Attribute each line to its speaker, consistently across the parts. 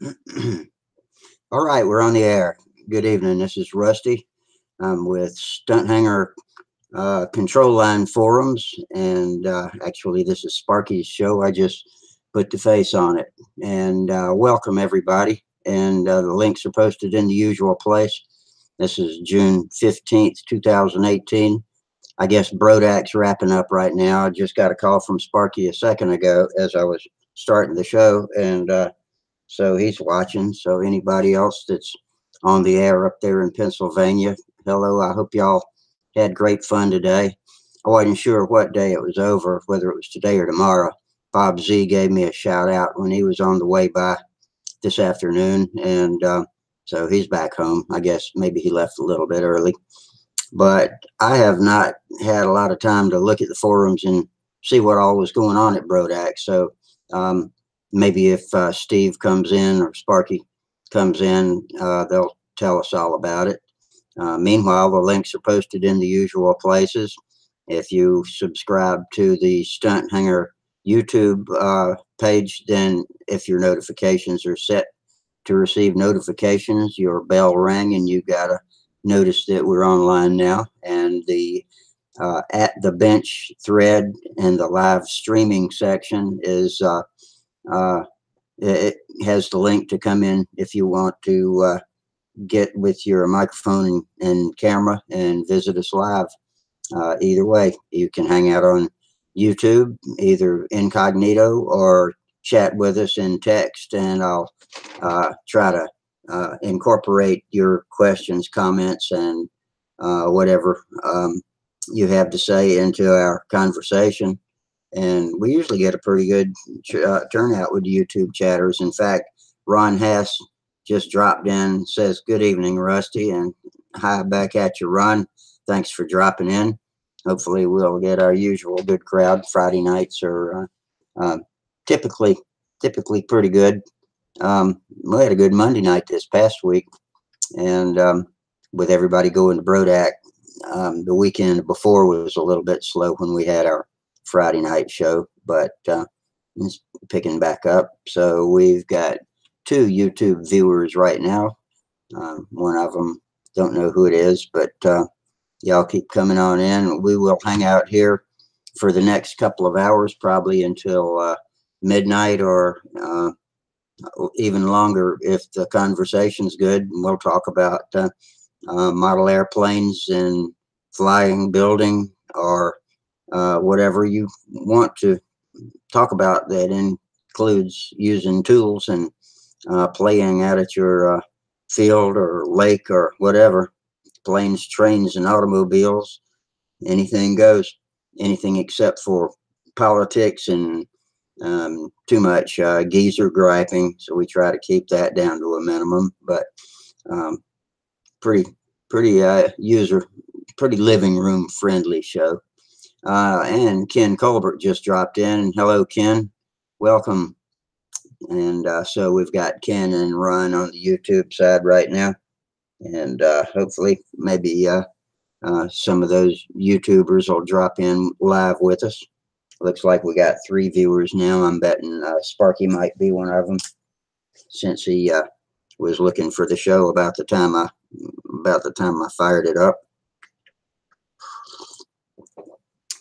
Speaker 1: All right, we're on the air. Good evening. This is Rusty. I'm with Stunthangar Control Line Forums, and actually, this is Sparky's show. I just put the face on it. And welcome, everybody. And the links are posted in the usual place. This is June 15th, 2018. I guess Brodak's wrapping up right now. I just got a call from Sparky a second ago as I was starting the show, and so he's watching. So anybody else that's on the air up there in Pennsylvania, hello. I hope y'all had great fun today. I wasn't sure what day it was over, whether it was today or tomorrow. Bob Z gave me a shout out when he was on the way by this afternoon, and so he's back home. I guess maybe he left a little bit early, but I have not had a lot of time to look at the forums and see what all was going on at Brodak. So um, maybe if Steve comes in or Sparky comes in, they'll tell us all about it. Meanwhile, the links are posted in the usual places. If you subscribe to the Stunt Hanger YouTube page, then if your notifications are set to receive notifications, your bell rang and you got a notice that we're online now. And the at the bench thread and the live streaming section is uh, it has the link to come in if you want to get with your microphone and camera and visit us live. Either way, you can hang out on YouTube, either incognito or chat with us in text, and I'll try to incorporate your questions, comments, and whatever you have to say into our conversation. And we usually get a pretty good turnout with YouTube chatters. In fact, Ron Hess just dropped in, says, "Good evening, Rusty," and hi back at you, Ron. Thanks for dropping in. Hopefully, we'll get our usual good crowd. Friday nights are typically pretty good. We had a good Monday night this past week, and with everybody going to Brodak, the weekend before was a little bit slow when we had our Friday night show, but it's picking back up. So we've got two YouTube viewers right now. One of them, don't know who it is, but y'all keep coming on in. We will hang out here for the next couple of hours, probably until midnight or even longer if the conversation's good. And we'll talk about model airplanes and flying, building, or whatever you want to talk about that includes using tools and playing out at your field or lake or whatever. Planes, trains, and automobiles, anything goes. Anything except for politics and too much geezer griping. So we try to keep that down to a minimum. But um, pretty, user, pretty living room friendly show. And Ken Colbert just dropped in. Hello, Ken. Welcome. And so we've got Ken and Ron on the YouTube side right now. And hopefully, maybe some of those YouTubers will drop in live with us. Looks like we got 3 viewers now. I'm betting Sparky might be one of them, since he was looking for the show about the time I fired it up.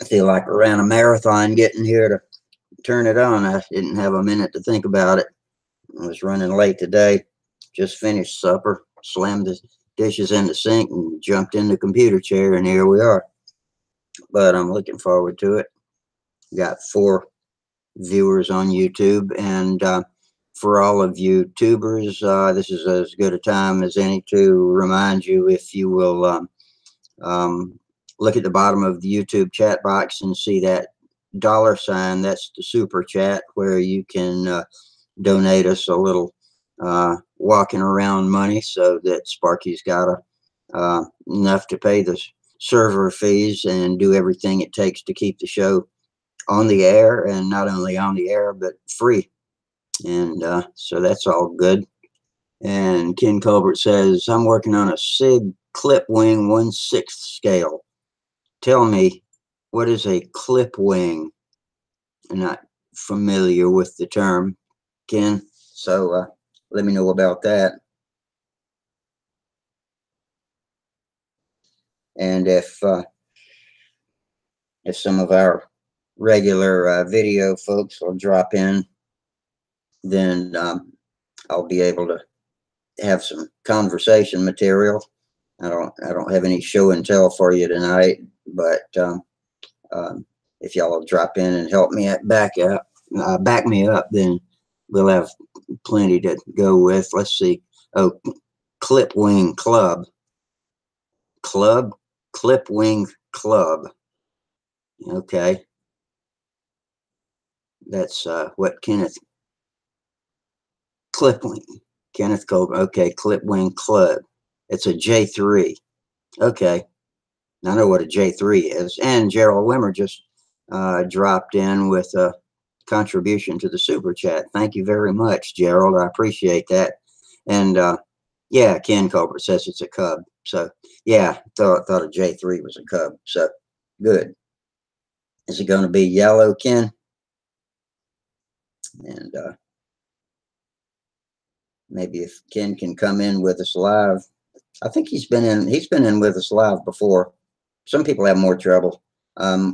Speaker 1: I feel like I ran a marathon getting here to turn it on. I didn't have a minute to think about it. I was running late today. Just finished supper, slammed the dishes in the sink, and jumped in the computer chair, and here we are. But I'm looking forward to it. Got 4 viewers on YouTube, and for all of you tubers, this is as good a time as any to remind you, if you will look at the bottom of the YouTube chat box and see that $sign. That's the super chat, where you can donate us a little walking around money, so that Sparky's got enough to pay the server fees and do everything it takes to keep the show on the air, and not only on the air, but free. And so that's all good. And Ken Colbert says, "I'm working on a SIG clip wing 1/6 scale. Tell me, what is a clip wing?" I'm not familiar with the term, Ken. So let me know about that. And if some of our regular video folks will drop in, then I'll be able to have some conversation material. I don't have any show and tell for you tonight, but if y'all will drop in and help me back me up, then we'll have plenty to go with. Let's see. Oh, Clip Wing Club. Clip Wing Club. Okay. That's what Kenneth Clipwing. Kenneth Colbert. Okay, Clipwing Club. It's a J3. Okay. I know what a J3 is. And Gerald Wimmer just dropped in with a contribution to the super chat. Thank you very much, Gerald. I appreciate that. And yeah, Ken Colbert says it's a Cub. So yeah, thought a J3 was a Cub. So good. Is it going to be yellow, Ken? And maybe if Ken can come in with us live. I think he's been in with us live before. Some people have more trouble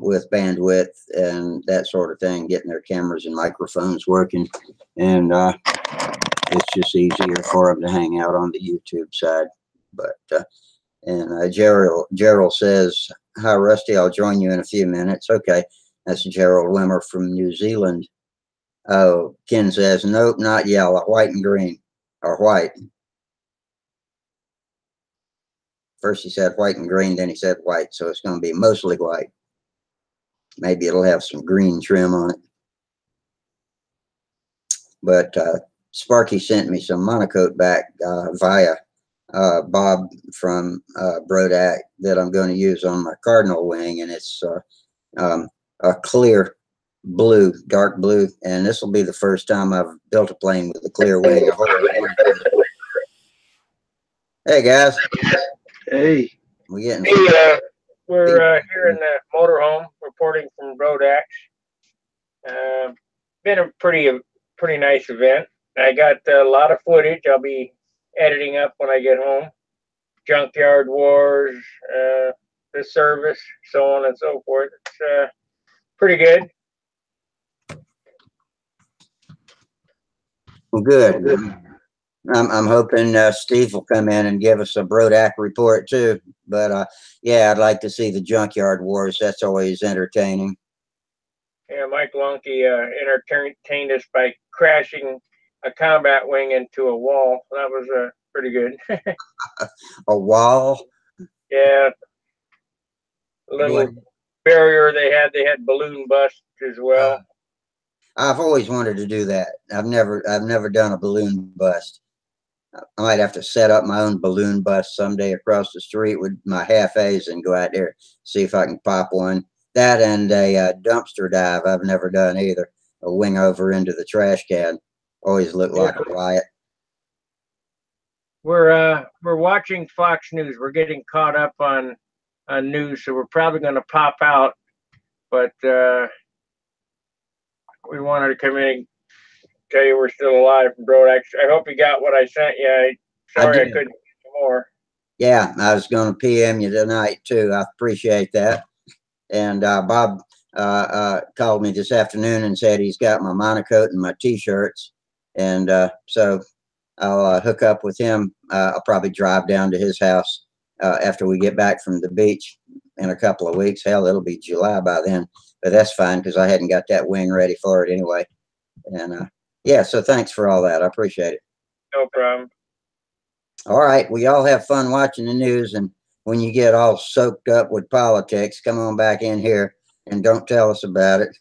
Speaker 1: with bandwidth and that sort of thing, getting their cameras and microphones working, and it's just easier for them to hang out on the YouTube side. But Gerald says, "Hi Rusty, I'll join you in a few minutes." Okay, that's Gerald Wimmer from New Zealand. Oh, Ken says, "Nope, not yellow, white and green, or white." First he said white and green, then he said white, so it's going to be mostly white. Maybe it'll have some green trim on it. But Sparky sent me some monocoat back via Bob from Brodak that I'm going to use on my Cardinal wing, and it's a clear blue, dark blue, and this will be the first time I've built a plane with a clear wing. Hey guys.
Speaker 2: Hey.
Speaker 1: We getting
Speaker 3: we're here in the motorhome reporting from Brodak. Been a pretty nice event. I got a lot of footage I'll be editing up when I get home. Junkyard wars, the service, so on and so forth. It's pretty good.
Speaker 1: Well, good. I'm hoping Steve will come in and give us a Brodak report too. But yeah, I'd like to see the junkyard wars. That's always entertaining.
Speaker 3: Yeah, Mike Lonke entertained us by crashing a combat wing into a wall. That was pretty good.
Speaker 1: A wall?
Speaker 3: Yeah. A little barrier they had balloon bust as well.
Speaker 1: I've always wanted to do that. I've never done a balloon bust. I might have to set up my own balloon bust someday across the street with my half A's and go out there, see if I can pop one. That and a dumpster dive I've never done either. A wing over into the trash can. Always looked like a riot.
Speaker 3: We're watching Fox News. We're getting caught up on news, so we're probably going to pop out. But we wanted to come in and tell you we're still alive, bro. I hope you got what I sent you. Sorry I couldn't get more.
Speaker 1: Yeah, I was going to PM you tonight too. I appreciate that. And Bob called me this afternoon and said he's got my monocoat and my T-shirts, and so I'll hook up with him. I'll probably drive down to his house after we get back from the beach in a couple of weeks. Hell, it'll be July by then, but that's fine because I hadn't got that wing ready for it anyway. And yeah, so thanks for all that. I appreciate it.
Speaker 3: No problem.
Speaker 1: All right, we all have fun watching the news, and when you get all soaked up with politics, come on back in here and don't tell us about it.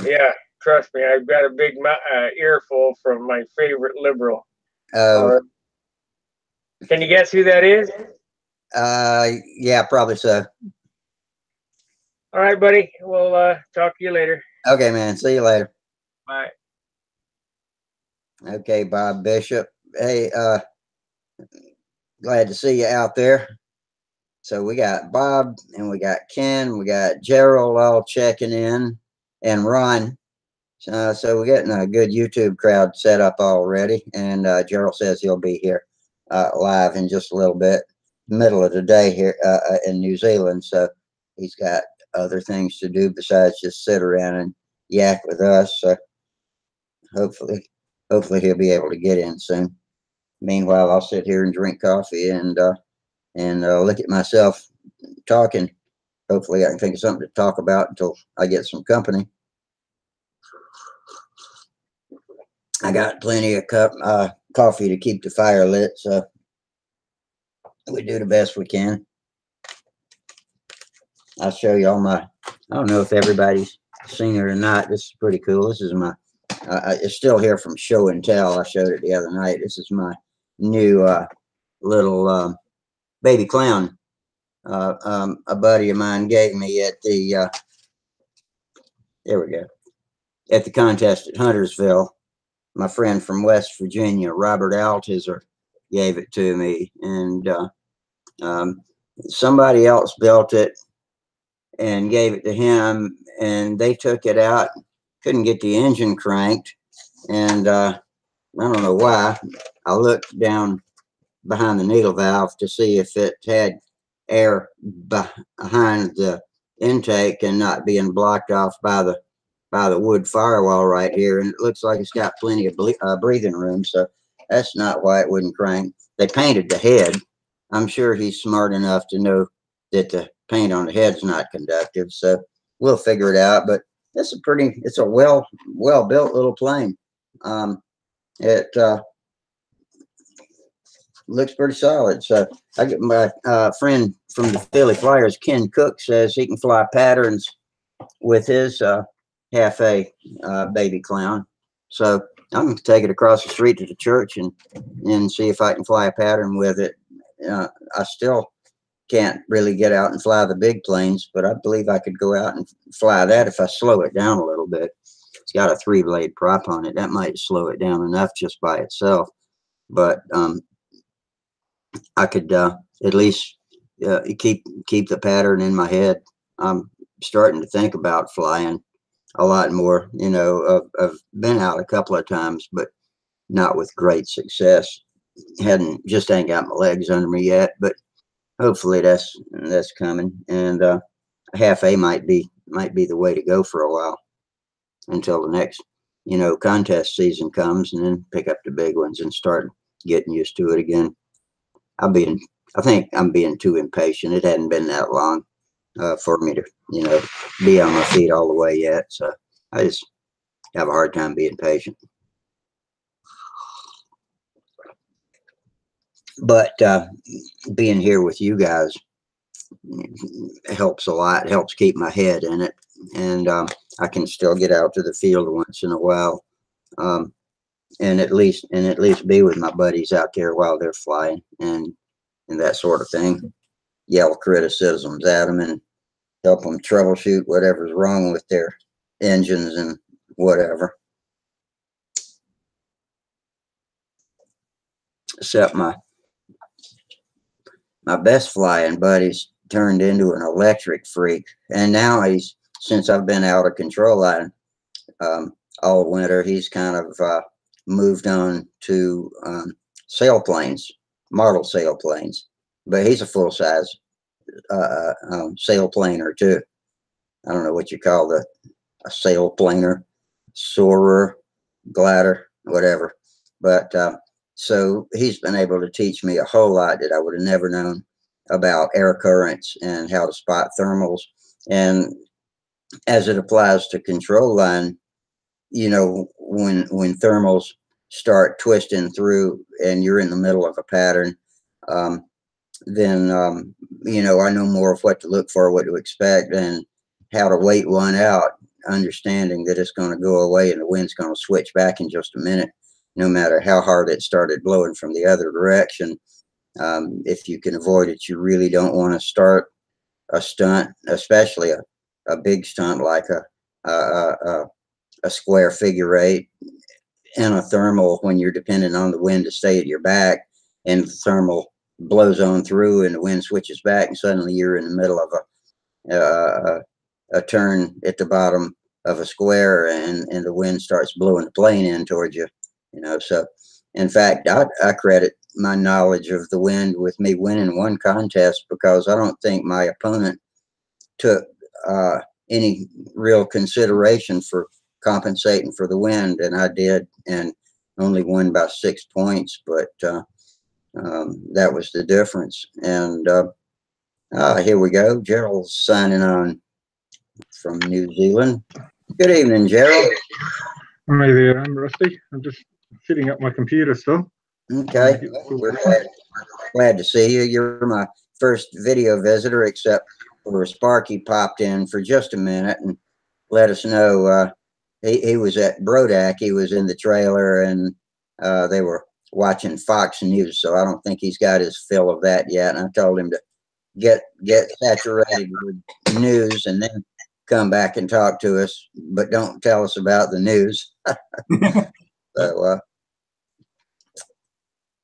Speaker 3: Yeah, trust me, I've got a big earful from my favorite liberal. Can you guess who that is?
Speaker 1: Yeah, probably so.
Speaker 3: All right, buddy. We'll talk to you later.
Speaker 1: Okay, man. See you later.
Speaker 3: Bye.
Speaker 1: Okay, Bob Bishop. Hey, glad to see you out there. So we got Bob and we got Ken, we got Gerald all checking in, and Ron. So we're getting a good YouTube crowd set up already, and Gerald says he'll be here live in just a little bit, middle of the day here in New Zealand. So he's got other things to do besides just sit around and yak with us. So hopefully, hopefully he'll be able to get in soon. Meanwhile, I'll sit here and drink coffee and look at myself talking. Hopefully, I can think of something to talk about until I get some company. I got plenty of coffee to keep the fire lit, so we do the best we can. I'll show you all my. I don't know if everybody's seen it or not. This is pretty cool. This is my. It's still here from Show and Tell. I showed it the other night. This is my new little baby clown. A buddy of mine gave me at the. There we go. At the contest at Huntersville. My friend from West Virginia, Robert Altizer, gave it to me, and somebody else built it and gave it to him, and they took it out, couldn't get the engine cranked, and I don't know why. I looked down behind the needle valve to see if it had air behind the intake and not being blocked off by the wood firewall right here, and it looks like it's got plenty of breathing room, so that's not why it wouldn't crank. They painted the head. I'm sure he's smart enough to know that the paint on the head's not conductive, so we'll figure it out. But it's a well built little plane. It looks pretty solid. So I get my friend from the Philly Flyers, Ken Cook, says he can fly patterns with his half a baby clown. So I'm going to take it across the street to the church and see if I can fly a pattern with it. I still can't really get out and fly the big planes, but I believe I could go out and fly that if I slow it down a little bit. It's got a 3-blade prop on it. That might slow it down enough just by itself. But I could at least keep the pattern in my head. I'm starting to think about flying a lot more. You know, I've been out a couple of times, but not with great success. Ain't got my legs under me yet, but hopefully that's coming. And half A might be the way to go for a while until the next contest season comes, and then pick up the big ones and start getting used to it again. I think I'm being too impatient. It hadn't been that long for me to be on my feet all the way yet, so I just have a hard time being patient. But being here with you guys helps a lot. It helps keep my head in it, and I can still get out to the field once in a while, and at least be with my buddies out there while they're flying and that sort of thing. Yell criticisms at them and help them troubleshoot whatever's wrong with their engines and whatever. Except my best flying buddy's turned into an electric freak, and now since I've been out of control line all winter, he's kind of moved on to sailplanes, model sailplanes, but he's a full size sailplaner too. I don't know what you call a sailplaner, soarer, glider, whatever. But so he's been able to teach me a whole lot that I would have never known about air currents and how to spot thermals. And as it applies to control line, when thermals start twisting through and you're in the middle of a pattern, then I know more of what to look for, what to expect, and how to wait one out, understanding that it's going to go away and the wind's going to switch back in just a minute, no matter how hard it started blowing from the other direction. If you can avoid it, you really don't want to start a stunt, especially a big stunt like a square figure eight in a thermal, when you're dependent on the wind to stay at your back, and the thermal blows on through and the wind switches back, and suddenly you're in the middle of a turn at the bottom of a square, and the wind starts blowing the plane in towards you. So in fact, I credit my knowledge of the wind with me winning one contest, because I don't think my opponent took any real consideration for compensating for the wind, and I did, and only won by 6 points, but that was the difference. And here we go. Gerald's signing on from New Zealand. Good evening, Gerald.
Speaker 2: Hi there, I'm Rusty. I'm just setting up my computer still.
Speaker 1: Okay, we're glad to see you. You're my first video visitor, except for Sparky popped in for just a minute and let us know he was at Brodak. He was in the trailer, and they were watching Fox News, so I don't think he's got his fill of that yet. And I told him to get saturated with news and then come back and talk to us, but don't tell us about the news. So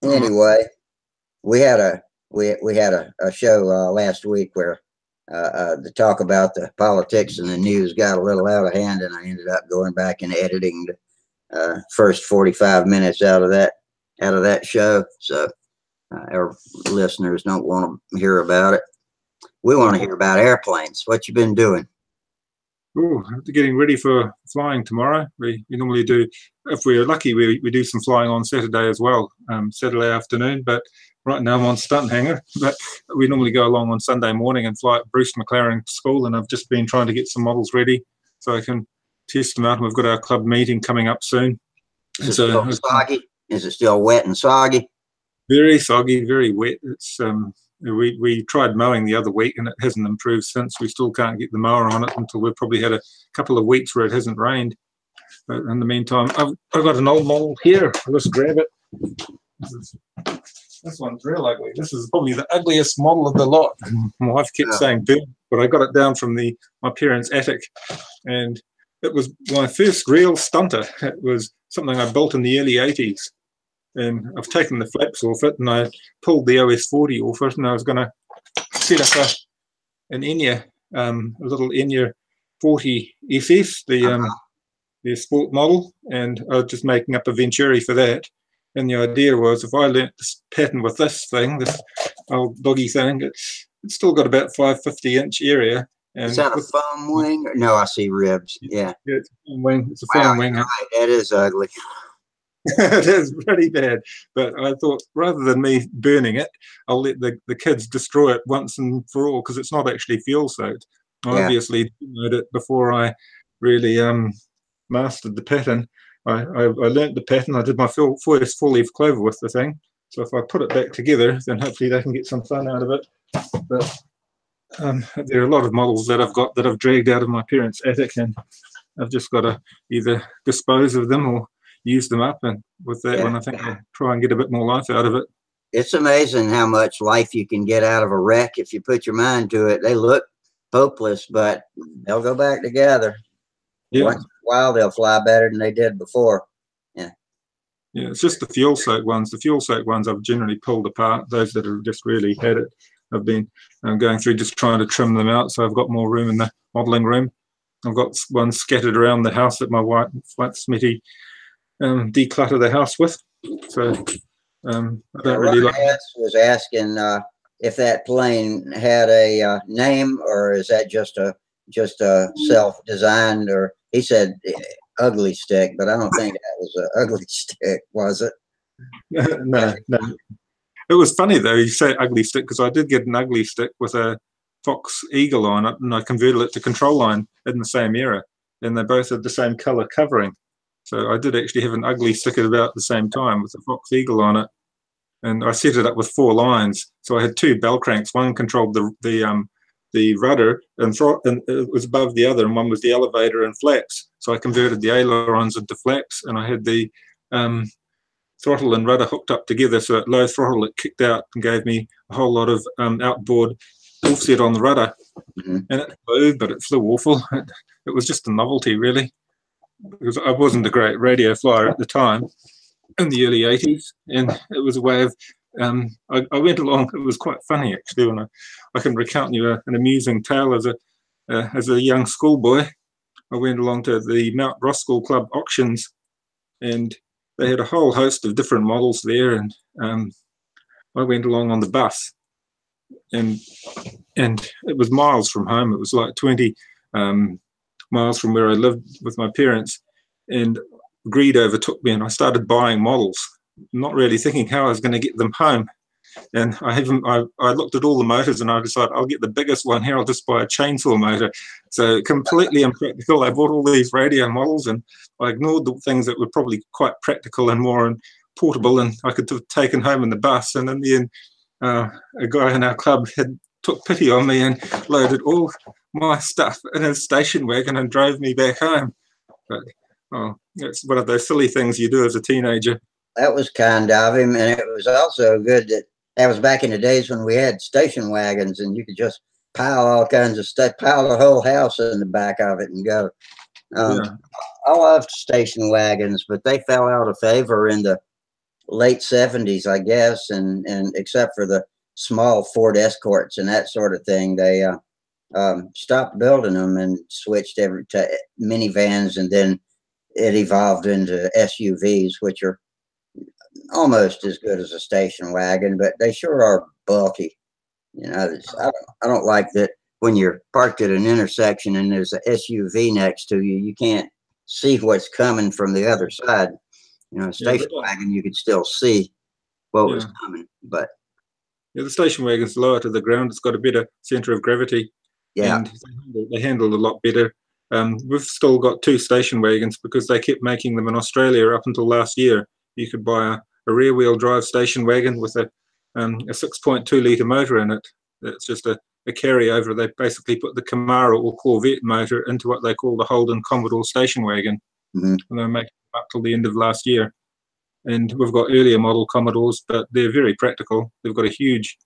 Speaker 1: anyway, we had a show last week where the talk about the politics and the news got a little out of hand, and I ended up going back and editing the first 45 minutes out of that show. So our listeners don't want to hear about it. We want to hear about airplanes. What you been doing?
Speaker 2: Oh, getting ready for flying tomorrow. We normally do, if we're lucky, we do some flying on Saturday as well, Saturday afternoon. But right now I'm on Stunthangar. But we normally go along on Sunday morning and fly at Bruce McLaren School. And I've just been trying to get some models ready so I can test them out. And we've got our club meeting coming up soon.
Speaker 1: Is it still soggy? Is it still wet and soggy?
Speaker 2: Very soggy, very wet. It's we tried mowing the other week and it hasn't improved since. We still can't get the mower on it until we've probably had a couple of weeks where it hasn't rained. But in the meantime, I've got an old model here. I'll just grab it. This one's real ugly. This is probably the ugliest model of the lot. My wife kept saying big, but I got it down from my parents' attic. And it was my first real stunter. It was something I built in the early 80s. And I've taken the flaps off it, and I pulled the OS40 off it, and I was going to set up an Enya, a little Enya 40 FF, the sport model, and I was just making up a Venturi for that. And the idea was, if I learnt this pattern with this thing, this old doggy thing, it's still got about 550-inch area. And
Speaker 1: is that a foam wing? No, I see ribs. Yeah,
Speaker 2: it's a foam wing. It's a foam wing.
Speaker 1: Right. That is ugly.
Speaker 2: It is pretty bad, but I thought rather than me burning it, I'll let the kids destroy it once and for all, because it's not actually fuel soaked. I obviously learned it before I really mastered the pattern. I learnt the pattern. I did my first four-leaf clover with the thing. So if I put it back together, then hopefully they can get some fun out of it. But there are a lot of models that I've got that I've dragged out of my parents' attic, and I've just got to either dispose of them or use them up, and with that one I think I'll try and get a bit more life out of it. It's
Speaker 1: amazing how much life you can get out of a wreck if you put your mind to it. They look hopeless, but they'll go back together. Once in a while they'll fly better than they did before. Yeah,
Speaker 2: it's just the fuel soaked ones. The fuel soaked ones I've generally pulled apart. Those that have just really had it, I've been going through just trying to trim them out so I've got more room in the modelling room. I've got one scattered around the house that my wife Smitty declutter the house with. So I don't really like.
Speaker 1: Was asking if that plane had a name, or is that just a self-designed, or he said ugly stick, but I don't think that was an ugly stick, was it?
Speaker 2: No. It was funny though you say ugly stick, because I did get an ugly stick with a Fox Eagle on it, and I converted it to control line in the same era, and they both had the same color covering. So I did actually have an ugly stick at about the same time with a Fox Eagle on it, and I set it up with 4 lines. So I had 2 bell cranks. One controlled the rudder and it was above the other, and one was the elevator and flaps. So I converted the ailerons into flaps, and I had the throttle and rudder hooked up together. So at low throttle it kicked out and gave me a whole lot of outboard offset on the rudder. And it flew, but it flew awful. It was just a novelty, really, because I wasn't a great radio flyer at the time in the early 80s, and it was a way of I went along. It was quite funny actually, when I can recount you an amusing tale as a young schoolboy. I went along to the Mount Roskill Club auctions, and they had a whole host of different models there, and I went along on the bus, and it was miles from home. It was like 20 miles from where I lived with my parents, and greed overtook me, and I started buying models, not really thinking how I was going to get them home. And I looked at all the motors, and I decided I'll get the biggest one here. I'll just buy a chainsaw motor. So completely impractical. I bought all these radio models, and I ignored the things that were probably quite practical and more and portable, and I could have taken home in the bus. And in the end, a guy in our club took pity on me and loaded all my stuff in his station wagon and drove me back home. But it's one of those silly things you do as a teenager.
Speaker 1: That was kind of him, and it was also good that was back in the days when we had station wagons, and you could just pile all kinds of stuff, pile the whole house in the back of it and go. I loved station wagons, but they fell out of favor in the late 70s, I guess, and except for the small Ford Escorts and that sort of thing, they stopped building them and switched to minivans, and then it evolved into SUVs, which are almost as good as a station wagon, but they sure are bulky. You know, I don't like that when you're parked at an intersection and there's an SUV next to you, you can't see what's coming from the other side. You know, a station wagon, you could still see what was coming, but
Speaker 2: the station wagon's lower to the ground. It's got a better center of gravity, and they handle a lot better. We've still got 2 station wagons because they kept making them in Australia up until last year. You could buy a rear-wheel drive station wagon with a 6.2 litre motor in it. It's just a carryover. They basically put the Camaro or Corvette motor into what they call the Holden Commodore station wagon, and they make it up till the end of last year. And we've got earlier model Commodores, but they're very practical. They've got a huge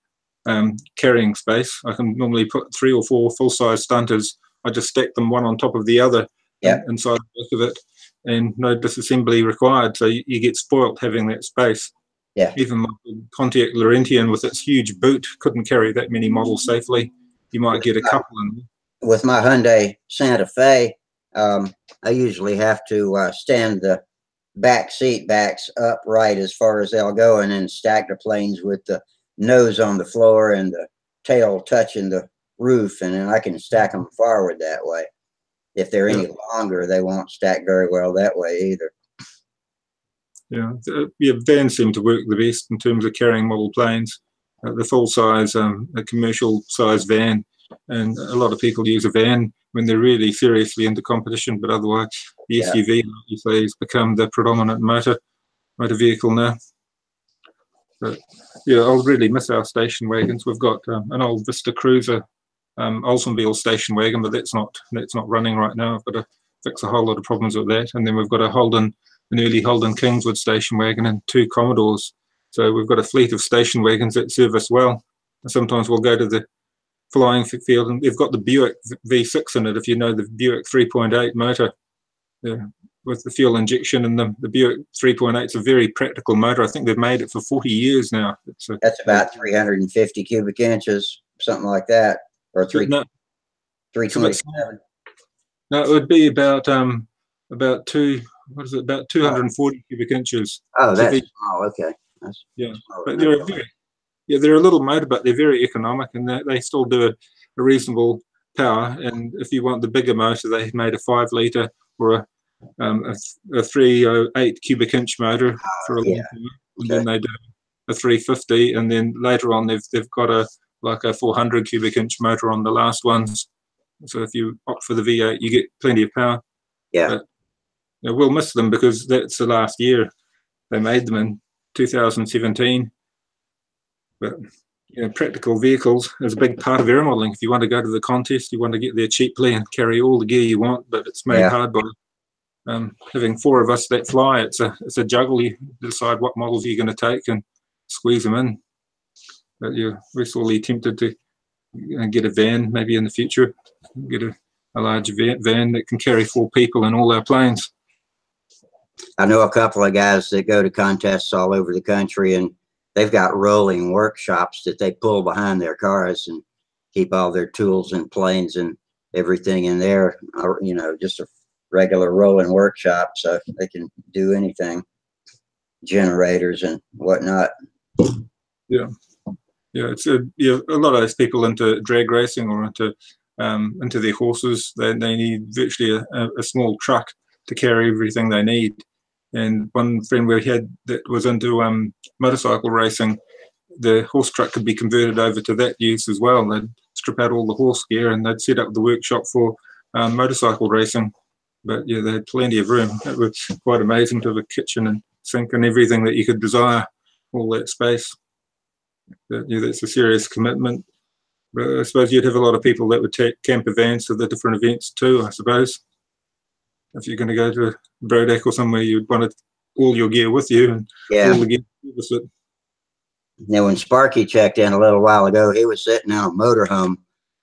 Speaker 2: carrying space. I can normally put 3 or 4 full-size Stunters. I just stack them one on top of the other inside the back of it, and no disassembly required. So you get spoilt having that space.
Speaker 1: Yeah.
Speaker 2: Even my Pontiac Laurentian with its huge boot couldn't carry that many models safely. You might get a couple in.
Speaker 1: With my Hyundai Santa Fe, I usually have to stand the back seat backs upright as far as they'll go, and then stack the planes with the nose on the floor and the tail touching the roof, and then I can stack them forward that way. If they're any longer, they won't stack very well that way either.
Speaker 2: Vans seem to work the best in terms of carrying model planes. The full-size, a commercial-size van, and a lot of people use a van when they're really seriously into competition, but otherwise the SUV, like you say, has become the predominant motor vehicle now. But I'll really miss our station wagons. We've got an old Vista Cruiser Oldsmobile station wagon, but that's not running right now. I've got to fix a whole lot of problems with that. And then we've got an early Holden Kingswood station wagon and 2 Commodores. So we've got a fleet of station wagons that serve us well. And sometimes we'll go to the flying field, and they've got the Buick V6 in it, if you know the Buick 3.8 motor with the fuel injection, and the Buick 3.8 is a very practical motor. I think they've made it for 40 years now.
Speaker 1: That's about 350 cubic inches, something like that, or 327.
Speaker 2: No, it would be about 240 cubic inches.
Speaker 1: Oh, that's small. Okay. That's
Speaker 2: but they're a little motor, but they're very economic, and they still do a reasonable power. And if you want the bigger motor, they made a 5 litre or a 308 cubic inch motor for a long time. And then they do a 350, and then later on they've got a 400 cubic inch motor on the last ones. So if you opt for the V8, you get plenty of power.
Speaker 1: Yeah.
Speaker 2: But, we'll miss them because that's the last year they made them, in 2017. But practical vehicles is a big part of aeromodeling. If you want to go to the contest, you want to get there cheaply and carry all the gear you want, but it's made hard by having 4 of us that fly. It's a juggle. You decide what models you're going to take and squeeze them in. But we're sorely tempted to get a van maybe in the future, get a large van that can carry 4 people in all our planes.
Speaker 1: I know a couple of guys that go to contests all over the country, and they've got rolling workshops that they pull behind their cars and keep all their tools and planes. And everything in there, you know, just a regular rolling workshop, so they can do anything, generators and whatnot.
Speaker 2: Yeah, yeah. It's a lot of those people into drag racing or into their horses. They need virtually a small truck to carry everything they need. And one friend we had that was into motorcycle racing, the horse truck could be converted over to that use as well. They'd strip out all the horse gear and they'd set up the workshop for motorcycle racing. But yeah, they had plenty of room. It was quite amazing to have a kitchen and sink and everything that you could desire, all that space. But yeah, that's a serious commitment. But I suppose you'd have a lot of people that would take camper vans to the different events too, I suppose. If you're going to go to Brodeck or somewhere, you'd want all your gear with you and all the gear with it.
Speaker 1: Now, when Sparky checked in a little while ago, he was sitting in a motorhome,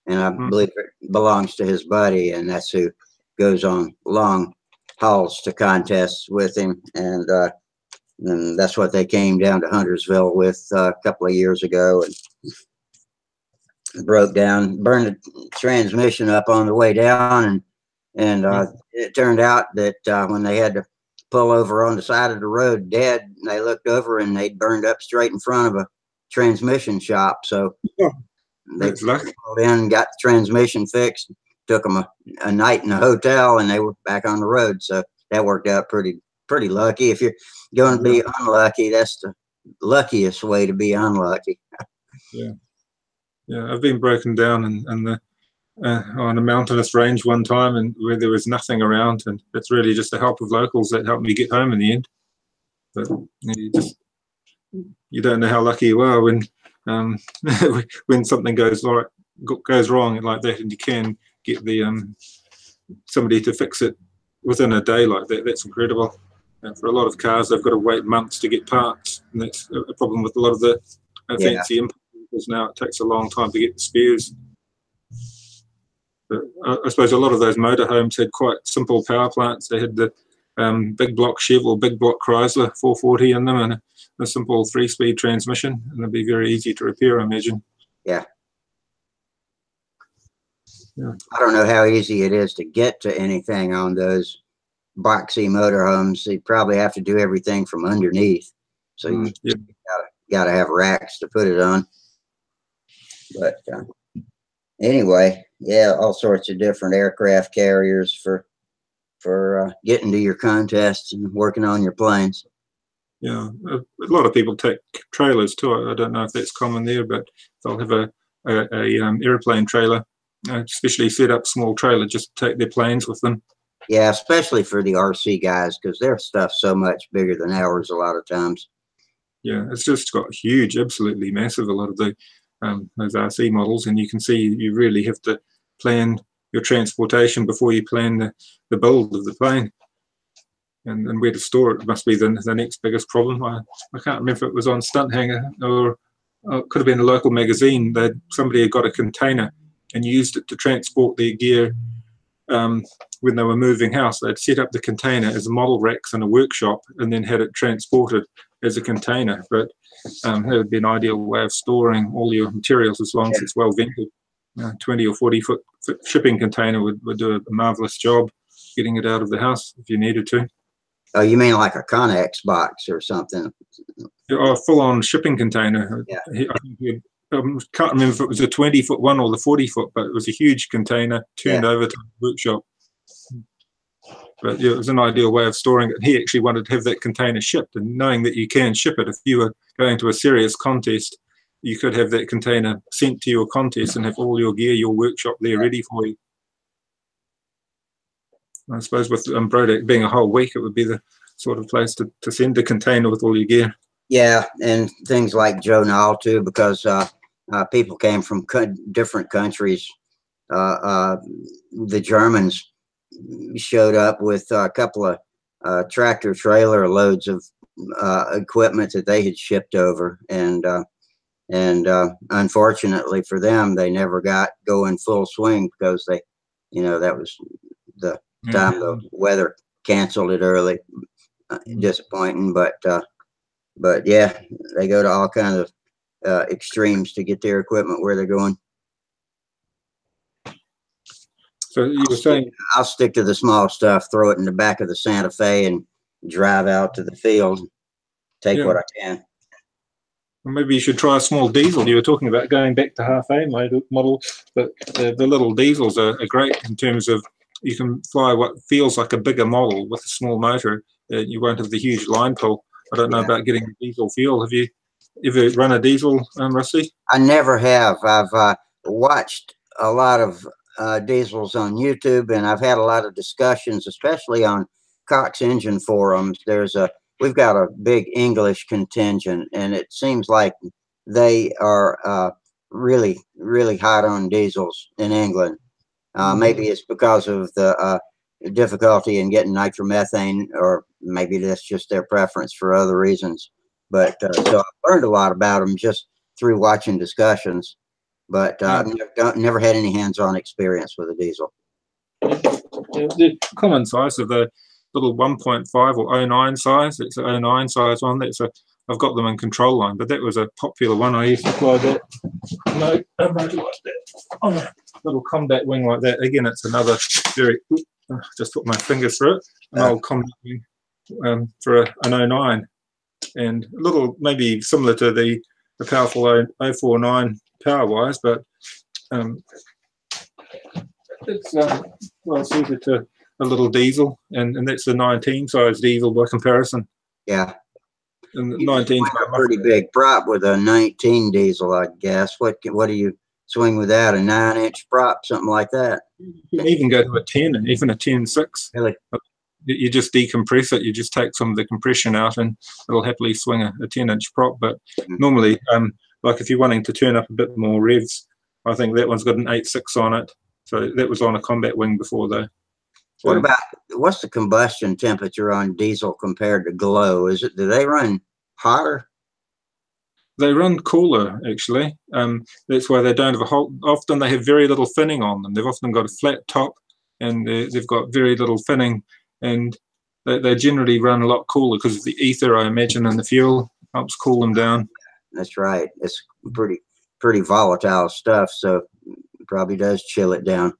Speaker 1: and I believe it belongs to his buddy, and that's who goes on long hauls to contests with him. And that's what they came down to Huntersville with a couple of years ago, and broke down, burned the transmission up on the way down, and it turned out that when they had to pull over on the side of the road dead, they looked over and they'd burned up straight in front of a transmission shop. So they pulled in and got the transmission fixed. Took them a night in a hotel, and they were back on the road. So that worked out pretty lucky. If you're going to be unlucky, that's the luckiest way to be unlucky.
Speaker 2: Yeah, I've been broken down on a mountainous range one time, and where there was nothing around, and it's really just the help of locals that helped me get home in the end. But you don't know how lucky you are when when something goes wrong like that, and you can get the somebody to fix it within a day like that. That's incredible. And for a lot of cars, they've got to wait months to get parts, and that's a problem with a lot of the fancy imports now. It takes a long time to get the spares. But I suppose a lot of those motorhomes had quite simple power plants. They had the big block Chev or big block Chrysler 440 in them, and a simple 3-speed transmission, and it'd be very easy to repair, I imagine.
Speaker 1: Yeah. I don't know how easy it is to get to anything on those boxy motorhomes. You probably have to do everything from underneath, so you got to have racks to put it on. But anyway, yeah, all sorts of different aircraft carriers for getting to your contests and working on your planes.
Speaker 2: Yeah, a lot of people take trailers too. I don't know if that's common there, but they'll have a airplane trailer, especially set up small trailer, just to take their planes with them.
Speaker 1: Yeah, especially for the RC guys, because their stuff's so much bigger than ours a lot of times.
Speaker 2: Yeah, it's just got huge, absolutely massive, a lot of the those RC models, and you can see you really have to plan your transportation before you plan the build of the plane. And where to store it must be the next biggest problem. I can't remember if it was on Stunthangar or it could have been a local magazine that somebody had got a container and used it to transport their gear when they were moving house. They'd set up the container as model racks in a workshop and then had it transported as a container. But that would be an ideal way of storing all your materials as long as it's well vented. 20 or 40 foot shipping container would do a marvelous job getting it out of the house if you needed to.
Speaker 1: Oh, you mean like a Connex box or something?
Speaker 2: A full-on shipping container.
Speaker 1: Yeah.
Speaker 2: I can't remember if it was a 20-foot one or the 40-foot, but it was a huge container turned over to the workshop. But yeah, it was an ideal way of storing it. He actually wanted to have that container shipped, and knowing that you can ship it, if you were going to a serious contest, you could have that container sent to your contest and have all your gear, your workshop there ready for you. I suppose with Brodeck being a whole week, it would be the sort of place to send a container with all your gear.
Speaker 1: Yeah, and things like Joe Nall too, because people came from different countries. The Germans showed up with a couple of tractor trailer loads of equipment that they had shipped over, and unfortunately for them, they never got going full swing because they, that was the time the weather canceled it early. Disappointing, but yeah, they go to all kinds of extremes to get their equipment where they're going.
Speaker 2: So you were saying,
Speaker 1: I'll stick to the small stuff, throw it in the back of the Santa Fe and drive out to the field, take
Speaker 2: yeah,
Speaker 1: what I can.
Speaker 2: maybe you should try a small diesel. You were talking about going back to half A model, but the little diesels are great in terms of you can fly what feels like a bigger model with a small motor. You won't have the huge line pull. I don't know about getting diesel fuel. Have you ever run a diesel, Rusty?
Speaker 1: I never have. I've watched a lot of diesels on YouTube, and I've had a lot of discussions, especially on Cox Engine forums. We've got a big English contingent, and it seems like they are really, really hot on diesels in England. Maybe it's because of the difficulty in getting nitromethane, or maybe that's just their preference for other reasons. But so I've learned a lot about them just through watching discussions. But I've never had any hands-on experience with a diesel.
Speaker 2: The common size of the little 1.5 or 09 size. It's an 09 size one. I've got them in control line, but that was a popular one. I used to fly that. No, a motor like that on a little combat wing like that. Again, it's another very. Just put my finger through it. An old combat wing for an 09, and a little maybe similar to the powerful 049 power-wise, but it's well suited to a little diesel, and that's the 19 size diesel by comparison.
Speaker 1: Yeah.
Speaker 2: And the 19
Speaker 1: a pretty big prop with a 19 diesel, I guess. What do you swing with that? A 9-inch prop, something like that?
Speaker 2: You can even go to a 10, and even a 10.6.
Speaker 1: Really?
Speaker 2: You just decompress it. You just take some of the compression out, and it'll happily swing a 10-inch prop. But normally, like if you're wanting to turn up a bit more revs, I think that one's got an 8.6 on it. So that was on a combat wing before, though.
Speaker 1: What's the combustion temperature on diesel compared to glow? Do they run hotter?
Speaker 2: They run cooler, actually. That's why they don't have a whole. Often they have very little finning on them. They've often got a flat top, and they've got very little finning, and they generally run a lot cooler because of the ether, I imagine, and the fuel helps cool them down.
Speaker 1: That's right. It's pretty volatile stuff, so it probably does chill it down.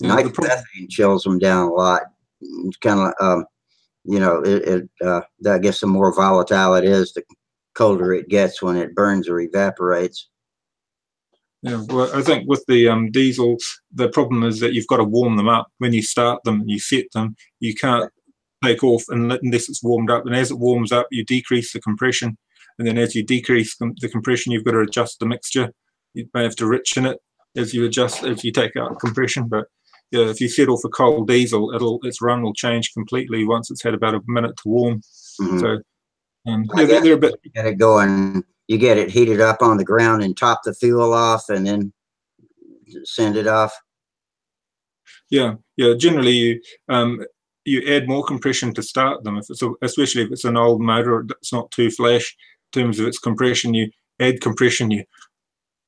Speaker 2: Yeah,
Speaker 1: nitromethane chills them down a lot. It's kind of, I guess the more volatile it is, the colder it gets when it burns or evaporates.
Speaker 2: Yeah, well, I think with the diesel, the problem is that you've got to warm them up. When you start them and you set them, you can't take off unless it's warmed up. And as it warms up, you decrease the compression. And then as you decrease the compression, you've got to adjust the mixture. You may have to richen it as you take out compression. But yeah, if you set off a cold diesel, its run will change completely once it's had about a minute to warm. So they're a bit.
Speaker 1: You get it going. You get it heated up on the ground and top the fuel off, and then send it off. Yeah.
Speaker 2: Generally, you add more compression to start them. Especially if it's an old motor, it's not too flash in terms of its compression. You add compression. You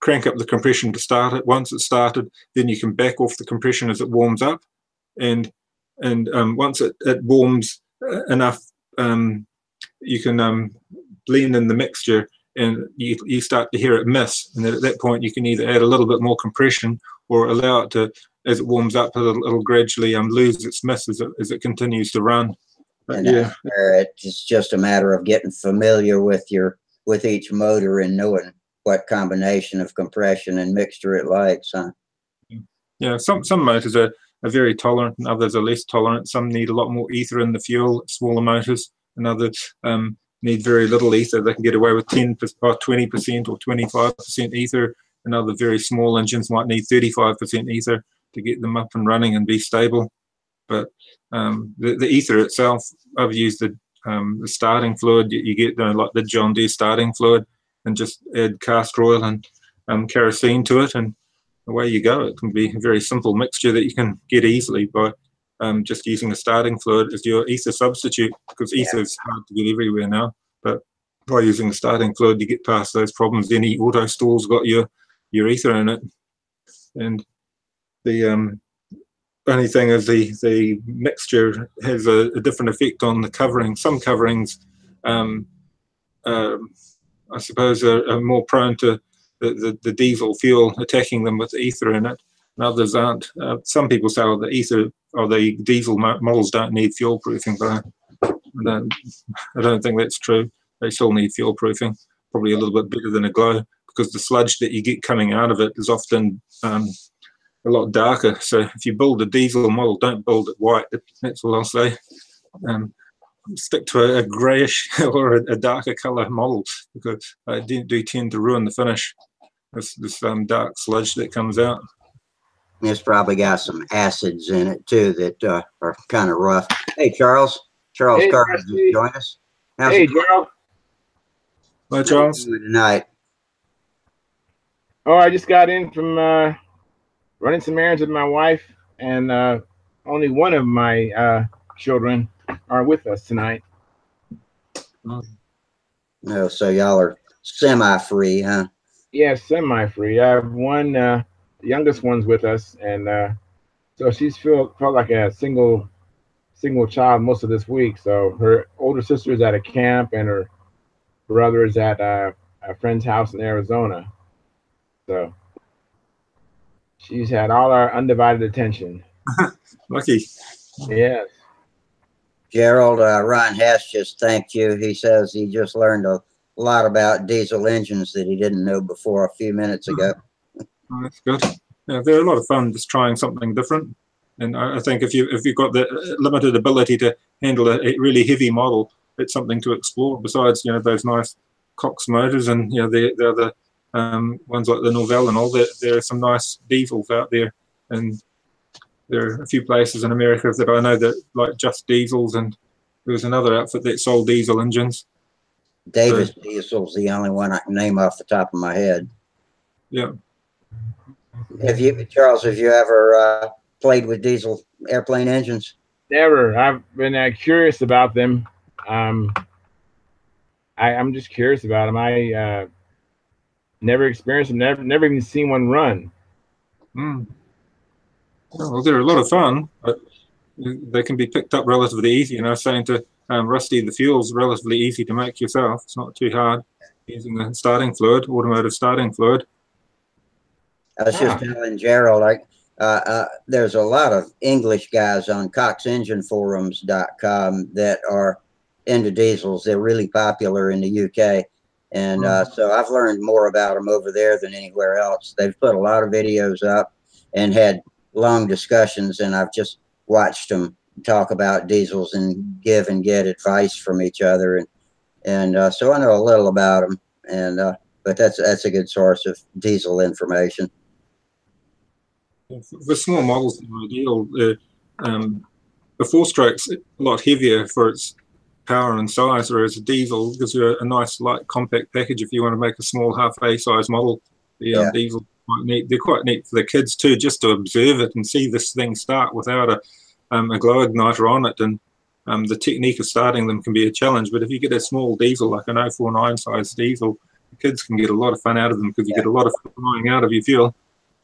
Speaker 2: crank up the compression to start it. Once it's started, then you can back off the compression as it warms up, and once it warms enough, you can blend in the mixture, and you start to hear it miss. And then at that point, you can either add a little bit more compression or allow it to, as it warms up, it'll gradually lose its miss as it continues to run. But
Speaker 1: it's just a matter of getting familiar with each motor and knowing what combination of compression and mixture it likes, huh?
Speaker 2: Yeah, some motors are very tolerant, and others are less tolerant. Some need a lot more ether in the fuel, smaller motors, and others need very little ether. They can get away with 10% or 20% or 25% ether, and other very small engines might need 35% ether to get them up and running and be stable. But the ether itself, I've used the starting fluid. You get like the John Deere starting fluid, and just add castor oil and kerosene to it, and away you go. It can be a very simple mixture that you can get easily by just using the starting fluid as your ether substitute, because ether is hard to get everywhere now. But by using the starting fluid, you get past those problems. Any auto store's got your ether in it. And the only thing is the mixture has a different effect on the covering. Some coverings, I suppose, are more prone to the diesel fuel attacking them with ether in it. and others aren't. Some people say, oh, the ether or the diesel models don't need fuel proofing, but I don't think that's true. They still need fuel proofing, probably a little bit better than a glow, because the sludge that you get coming out of it is often a lot darker. So if you build a diesel model, don't build it white. That's all I'll say. Stick to a greyish or a darker colour model, because they do tend to ruin the finish. This dark sludge that comes out.
Speaker 1: It's probably got some acids in it too that are kind of rough. Hey, Charles. Charles
Speaker 4: Hey,
Speaker 1: Carter
Speaker 4: Rusty.
Speaker 1: just joined us. How's
Speaker 4: Hey,
Speaker 1: it going
Speaker 4: Gerald.
Speaker 2: Hi, Charles.
Speaker 1: tonight?
Speaker 4: Oh, I just got in from running some errands with my wife, and only one of my children are with us tonight.
Speaker 1: No, so y'all are semi-free, huh?
Speaker 4: Yeah, semi-free. I have one, the youngest one's with us, and so she's felt like a single child most of this week. So her older sister is at a camp, and her brother is at a friend's house in Arizona. So she's had all our undivided attention.
Speaker 2: Lucky.
Speaker 4: Yes.
Speaker 1: Gerald, Ron Hess just thanked you. He says he just learned a lot about diesel engines that he didn't know before a few minutes ago.
Speaker 2: Oh, that's good. Yeah, they're a lot of fun just trying something different. And I think if you've got the limited ability to handle a really heavy model, it's something to explore. Besides, those nice Cox motors and the other ones like the Norvell and all that. There are some nice diesels out there, and there are a few places in America that I know that like just diesels, and there was another outfit that sold diesel engines.
Speaker 1: Davis Diesel's the only one I can name off the top of my head.
Speaker 2: Yeah.
Speaker 1: Charles, have you ever played with diesel airplane engines?
Speaker 4: Never. I've been curious about them. I'm just curious about them. I never experienced them. Never even seen one run.
Speaker 2: Well, they're a lot of fun, but they can be picked up relatively easy. And I was saying to Rusty, the fuel's relatively easy to make yourself. It's not too hard using the starting fluid, automotive starting fluid.
Speaker 1: I was just telling Gerald, there's a lot of English guys on coxengineforums.com that are into diesels. They're really popular in the UK. And so I've learned more about them over there than anywhere else. They've put a lot of videos up and had long discussions, and I've just watched them talk about diesels and give and get advice from each other. And so I know a little about them, but that's a good source of diesel information.
Speaker 2: For small models, the ideal, the four-stroke's a lot heavier for its power and size, whereas a diesel gives you a nice light compact package if you want to make a small half-A size model. The diesel quite neat. They're quite neat for the kids too, just to observe it and see this thing start without a glow igniter on it. And the technique of starting them can be a challenge. But if you get a small diesel, like an 049 size diesel, the kids can get a lot of fun out of them because you get a lot of flying out of your fuel.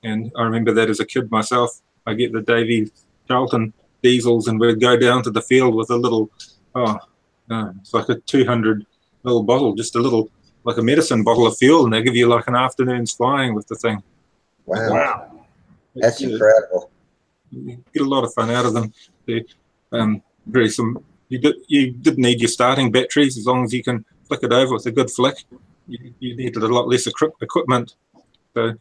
Speaker 2: And I remember that as a kid myself. I get the Davy Charlton diesels, and we'd go down to the field with a little, it's like a 200 ml bottle, just a little, like a medicine bottle of fuel, and they give you like an afternoon's flying with the thing.
Speaker 1: Wow. That's incredible.
Speaker 2: You get a lot of fun out of them. You did need your starting batteries, as long as you can flick it over with a good flick. You needed a lot less equipment. So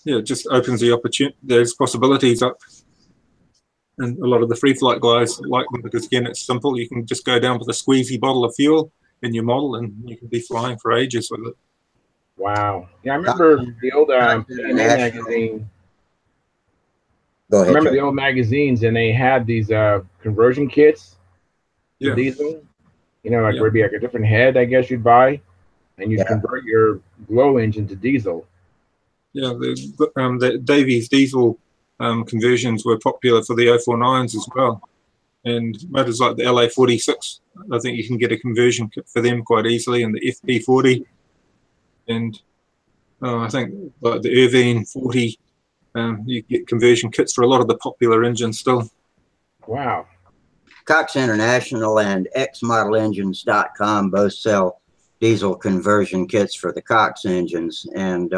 Speaker 2: it just opens the opportunity. There's possibilities up, and a lot of the free flight guys like them because again it's simple. You can just go down with a squeezy bottle of fuel in your model, and you can be flying for ages with it.
Speaker 4: Wow. Yeah, I remember the old magazine.
Speaker 1: Go ahead.
Speaker 4: I remember the old magazines, and they had these conversion kits.
Speaker 2: Yeah.
Speaker 4: Diesel. Like where'd be like a different head, I guess you'd buy, and you'd convert your glow engine to diesel. Yeah,
Speaker 2: the Davies diesel conversions were popular for the 049s as well. And motors like the LA46, I think you can get a conversion kit for them quite easily, and the FP40. And I think like the Irvine 40, you get conversion kits for a lot of the popular engines still.
Speaker 4: Wow.
Speaker 1: Cox International and xmodelengines.com both sell diesel conversion kits for the Cox engines. And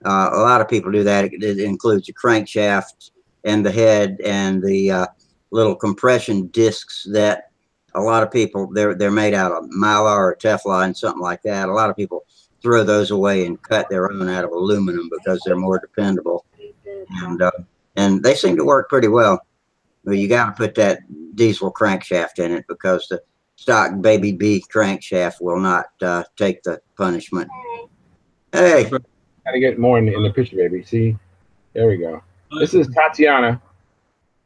Speaker 1: A lot of people do that. It includes the crankshaft and the head and the little compression discs that a lot of people, they're made out of Mylar or Teflon, something like that. A lot of people throw those away and cut their own out of aluminum because they're more dependable. And they seem to work pretty well. But you got to put that diesel crankshaft in it because the stock Baby B crankshaft will not take the punishment. Hey.
Speaker 4: Gotta get more in the picture, baby. See? There we go. This is Tatiana.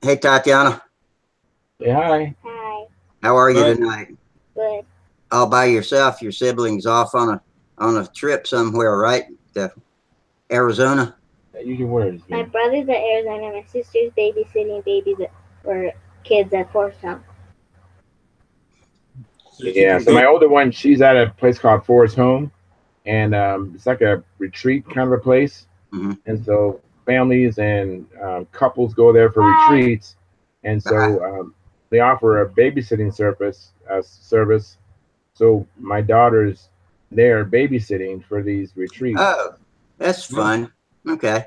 Speaker 1: Hey, Tatiana.
Speaker 4: Say hi.
Speaker 5: Hi.
Speaker 1: How are you tonight?
Speaker 5: Good.
Speaker 1: All by yourself? Your siblings off on a trip somewhere, right? To Arizona?
Speaker 4: Use your words.
Speaker 5: My brother's at Arizona. My sister's babysitting babies or kids at Forest Home.
Speaker 4: Yeah, so my older one, she's at a place called Forest Home, and it's like a retreat kind of a place.
Speaker 1: Mm-hmm.
Speaker 4: And so families and couples go there for retreats, and so they offer a babysitting service. So my daughter's there babysitting for these retreats.
Speaker 1: Oh, that's fun. Okay.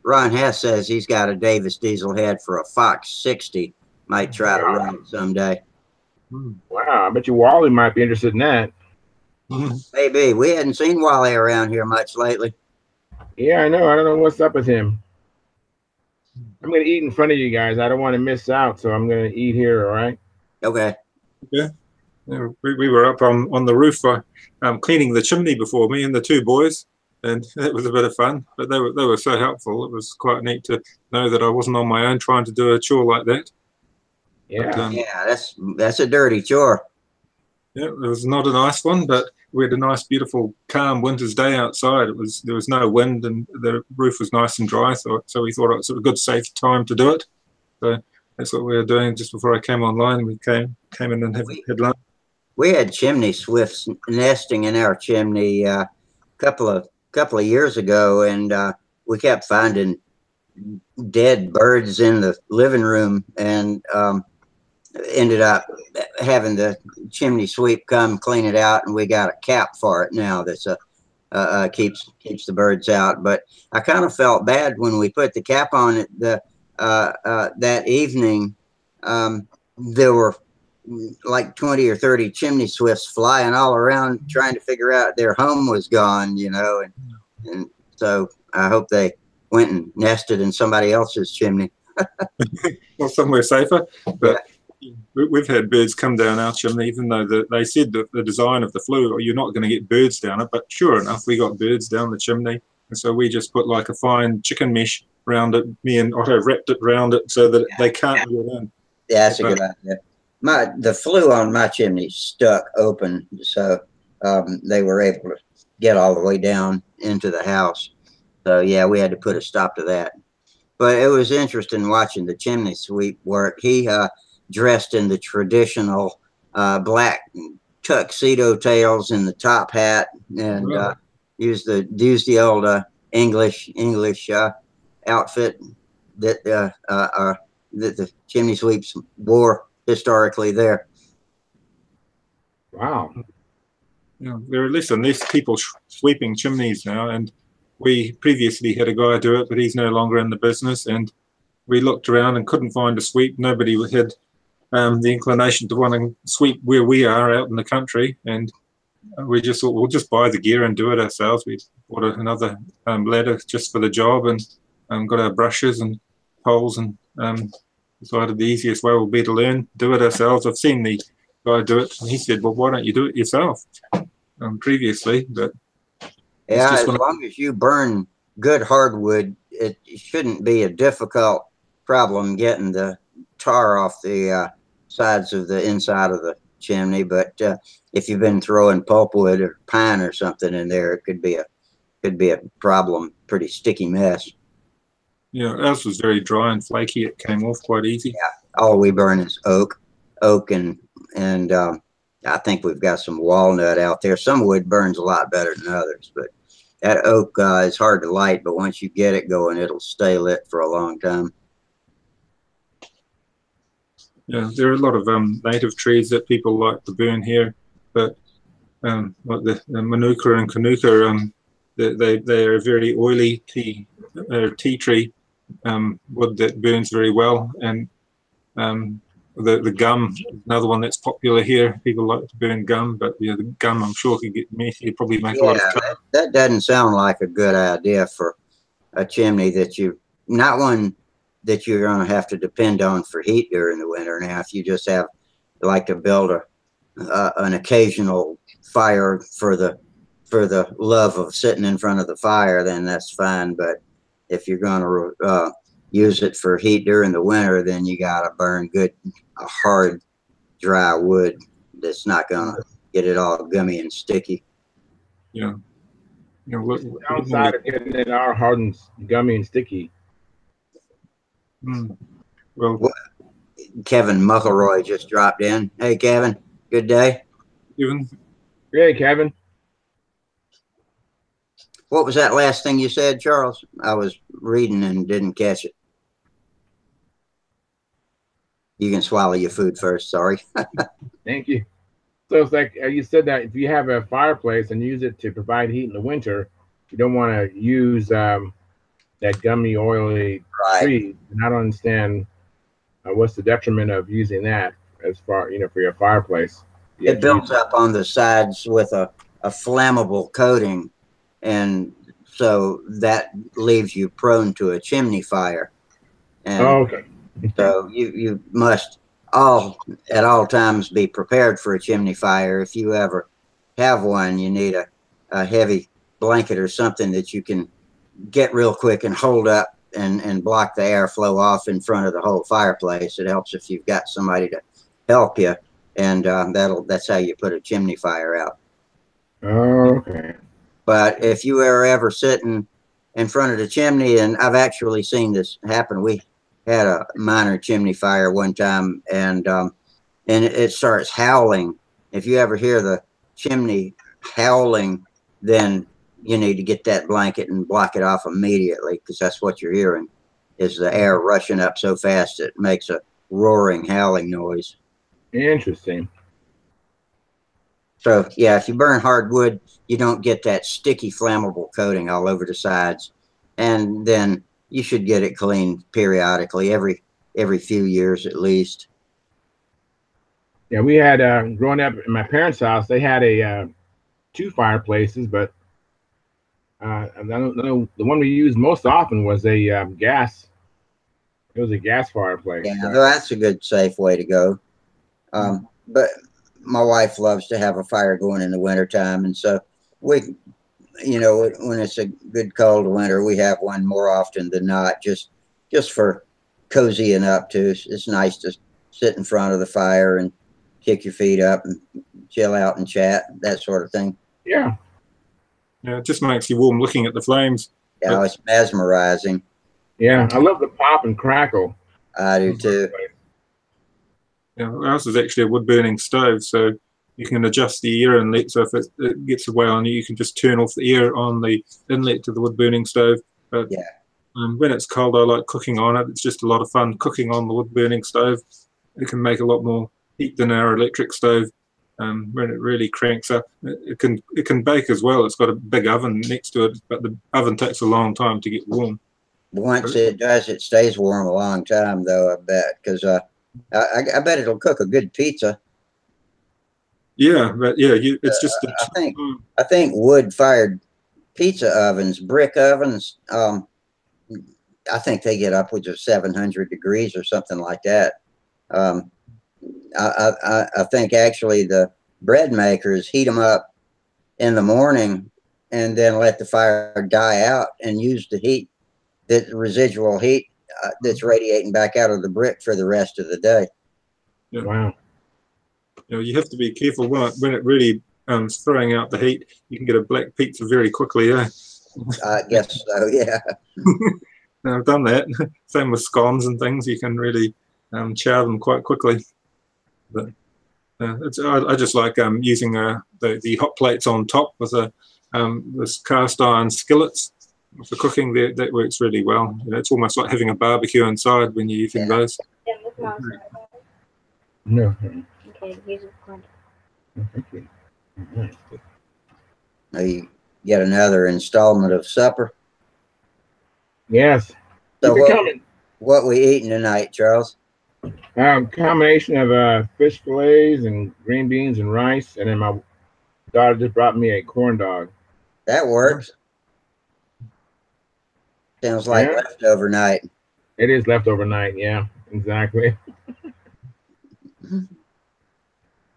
Speaker 1: Ron Hess says he's got a Davis diesel head for a Fox 60. Might try to run it someday.
Speaker 4: Wow, I bet you Wally might be interested in that.
Speaker 1: Maybe. We hadn't seen Wally around here much lately.
Speaker 4: Yeah, I know. I don't know what's up with him. I'm going to eat in front of you guys. I don't want to miss out, so I'm going to eat here, all right?
Speaker 1: Okay.
Speaker 2: Yeah. We were up on the roof cleaning the chimney before, me and the two boys, and it was a bit of fun. But they were so helpful. It was quite neat to know that I wasn't on my own trying to do a chore like that.
Speaker 4: Yeah.
Speaker 2: But,
Speaker 1: yeah, that's a dirty chore.
Speaker 2: Yeah, it was not a nice one, but we had a nice, beautiful, calm winter's day outside. There was no wind, and the roof was nice and dry. So we thought it was a good, safe time to do it. So that's what we were doing just before I came online. We came in and had lunch.
Speaker 1: We had chimney swifts nesting in our chimney a couple of years ago, and we kept finding dead birds in the living room, and ended up having the chimney sweep come clean it out, and we got a cap for it now that's keeps the birds out. But I kind of felt bad when we put the cap on it that evening. There were like 20 or 30 chimney swifts flying all around trying to figure out their home was gone, and so I hope they went and nested in somebody else's chimney.
Speaker 2: Well, somewhere safer. But we've had birds come down our chimney, even though they said that the design of the flue, you're not going to get birds down it. But sure enough, we got birds down the chimney. And so we just put like a fine chicken mesh around it. Me and Otto wrapped it around it so that they can't get in.
Speaker 1: Yeah, that's a good idea. The flue on my chimney stuck open, so they were able to get all the way down into the house. So yeah, we had to put a stop to that. But it was interesting watching the chimney sweep work. He dressed in the traditional black tuxedo tails and the top hat, and used the old English outfit that the chimney sweeps wore historically there.
Speaker 4: Wow.
Speaker 2: Yeah, there are less and less people sweeping chimneys now, and we previously had a guy do it, but he's no longer in the business, and we looked around and couldn't find a sweep. Nobody had the inclination to want to sweep where we are out in the country, and we just thought we'll just buy the gear and do it ourselves. We bought another ladder just for the job, and got our brushes and poles, and decided the easiest way will be to do it ourselves. I've seen the guy do it, and he said, well, why don't you do it yourself? Previously, but
Speaker 1: yeah, as long as you burn good hardwood, it shouldn't be a difficult problem getting the tar off the sides of the inside of the chimney. But if you've been throwing pulpwood or pine or something in there, it could be a problem, pretty sticky mess.
Speaker 2: Yeah, ours was very dry and flaky. It came off quite easy.
Speaker 1: Yeah, all we burn is oak, and I think we've got some walnut out there. Some wood burns a lot better than others, but that oak is hard to light. But once you get it going, it'll stay lit for a long time.
Speaker 2: Yeah, there are a lot of native trees that people like to burn here, but like the manuka and kanuka, they're a very oily tea tree wood that burns very well, and the gum is another one that's popular here. People like to burn gum, but yeah, the gum I'm sure could get messy. It'd probably make a lot of trouble.
Speaker 1: That doesn't sound like a good idea for a chimney not one that you're going to have to depend on for heat during the winter. Now, if you just have like to build an occasional fire for the love of sitting in front of the fire, then that's fine. But if you're going to use it for heat during the winter, then you got to burn good, hard, dry wood that's not going to get it all gummy and sticky.
Speaker 2: Yeah. You know,
Speaker 4: The downside of getting it all hard and gummy and sticky.
Speaker 2: Well,
Speaker 1: Kevin McElroy just dropped in. Hey, Kevin. Good day.
Speaker 2: Kevin.
Speaker 4: Hey, Kevin.
Speaker 1: What was that last thing you said, Charles? I was reading and didn't catch it. You can swallow your food first. Sorry.
Speaker 4: Thank you. So it's like you said that if you have a fireplace and use it to provide heat in the winter, you don't want to use that gummy, oily tree. And I don't understand what's the detriment of using that as far, for your fireplace.
Speaker 1: It builds up on the sides with a flammable coating, and so that leaves you prone to a chimney fire. And
Speaker 4: okay.
Speaker 1: So you must at all times be prepared for a chimney fire. If you ever have one, you need a heavy blanket or something that you can get real quick and hold up and block the airflow off in front of the whole fireplace. It helps if you've got somebody to help you, and that's how you put a chimney fire out.
Speaker 4: Okay.
Speaker 1: But if you are ever sitting in front of the chimney, and I've actually seen this happen, we had a minor chimney fire one time, and it starts howling. If you ever hear the chimney howling, then you need to get that blanket and block it off immediately, because that's what you're hearing, is the air rushing up so fast it makes a roaring, howling noise.
Speaker 4: Interesting.
Speaker 1: So yeah, if you burn hardwood, you don't get that sticky, flammable coating all over the sides, and then you should get it cleaned periodically, every few years at least.
Speaker 4: Yeah, we had growing up in my parents' house, they had two fireplaces, but I don't know, the one we used most often was a gas. It was a gas fireplace.
Speaker 1: Yeah, that's a good, safe way to go. But my wife loves to have a fire going in the wintertime, and so we, when it's a good cold winter, we have one more often than not, just for cozying up too. It's nice to sit in front of the fire and kick your feet up and chill out and chat, that sort of thing.
Speaker 4: Yeah.
Speaker 2: Yeah, it just makes you warm looking at the flames.
Speaker 1: Yeah, it's mesmerizing.
Speaker 4: Yeah, I love the pop and crackle.
Speaker 1: I do too.
Speaker 2: Yeah, ours is actually a wood burning stove, so you can adjust the air inlet. So if it gets away on you, you can just turn off the air on the inlet to the wood burning stove. But
Speaker 1: yeah,
Speaker 2: when it's cold, I like cooking on it. It's just a lot of fun cooking on the wood burning stove. It can make a lot more heat than our electric stove. When it really cranks up, it can bake as well. It's got a big oven next to it, but the oven takes a long time to get warm.
Speaker 1: Once it does, it stays warm a long time, though, I bet, because I bet it'll cook a good pizza.
Speaker 2: Yeah, but yeah, it's just.
Speaker 1: I think wood-fired pizza ovens, brick ovens, I think they get upwards of 700 degrees or something like that. I think actually the bread makers heat them up in the morning and then let the fire die out and use the heat, the residual heat that's radiating back out of the brick for the rest of the day.
Speaker 2: Yeah.
Speaker 4: Wow.
Speaker 2: You have to be careful when it really throwing out the heat. You can get a black pizza very quickly. I
Speaker 1: guess so. Yeah.
Speaker 2: I've done that. Same with scones and things. You can really chow them quite quickly. But I just like using the hot plates on top with this cast iron skillets for cooking. That works really well. It's almost like having a barbecue inside when you're using those.
Speaker 4: No.
Speaker 5: Okay, here's a card.
Speaker 4: Thank you.
Speaker 1: Are you yet another installment of supper.
Speaker 4: Yes.
Speaker 1: So
Speaker 4: Keep it coming.
Speaker 1: what we eating tonight, Charles?
Speaker 4: Combination of fish fillets and green beans and rice, and then my daughter just brought me a corn dog.
Speaker 1: That works. Sounds like
Speaker 4: Yeah,
Speaker 1: leftover night.
Speaker 4: it is leftover night. Yeah, exactly.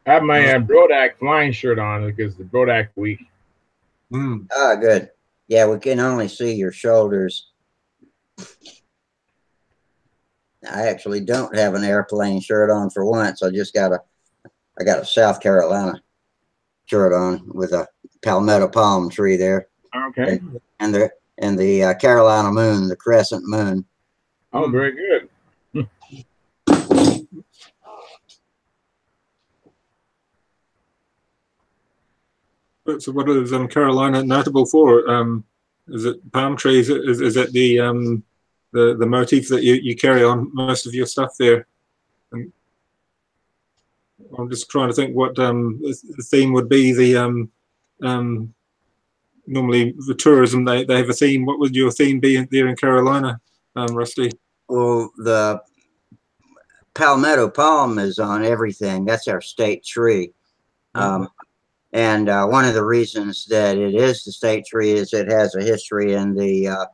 Speaker 4: I have my Brodak flying shirt on because the Brodak week.
Speaker 2: Mm.
Speaker 1: Ah, good. Yeah, we can only see your shoulders. I actually don't have an airplane shirt on for once. I got a South Carolina shirt on with a palmetto palm tree there,
Speaker 4: Okay.
Speaker 1: and the Carolina moon, the crescent moon.
Speaker 4: Oh, very good.
Speaker 2: So what is Carolina notable for? Is it palm trees? Is that the motif that you carry on most of your stuff there? And I'm just trying to think what the theme would be. Normally the tourism they have a theme. What would your theme be there in Carolina, Rusty?
Speaker 1: Well, the palmetto palm is on everything. That's our state tree. And one of the reasons that it is the state tree is it has a history in the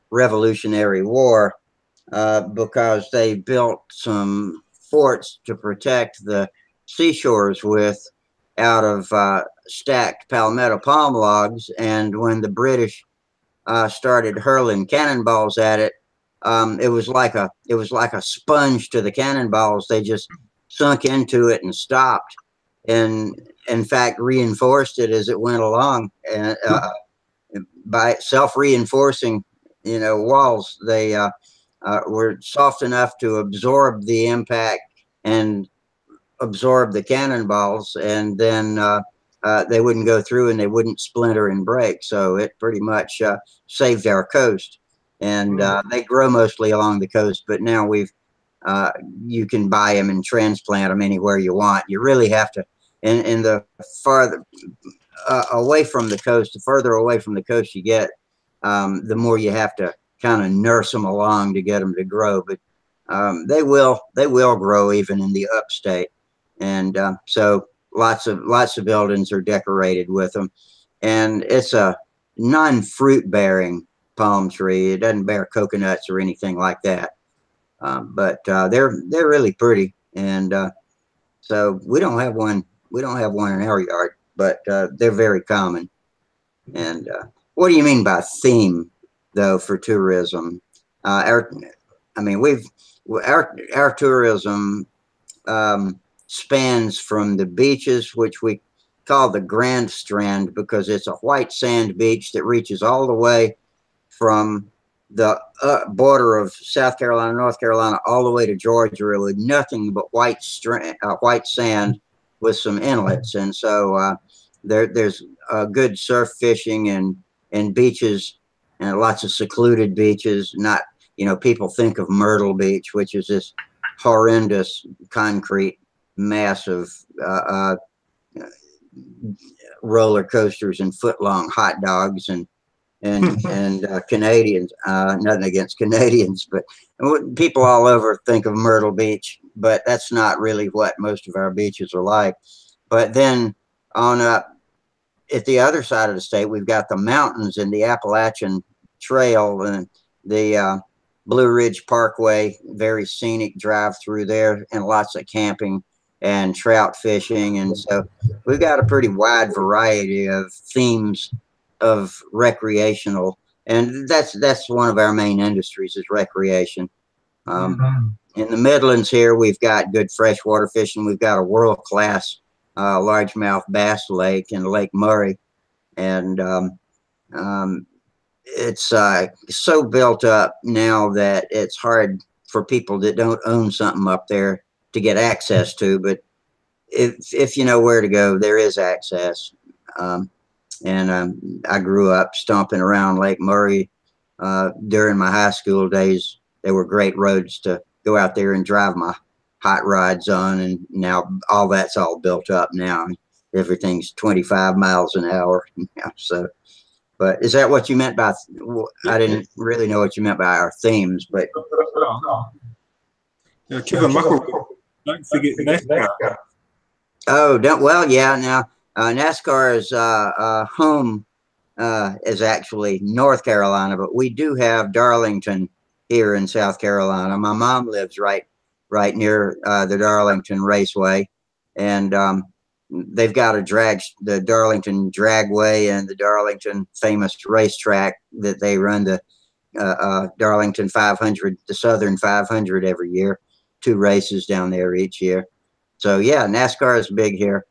Speaker 1: Revolutionary War, because they built some forts to protect the seashores with out of stacked palmetto palm logs. And when the British started hurling cannonballs at it, it was like a sponge to the cannonballs. They just sunk into it and stopped, and in fact reinforced it as it went along. And by self-reinforcing, walls, they were soft enough to absorb the impact and absorb the cannonballs, and then they wouldn't go through and they wouldn't splinter and break. So it pretty much saved our coast. And they grow mostly along the coast, but now you can buy them and transplant them anywhere you want. You really have to, in the farther away from the coast, the further away from the coast you get, the more you have to kind of nurse them along to get them to grow. But they will grow even in the upstate. And so lots of buildings are decorated with them. And it's a non-fruit bearing palm tree. It doesn't bear coconuts or anything like that. But they're really pretty. And so we don't have one in our yard, but they're very common. And what do you mean by theme, though, for tourism? Our tourism spans from the beaches, which we call the Grand Strand, because it's a white sand beach that reaches all the way from the border of South Carolina, North Carolina, all the way to Georgia, with nothing but white sand with some inlets. And so there's good surf fishing and beaches, and lots of secluded beaches. Not, people think of Myrtle Beach, which is this horrendous concrete mass of roller coasters and foot-long hot dogs and Canadians. Nothing against Canadians, but people all over think of Myrtle Beach, but that's not really what most of our beaches are like. But then on up at the other side of the state, we've got the mountains and the Appalachian Trail and the Blue Ridge Parkway, very scenic drive through there, and lots of camping and trout fishing. And so we've got a pretty wide variety of themes of recreational, and that's one of our main industries is recreation. In the Midlands here, we've got good freshwater fishing. We've got a world-class largemouth bass lake in Lake Murray, and it's so built up now that it's hard for people that don't own something up there to get access to. But if you know where to go, there is access. And I grew up stomping around Lake Murray during my high school days. They were great roads to go out there and drive my hot rods on. And now that's all built up now. Everything's 25 miles an hour. So But is that what you meant by? I didn't really know what you meant by our themes, but
Speaker 2: Kevin Muckle, don't forget NASCAR.
Speaker 1: oh, well, yeah. Now NASCAR's home is actually North Carolina, but we do have Darlington here in South Carolina. My mom lives right near the Darlington Raceway, and they've got the Darlington Dragway and the Darlington famous racetrack that they run the Darlington 500, the Southern 500 every year. 2 races down there each year. So yeah, NASCAR is big here.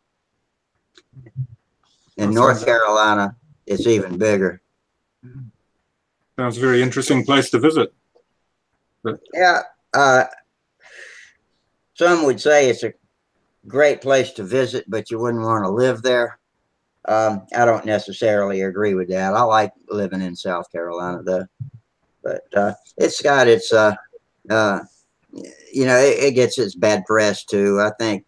Speaker 1: In North Carolina, it's even bigger.
Speaker 2: Sounds a very interesting place to visit. But
Speaker 1: yeah, some would say it's a great place to visit, but you wouldn't want to live there. I don't necessarily agree with that. I like living in South Carolina though, but it's got its it gets its bad press too. I think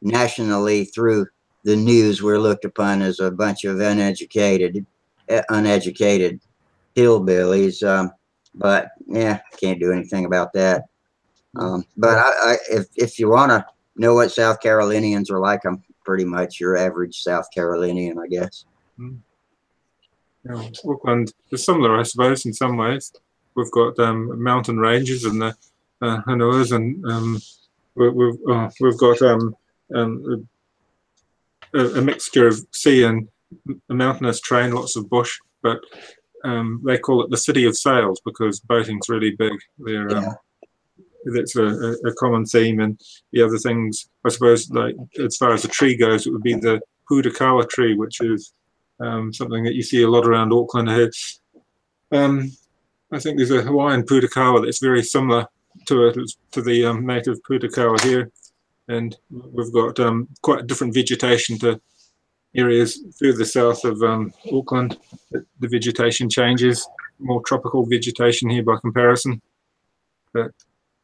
Speaker 1: nationally through the news, we're looked upon as a bunch of uneducated hillbillies. But yeah, can't do anything about that. But if you want to know what South Carolinians are like, I'm pretty much your average South Carolinian, I guess.
Speaker 2: Yeah, Auckland is similar, I suppose, in some ways. We've got mountain ranges and the Hanuas, and we've got a mixture of sea and a mountainous terrain, lots of bush, but they call it the city of sails because boating's really big there. That's a common theme. And the other things, I suppose, like as far as the tree goes, it would be the pudakawa tree, which is something that you see a lot around Auckland. I think there's a Hawaiian pudakawa that's very similar to the native pudakawa here, and we've got quite different vegetation to areas further south of Auckland. The vegetation changes, more tropical vegetation here by comparison. But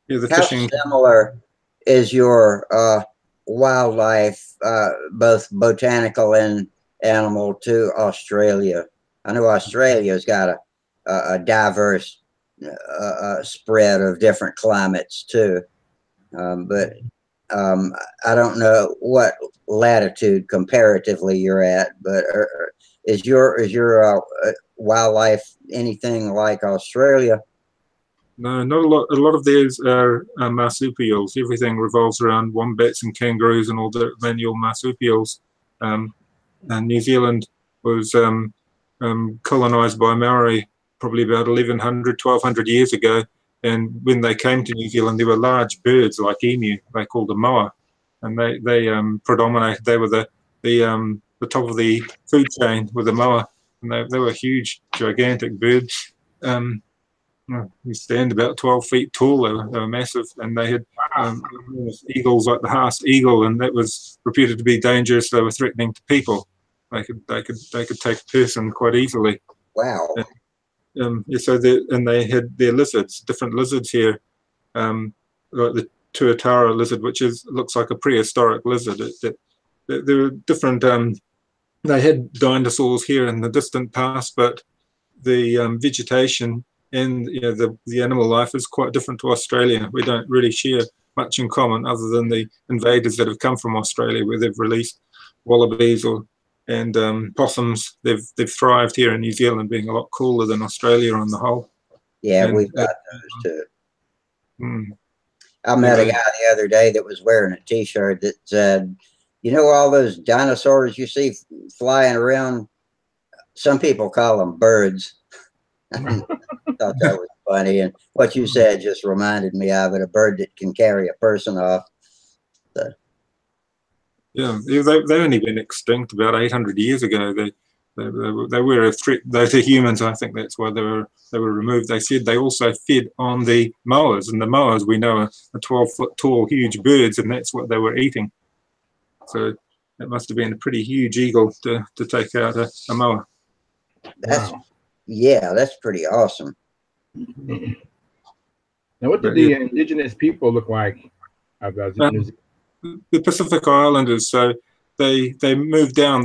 Speaker 2: yeah, the fishing.
Speaker 1: How similar is your wildlife, both botanical and animal, to Australia? I know Australia's got a diverse spread of different climates too, but I don't know what latitude comparatively you're at. But is your wildlife anything like Australia?
Speaker 2: No, not a lot. A lot of theirs are marsupials. Everything revolves around wombats and kangaroos and all the manual marsupials. And New Zealand was colonized by Maori probably about 1100, 1200 years ago. And when they came to New Zealand, there were large birds like emu. They called them moa, and they predominated. They were the top of the food chain with the moa, and they were huge, gigantic birds. You stand about 12 feet tall. They were massive, and they had eagles like the Haast eagle, and that was reputed to be dangerous. They were threatening to people. They could take a person quite easily.
Speaker 1: Wow.
Speaker 2: So they had their lizards, different lizards here, like the tuatara lizard, which looks like a prehistoric lizard. There were different. They had dinosaurs here in the distant past, but the vegetation and the animal life is quite different to Australia. We don't really share much in common, other than the invaders that have come from Australia, where they've released wallabies and possums. They've thrived here in New Zealand, being a lot cooler than Australia on the whole.
Speaker 1: Yeah, we've got those too. I met a guy the other day that was wearing a T-shirt that said, all those dinosaurs you see flying around, some people call them birds. I thought that was funny. And what you said just reminded me of it, a bird that can carry a person off. So.
Speaker 2: Yeah, they only went extinct about 800 years ago. They were a threat to humans. I think that's why they were removed. They said they also fed on the moas, and the moas we know are 12-foot tall, huge birds, and that's what they were eating. So it must have been a pretty huge eagle to take out a moa.
Speaker 1: That's pretty awesome.
Speaker 4: Now, what did the indigenous people look like?
Speaker 2: The Pacific Islanders. So they moved down.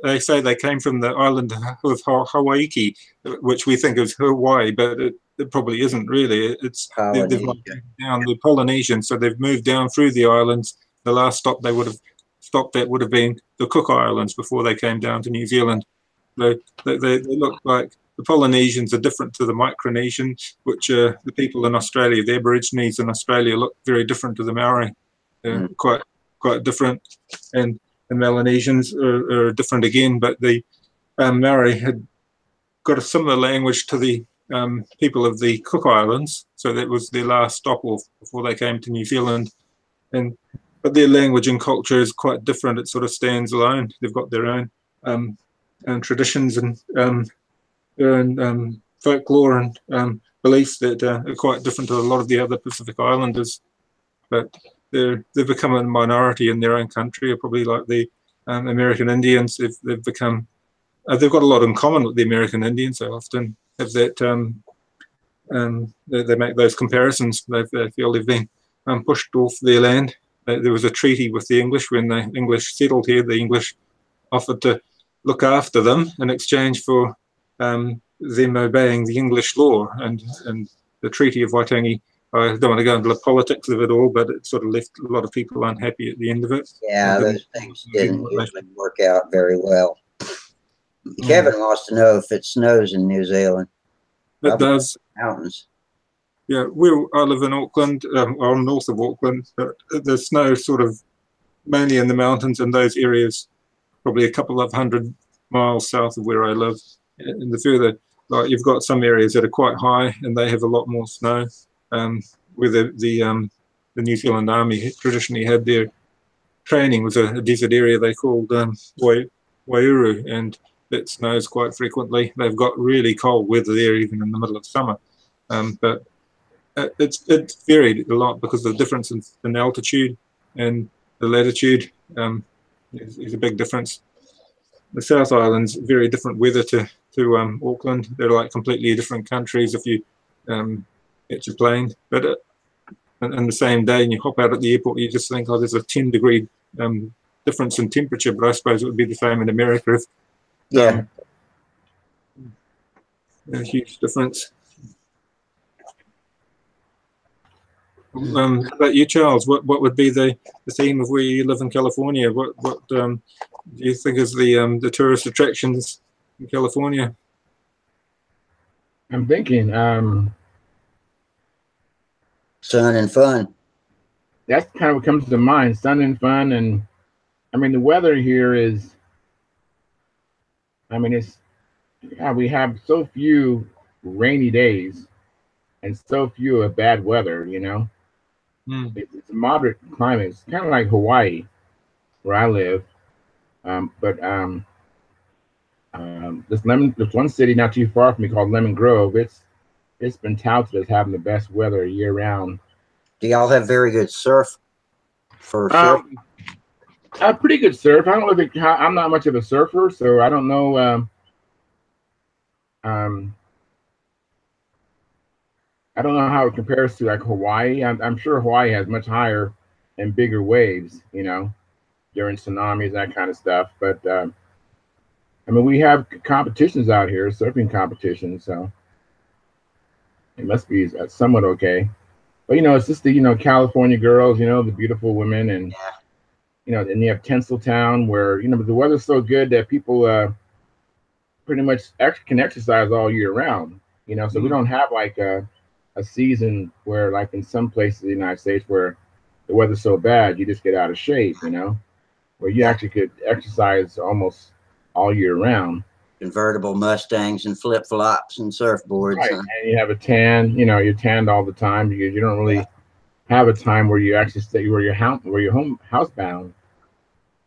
Speaker 2: They say they came from the island of Hawaii, which we think is Hawaii, but it probably isn't really. They've moved down the Polynesians, so they've moved down through the islands. The last stop they would have stopped at would have been the Cook Islands before they came down to New Zealand. They look like the Polynesians are different to the Micronesians, which are the people in Australia. The Aborigines in Australia look very different to the Maori. They're quite different, and the Melanesians are different again. But the Maori had got a similar language to the people of the Cook Islands, so that was their last stop off before they came to New Zealand. But their language and culture is quite different. It sort of stands alone. They've got their own traditions and folklore and beliefs that are quite different to a lot of the other Pacific Islanders. But they've become a minority in their own country, probably like the American Indians. They've become they've got a lot in common with the American Indians. They often have that they make those comparisons. They feel they've been pushed off their land. There was a treaty with the English when the English settled here. The English offered to look after them in exchange for them obeying the English law, and the Treaty of Waitangi. I don't want to go into the politics of it all, but it sort of left a lot of people unhappy at the end of it.
Speaker 1: Yeah, those things didn't usually work out very well. Kevin wants to know if it snows in New Zealand.
Speaker 2: It does.
Speaker 1: Mountains.
Speaker 2: Yeah, I live in Auckland, or north of Auckland, but the snow sort of mainly in the mountains and those areas, probably a couple of 100 miles south of where I live. And the further, like you've got some areas that are quite high and they have a lot more snow. Where the New Zealand Army traditionally had their training was a desert area they called Wairau, and it snows quite frequently. They've got really cold weather there, even in the middle of summer. But it's varied a lot because of the difference in altitude and the latitude is a big difference. The South Island's very different weather to Auckland. They're like completely different countries if you get your plane. But in the same day, and you hop out at the airport, you just think, oh, there's a 10-degree difference in temperature. But I suppose it would be the same in America. If, a huge difference. How about you, Charles? What would be the theme of where you live in California? What do you think is the tourist attractions in California?
Speaker 4: I'm thinking
Speaker 1: sun and fun.
Speaker 4: That's kind of what comes to mind. Sun and fun, and I mean the weather here is. I mean we have so few rainy days, and so few of bad weather. You know. It's a moderate climate. It's kind of like Hawaii, where I live. There's one city not too far from me called Lemon Grove. It's been touted as having the best weather year round.
Speaker 1: Do y'all have very good surf for surf?
Speaker 4: Pretty good surf. I don't know I'm not much of a surfer, so I don't know. I don't know how it compares to like Hawaii. I'm sure Hawaii has much higher and bigger waves, you know, during tsunamis, that kind of stuff. But I mean, we have competitions out here, surfing competitions, so it must be somewhat okay. But you know, it's just the California girls, the beautiful women, and and you have Tinseltown, where the weather's so good that people pretty much can exercise all year round. So we don't have like a season where, like in some places in the United States, where the weather's so bad you just get out of shape, where you actually could exercise almost all year round.
Speaker 1: Convertible Mustangs and flip-flops and surfboards.
Speaker 4: Right. And you have a tan, you're tanned all the time because you don't really have a time where you actually stay where you're housebound.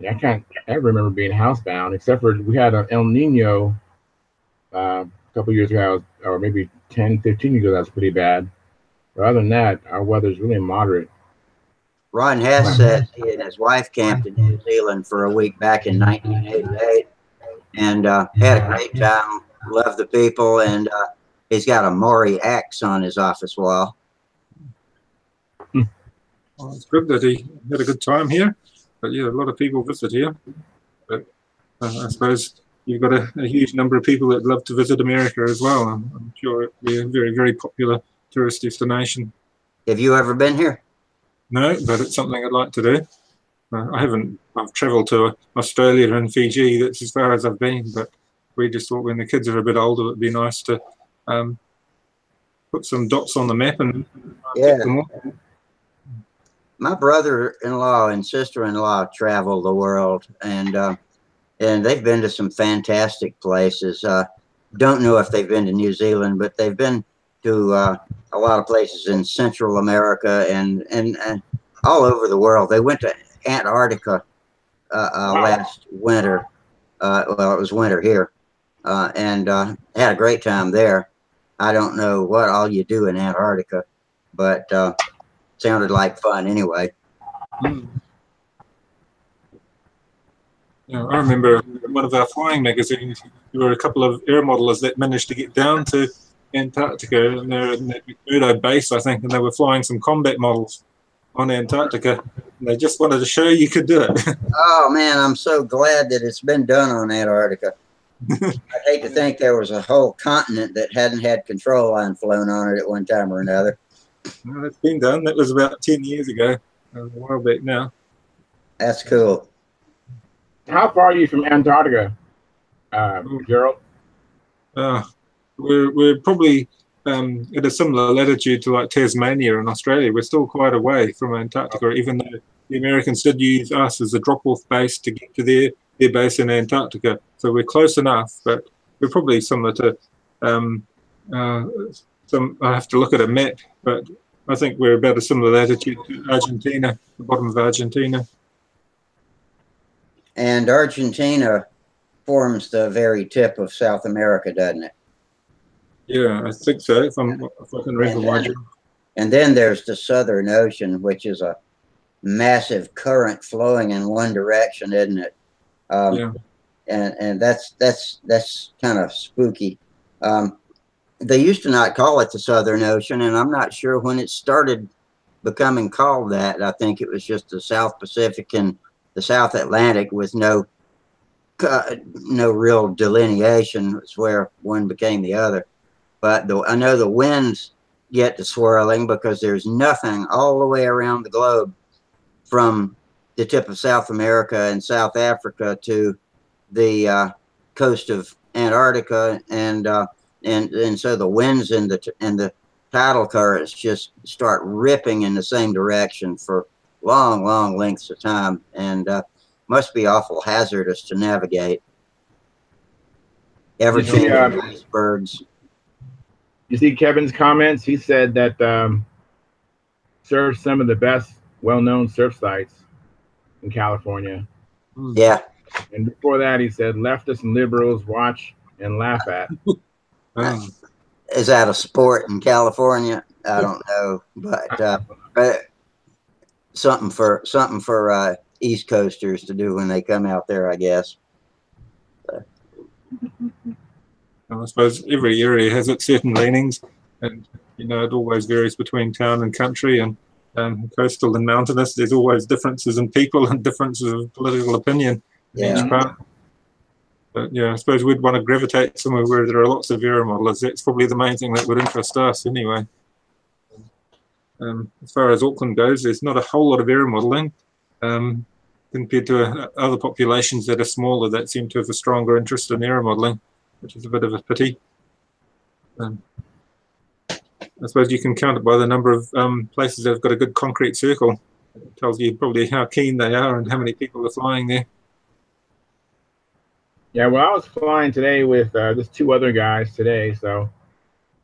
Speaker 4: I can't ever remember being housebound, except for we had an El Nino a couple years ago, or maybe 10, 15 years ago. That's pretty bad. But other than that, our weather's really moderate.
Speaker 1: Ron Hess said he and his wife camped in New Zealand for a week back in 1988 and had a great time, loved the people, and he's got a Maori axe on his office wall.
Speaker 2: Well, it's good that he had a good time here. But yeah, a lot of people visit here. But I suppose you've got a huge number of people that love to visit America as well. I'm sure it'd be a very, very popular tourist destination.
Speaker 1: Have you ever been here?
Speaker 2: No, but it's something I'd like to do. I've travelled to Australia and Fiji. That's as far as I've been. But we just thought when the kids are a bit older, it'd be nice to put some dots on the map and
Speaker 1: Yeah.
Speaker 2: them all.
Speaker 1: My brother-in-law and sister-in-law travel the world, and they've been to some fantastic places. Don't know if they've been to New Zealand, but they've been to a lot of places in Central America and all over the world. They went to Antarctica last winter. Well, it was winter here, and had a great time there. I don't know what all you do in Antarctica, but sounded like fun anyway.
Speaker 2: Yeah, I remember one of our flying magazines, there were a couple of air modelers that managed to get down to Antarctica, and they're in that McMurdo base, I think, and they were flying some combat models on Antarctica. And they just wanted to show you could do it.
Speaker 1: Oh man, I'm so glad that it's been done on Antarctica. I hate to think there was a whole continent that hadn't had control line flown on it at one time or another.
Speaker 2: Well, it's been done. That was about 10 years ago. A while back now.
Speaker 1: That's cool.
Speaker 4: How far are you from Antarctica, Gerald?
Speaker 2: We're probably at a similar latitude to like Tasmania in Australia. We're still quite away from Antarctica, even though the Americans did use us as a drop-off base to get to their base in Antarctica. So we're close enough, but we're probably similar to I have to look at a map, but I think we're about a similar latitude to Argentina, the bottom of Argentina.
Speaker 1: And Argentina forms the very tip of South America, doesn't it?
Speaker 2: Yeah, I think so, if I can remember my job.
Speaker 1: And then there's the Southern Ocean, which is a massive current flowing in one direction, isn't it?
Speaker 2: Yeah.
Speaker 1: And that's kind of spooky. They used to not call it the Southern Ocean, and I'm not sure when it started becoming called that. I think it was just the South Pacific and the South Atlantic with no real delineation. It's where one became the other. But I know the winds get to swirling because there's nothing all the way around the globe from the tip of South America and South Africa to the coast of Antarctica, and so the winds and the tidal currents just start ripping in the same direction for long lengths of time, and must be awful hazardous to navigate. Ever changing icebergs.
Speaker 4: You see Kevin's comments? He said that serves some of the best well-known surf sites in California.
Speaker 1: Yeah.
Speaker 4: And before that, he said leftists and liberals watch and laugh at.
Speaker 1: Is that a sport in California? I don't know, but something for East Coasters to do when they come out there, I guess.
Speaker 2: I suppose every area has its certain leanings, and it always varies between town and country, and coastal and mountainous. There's always differences in people and differences of political opinion in each part. But yeah, I suppose we'd want to gravitate somewhere where there are lots of aeromodelers. That's probably the main thing that would interest us anyway. As far as Auckland goes, there's not a whole lot of aeromodeling compared to other populations that are smaller that seem to have a stronger interest in aeromodeling, which is a bit of a pity. I suppose you can count it by the number of places that have got a good concrete circle. It tells you probably how keen they are and how many people are flying there.
Speaker 4: Yeah, well, I was flying today with just two other guys today, so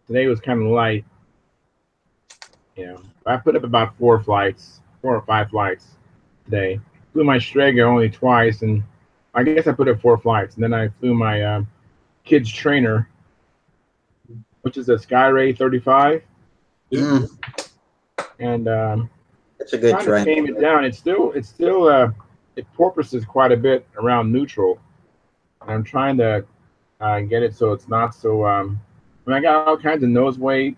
Speaker 4: today was kind of light. I put up about 4 or 5 flights today. Flew my Strega only twice, and I guess I put up 4 flights. And then I flew my kids trainer, which is a Skyray 35. And
Speaker 1: it's a good train.
Speaker 4: Tame it down. It's still it porpoises quite a bit around neutral. And I'm trying to get it so it's not so. I got all kinds of nose weight.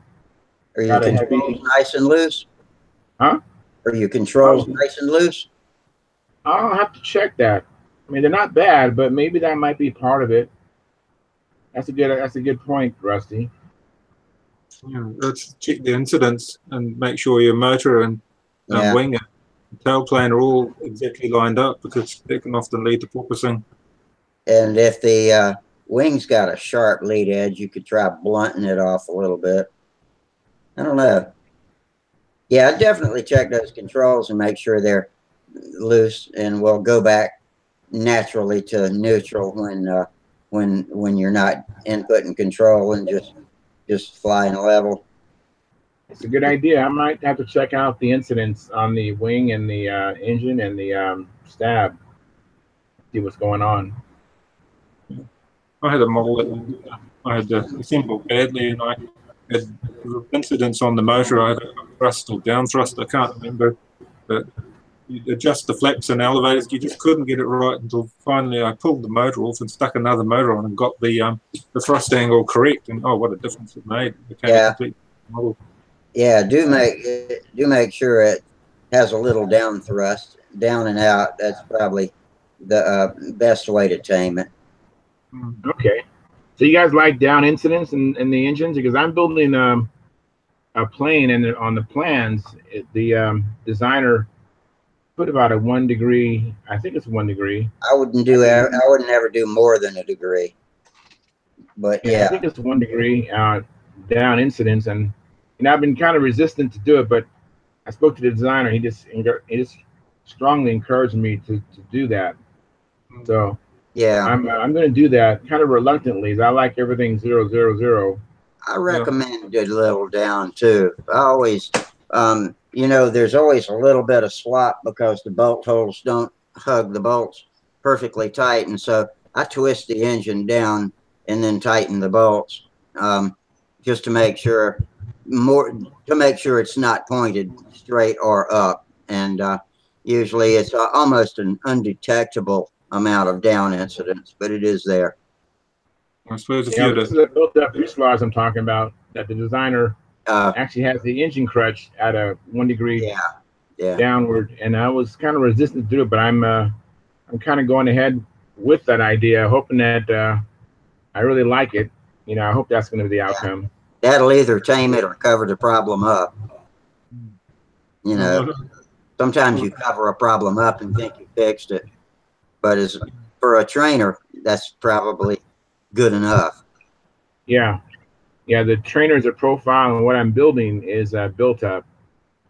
Speaker 1: Are you controlled nice and loose?
Speaker 4: Huh?
Speaker 1: Are you controlled nice and loose?
Speaker 4: I'll have to check that. I mean, they're not bad, but maybe that might be part of it. That's a good point, Rusty.
Speaker 2: Yeah, let's check the incidents and make sure your motor and
Speaker 1: Yeah.
Speaker 2: wing and tailplane are all exactly lined up, because that can often lead to porpoising.
Speaker 1: And if the wing's got a sharp lead edge, you could try blunting it off a little bit. I don't know. Yeah, I definitely check those controls and make sure they're loose, and we'll go back naturally to neutral when you're not inputting control and just flying level.
Speaker 4: It's a good idea. I might have to check out the incidents on the wing and the engine and the stab. See what's going on.
Speaker 2: I had a model that I had assembled badly, and I had incidents on the motor. I had a thrust or down thrust, I can't remember, but you adjust the flaps and elevators, you just couldn't get it right until finally I pulled the motor off and stuck another motor on and got the thrust angle correct, and oh, what a difference it made. It became a complete model.
Speaker 1: Yeah, do make sure it has a little down thrust, down and out. That's probably the best way to tame it.
Speaker 4: Okay. So you guys like down incidents in the engines? Because I'm building a plane, and on the plans, the designer put about a 1 degree. I think it's 1 degree.
Speaker 1: I wouldn't ever do more than a degree. But yeah,
Speaker 4: I think it's 1 degree down incidents, and I've been kind of resistant to do it, but I spoke to the designer. He just strongly encouraged me to do that. So
Speaker 1: yeah,
Speaker 4: I'm going to do that kind of reluctantly. I like everything 000.
Speaker 1: I recommend a little down too. I always, there's always a little bit of slop because the bolt holes don't hug the bolts perfectly tight, and so I twist the engine down and then tighten the bolts just to make sure it's not pointed straight or up, and usually it's almost an undetectable amount of down incidents, but it is there.
Speaker 2: I suppose if
Speaker 4: this is a built-up fuselage I'm talking about, that the designer actually has the engine crutch at a 1 degree downward, and I was kind of resistant to do it, but I'm kind of going ahead with that idea, hoping that I really like it. I hope that's going to be the outcome.
Speaker 1: That'll either tame it or cover the problem up. Sometimes you cover a problem up and think you fixed it, but for a trainer, that's probably good enough.
Speaker 4: Yeah. The trainers are profile, and what I'm building is built up,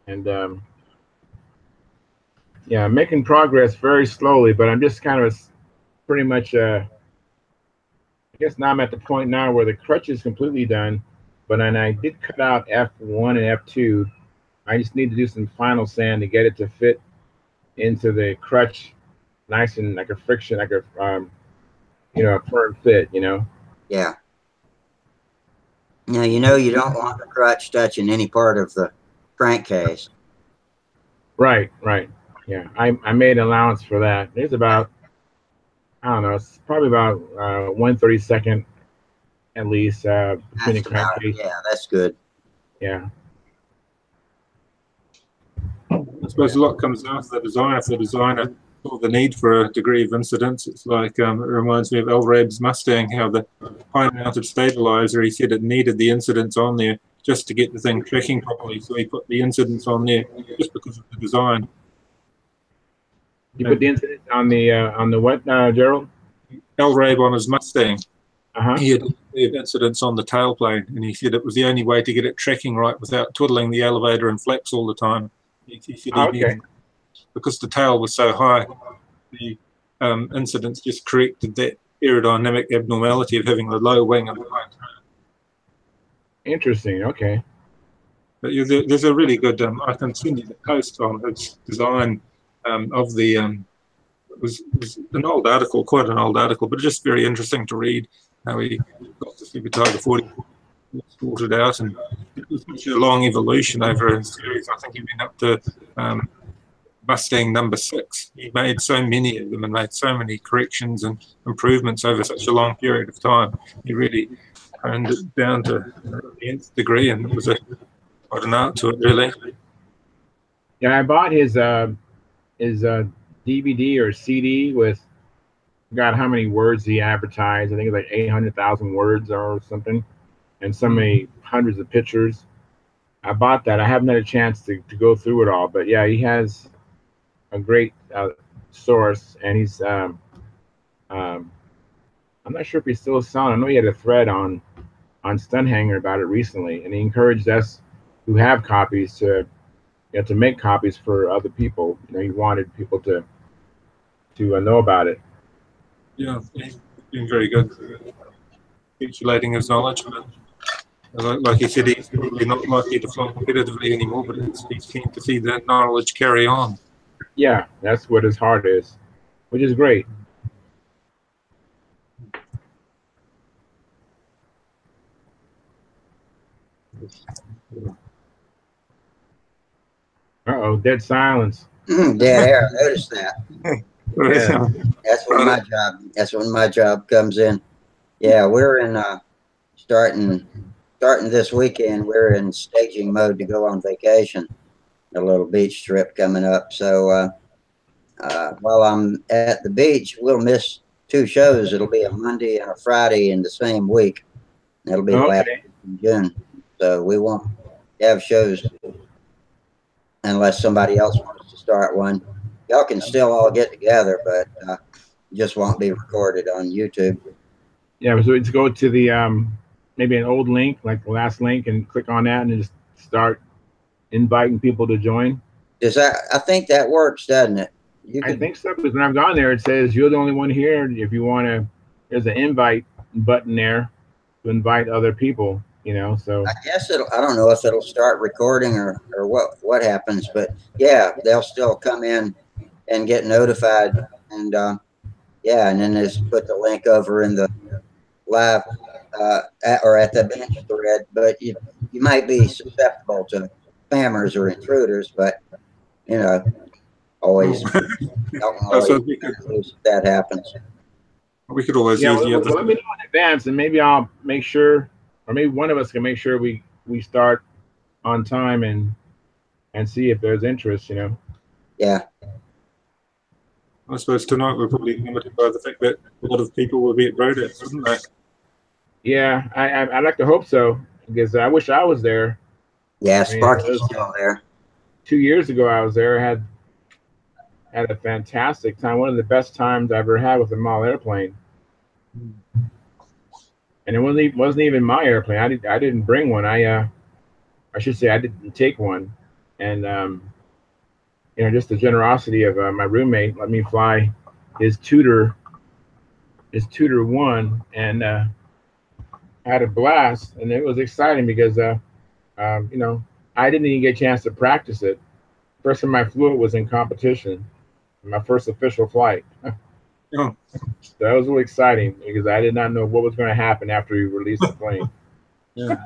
Speaker 4: and I'm making progress very slowly, but I'm just kind of pretty much. I guess now I'm at the point now where the crutch is completely done, but I did cut out F1 and F2. I just need to do some final sand to get it to fit into the crutch, nice and like a friction, like a a firm fit.
Speaker 1: Yeah. Now, you don't want the crutch touching any part of the crankcase.
Speaker 4: Right. Yeah, I made an allowance for that. There's about, I don't know, it's probably about 1/32 at least between the crankcase.
Speaker 1: Yeah, that's good.
Speaker 4: Yeah.
Speaker 2: I suppose a lot comes down to the designer. If the designer saw the need for a degree of incidence, it's like it reminds me of El Rab's Mustang, how the high-mounted stabilizer, he said it needed the incidence on there just to get the thing tracking properly, so he put the incidence on there just because of the design.
Speaker 4: You put the incidence on the what, Gerald?
Speaker 2: El Rab on his Mustang. He had incidents on the tailplane, and he said it was the only way to get it tracking right without twiddling the elevator and flaps all the time. He said he needed, because the tail was so high, the incidents just corrected that aerodynamic abnormality of having the low wing and the high tail.
Speaker 4: Interesting. Okay.
Speaker 2: But there's a really good. I can send you the post on his design of the. It was an old article, quite an old article, but just very interesting to read how he got the Super Tiger 40 sorted out, and it was such a long evolution over a series. I think he went up to Mustang number 6. He made so many of them and made so many corrections and improvements over such a long period of time. He really honed it down to the nth degree, and it was quite an art to it, really.
Speaker 4: Yeah, I bought his DVD or CD with, God, how many words he advertised. I think it's like 800,000 words or something, and so many hundreds of pictures. I bought that. I haven't had a chance to go through it all, but yeah, he has a great source, and he's I'm not sure if he's still selling. I know he had a thread on Stunthangar about it recently, and he encouraged us who have copies to to make copies for other people. He wanted people to know about it.
Speaker 2: Yeah, he's been very good, accumulating his knowledge. But like he said, he's probably not likely to fly competitively anymore, but he's keen to see that knowledge carry on.
Speaker 4: Yeah, that's what his heart is, which is great. Uh-oh, dead silence.
Speaker 1: Dead air. I noticed that.
Speaker 4: Yeah.
Speaker 1: That's when my job comes in. Yeah, we're in starting this weekend. We're in staging mode to go on vacation. A little beach trip coming up. So while I'm at the beach, we'll miss 2 shows. It'll be a Monday and a Friday in the same week. It'll be the last week in June. So we won't have shows unless somebody else wants to start one. Y'all can still all get together, but just won't be recorded on YouTube.
Speaker 4: Yeah, so let's go to the maybe an old link, like the last link, and click on that and just start inviting people to join.
Speaker 1: I think that works, doesn't it?
Speaker 4: I think so, because when I've gone there, it says you're the only one here. If you want to, there's an invite button there to invite other people. So
Speaker 1: I guess I don't know if it'll start recording or what happens, but yeah, they'll still come in and get notified, and and then just put the link over in the live or at the bench thread. But you might be susceptible to spammers or intruders, but always if that happens.
Speaker 2: We could always use the other.
Speaker 4: Let me know in advance, and maybe I'll make sure, or maybe one of us can make sure we start on time and see if there's interest.
Speaker 1: Yeah.
Speaker 2: I suppose tonight we're probably limited by the fact that a lot of people will be at Rodex, isn't they?
Speaker 4: Yeah, I'd like to hope so, because I wish I was there.
Speaker 1: Yeah, Sparky's still there.
Speaker 4: 2 years ago I was there. I had a fantastic time. One of the best times I ever had with a model airplane. And it wasn't even my airplane. I didn't bring one. I should say I didn't take one. And just the generosity of my roommate let me fly his Tutor 1, and had a blast. And it was exciting because I didn't even get a chance to practice it. First time I flew it was in competition, my first official flight.
Speaker 2: Oh.
Speaker 4: So that was really exciting because I did not know what was going to happen after we released the plane.
Speaker 2: Yeah.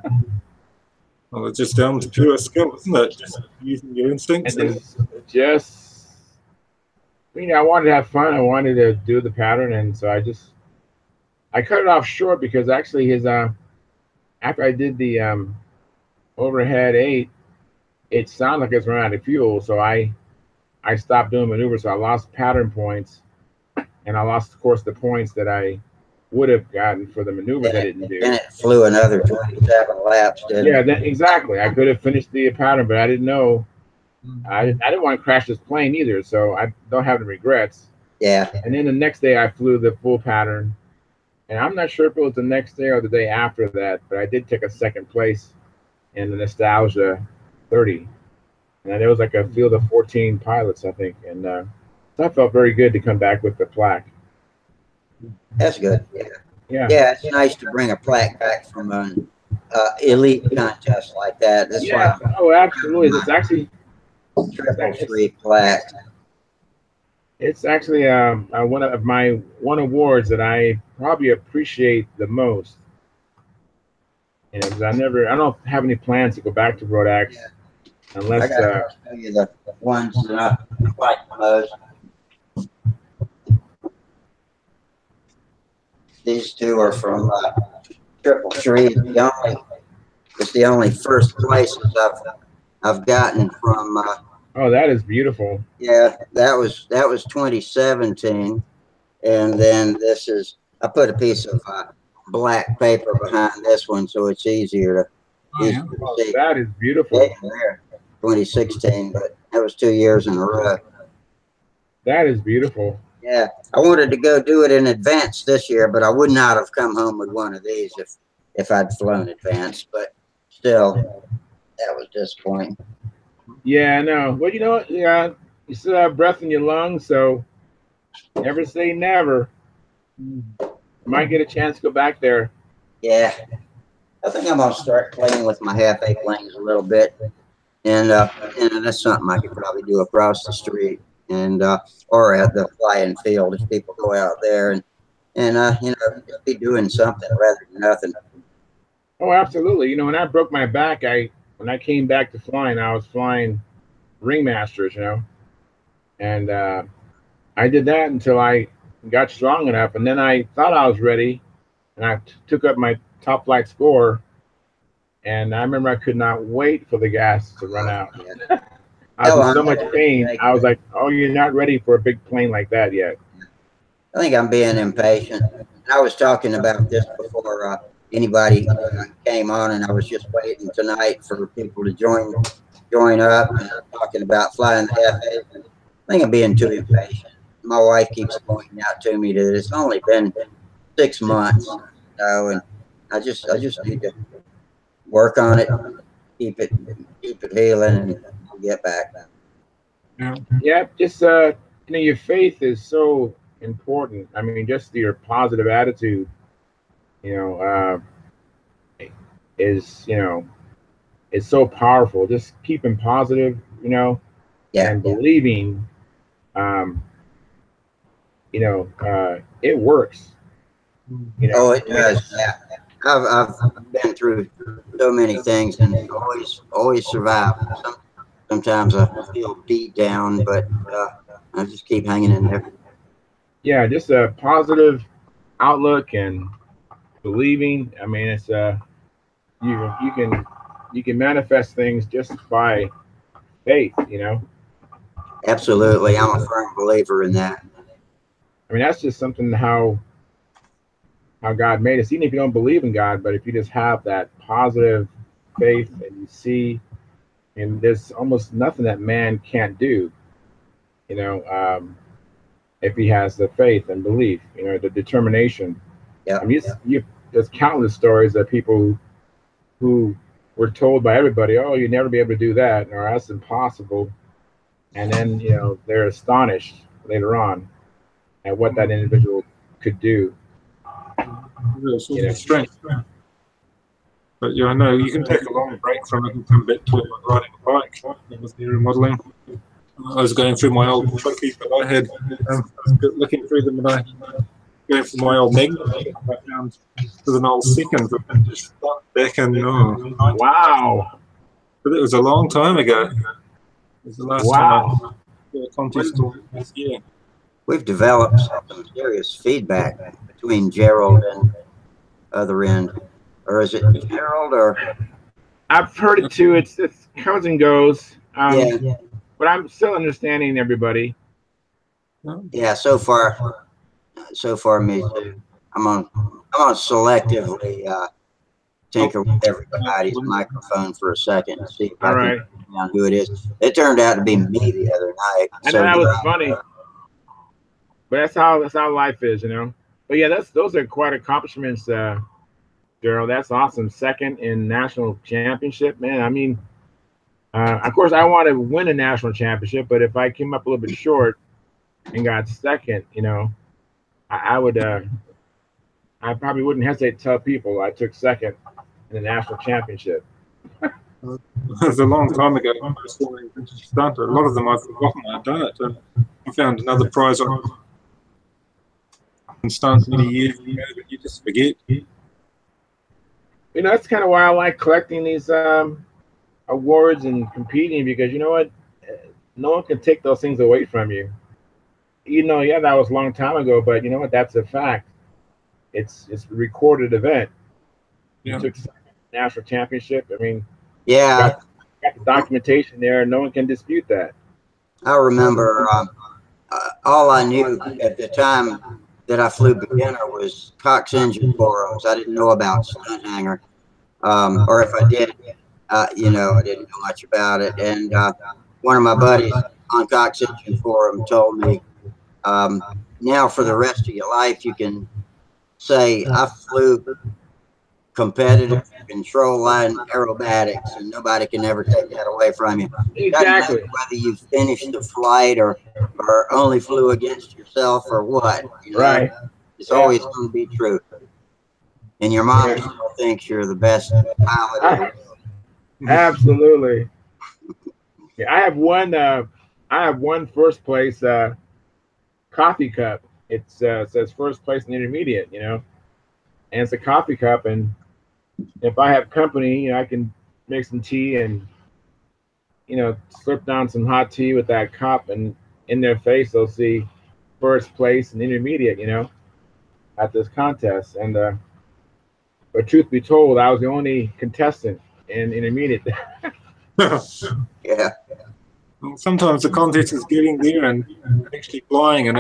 Speaker 2: Well, it's just down to pure skill, isn't it? Just using your instincts.
Speaker 4: And I wanted to have fun. I wanted to do the pattern, and so I cut it off short because actually his after I did the overhead 8, it sounded like it was running out of fuel, so I stopped doing maneuvers. So I lost pattern points, and I lost, of course, the points that I would have gotten for the maneuvers I didn't do.
Speaker 1: And it flew another 27 laps, didn't it?
Speaker 4: Yeah, exactly. I could have finished the pattern, but I didn't know. I didn't want to crash this plane either, so I don't have any regrets.
Speaker 1: Yeah.
Speaker 4: And then the next day I flew the full pattern, and I'm not sure if it was the next day or the day after that, but I did take a second place in the Nostalgia 30. And there was like a field of 14 pilots, I think. And so I felt very good to come back with the plaque.
Speaker 1: That's good.
Speaker 4: Yeah.
Speaker 1: Yeah, it's nice to bring a plaque back from an elite contest like that. That's why.
Speaker 4: Oh, absolutely. It's actually
Speaker 1: triple-free plaque.
Speaker 4: It's actually one of my awards that I probably appreciate the most. Because I don't have any plans to go back to Rodex unless.
Speaker 1: I gotta show you the ones that I like the most. These 2 are from Triple Tree. It's the only first places I've gotten from
Speaker 4: Oh, that is beautiful.
Speaker 1: Yeah, that was 2017, and then this is I put a piece of black paper behind this one so it's
Speaker 2: Oh, yeah.
Speaker 1: easier to
Speaker 4: Oh,
Speaker 1: see.
Speaker 4: that is beautiful.
Speaker 1: Yeah, there, 2016, but that was 2 years in a row.
Speaker 4: That is beautiful.
Speaker 1: Yeah, I wanted to go do it in advance this year, but I would not have come home with one of these if I'd flown advance. But still, that was disappointing.
Speaker 4: Yeah, I know. Well, you know what? Yeah, you still have breath in your lungs, so never say never. You might get a chance to go back there.
Speaker 1: Yeah, I think I'm gonna start playing with my half airplanes a little bit, and that's something I could probably do across the street and or at the flying field if people go out there and just be doing something rather than nothing.
Speaker 4: Oh, absolutely. You know, when I broke my back, when I came back to flying, I was flying ringmasters, you know, and I did that until I got strong enough, and then I thought I was ready, and I took up my top flight score, and I remember I could not wait for the gas to run out.
Speaker 1: Yeah.
Speaker 4: I was
Speaker 1: Oh,
Speaker 4: in so much pain. I was
Speaker 1: I
Speaker 4: like, "Oh, you're not ready for a big plane like that yet."
Speaker 1: think I'm being impatient. I was talking about this before anybody came on, and I was just waiting tonight for people to join up and talking about flying the FAs. I think I'm being too impatient. My wife keeps pointing out to me that it's only been 6 months, and I just need to work on it, keep it keep it healing, and I'll get back.
Speaker 2: Yeah.
Speaker 4: Yeah, just you know, your faith is so important. I mean, just your positive attitude, you know, is is so powerful. Just keeping positive, you know,
Speaker 1: Yeah.
Speaker 4: and believing, um, it works. You
Speaker 1: Oh,
Speaker 4: know,
Speaker 1: it
Speaker 4: I mean,
Speaker 1: does. Yeah. I've been through so many things and always survive. Sometimes I feel beat down, but I just keep hanging in there.
Speaker 4: yeah, just a positive outlook and believing. I mean, it's you can manifest things just by faith. You know,
Speaker 1: Absolutely. I'm a firm believer in that.
Speaker 4: I mean, that's just something how God made us. Even if you don't believe in God, but if you just have that positive faith and you see, and there's almost nothing that man can't do. You know, if he has the faith and belief, you know, the determination. I
Speaker 1: Yep.
Speaker 4: mean, there's countless stories of people who were told by everybody, "Oh, you'll never be able to do that," or "That's impossible," and then they're astonished later on at what that individual could do.
Speaker 2: Real sort
Speaker 4: You
Speaker 2: of
Speaker 4: know,
Speaker 2: strength. But yeah, I know you can take a long break from it and come back to it like riding a bike with aeromodeling. I was going through my old trophies that I had, I was looking through them, and I going for my old magnet. I found there's an old second that just back in 1990.
Speaker 4: wow,
Speaker 2: But it was a long time ago. It was the last time I
Speaker 4: wow.
Speaker 2: did a contest this year.
Speaker 1: We've developed some serious feedback between Gerald and other end. Or is it Gerald or
Speaker 4: I've heard it too. It's comes and goes.
Speaker 1: yeah.
Speaker 4: But I'm still understanding everybody.
Speaker 1: Yeah, so far me too. I'm on selectively tinker with everybody's microphone for a second and see if
Speaker 4: All
Speaker 1: I can
Speaker 4: right.
Speaker 1: figure out who it is. It turned out to be me the other night.
Speaker 4: I know
Speaker 1: So
Speaker 4: that was funny, but that's how life is, you know. But yeah, those are quite accomplishments, Daryl. That's awesome. Second in national championship, man. I mean, of course, I want to win a national championship, but if I came up a little bit short and got second, I would, I probably wouldn't hesitate to tell people I took second in the national championship.
Speaker 2: It was a long time ago when I was flying vintage stunt. A lot of them I've forgotten I'd done it. And I found another prize on stunt many years ago, but you just forget.
Speaker 4: That's kind of why I like collecting these awards and competing because you know what, no one can take those things away from you. Yeah, that was a long time ago, but you know what? That's a fact. It's a recorded event. You
Speaker 2: Yeah.
Speaker 4: took national championship. I mean,
Speaker 1: yeah,
Speaker 4: got the documentation there. No one can dispute that.
Speaker 1: I remember all I knew at the time that I flew beginner was Cox engine forums. I didn't know about Stunthangar, or if I did, you know, I didn't know much about it. And one of my buddies on Cox engine forum told me, now for the rest of your life, you can say I flew competitive control line aerobatics, and nobody can ever take that away from you. Doesn't matter
Speaker 4: Exactly.
Speaker 1: whether you finished the flight or only flew against yourself or what. You know,
Speaker 4: Right.
Speaker 1: it's
Speaker 4: Yeah.
Speaker 1: always going to be true. And your mom
Speaker 4: Yeah.
Speaker 1: still thinks you're the best pilot.
Speaker 4: Absolutely. Yeah, I have one. I have one first place coffee cup. It says first place in intermediate. You know, and it's a coffee cup. And if I have company, you know, I can make some tea and slip down some hot tea with that cup, and in their face they'll see first place and intermediate. You know, at this contest. And but truth be told, I was the only contestant in intermediate.
Speaker 1: Yeah.
Speaker 2: Well, sometimes the contest is getting there and actually flying, and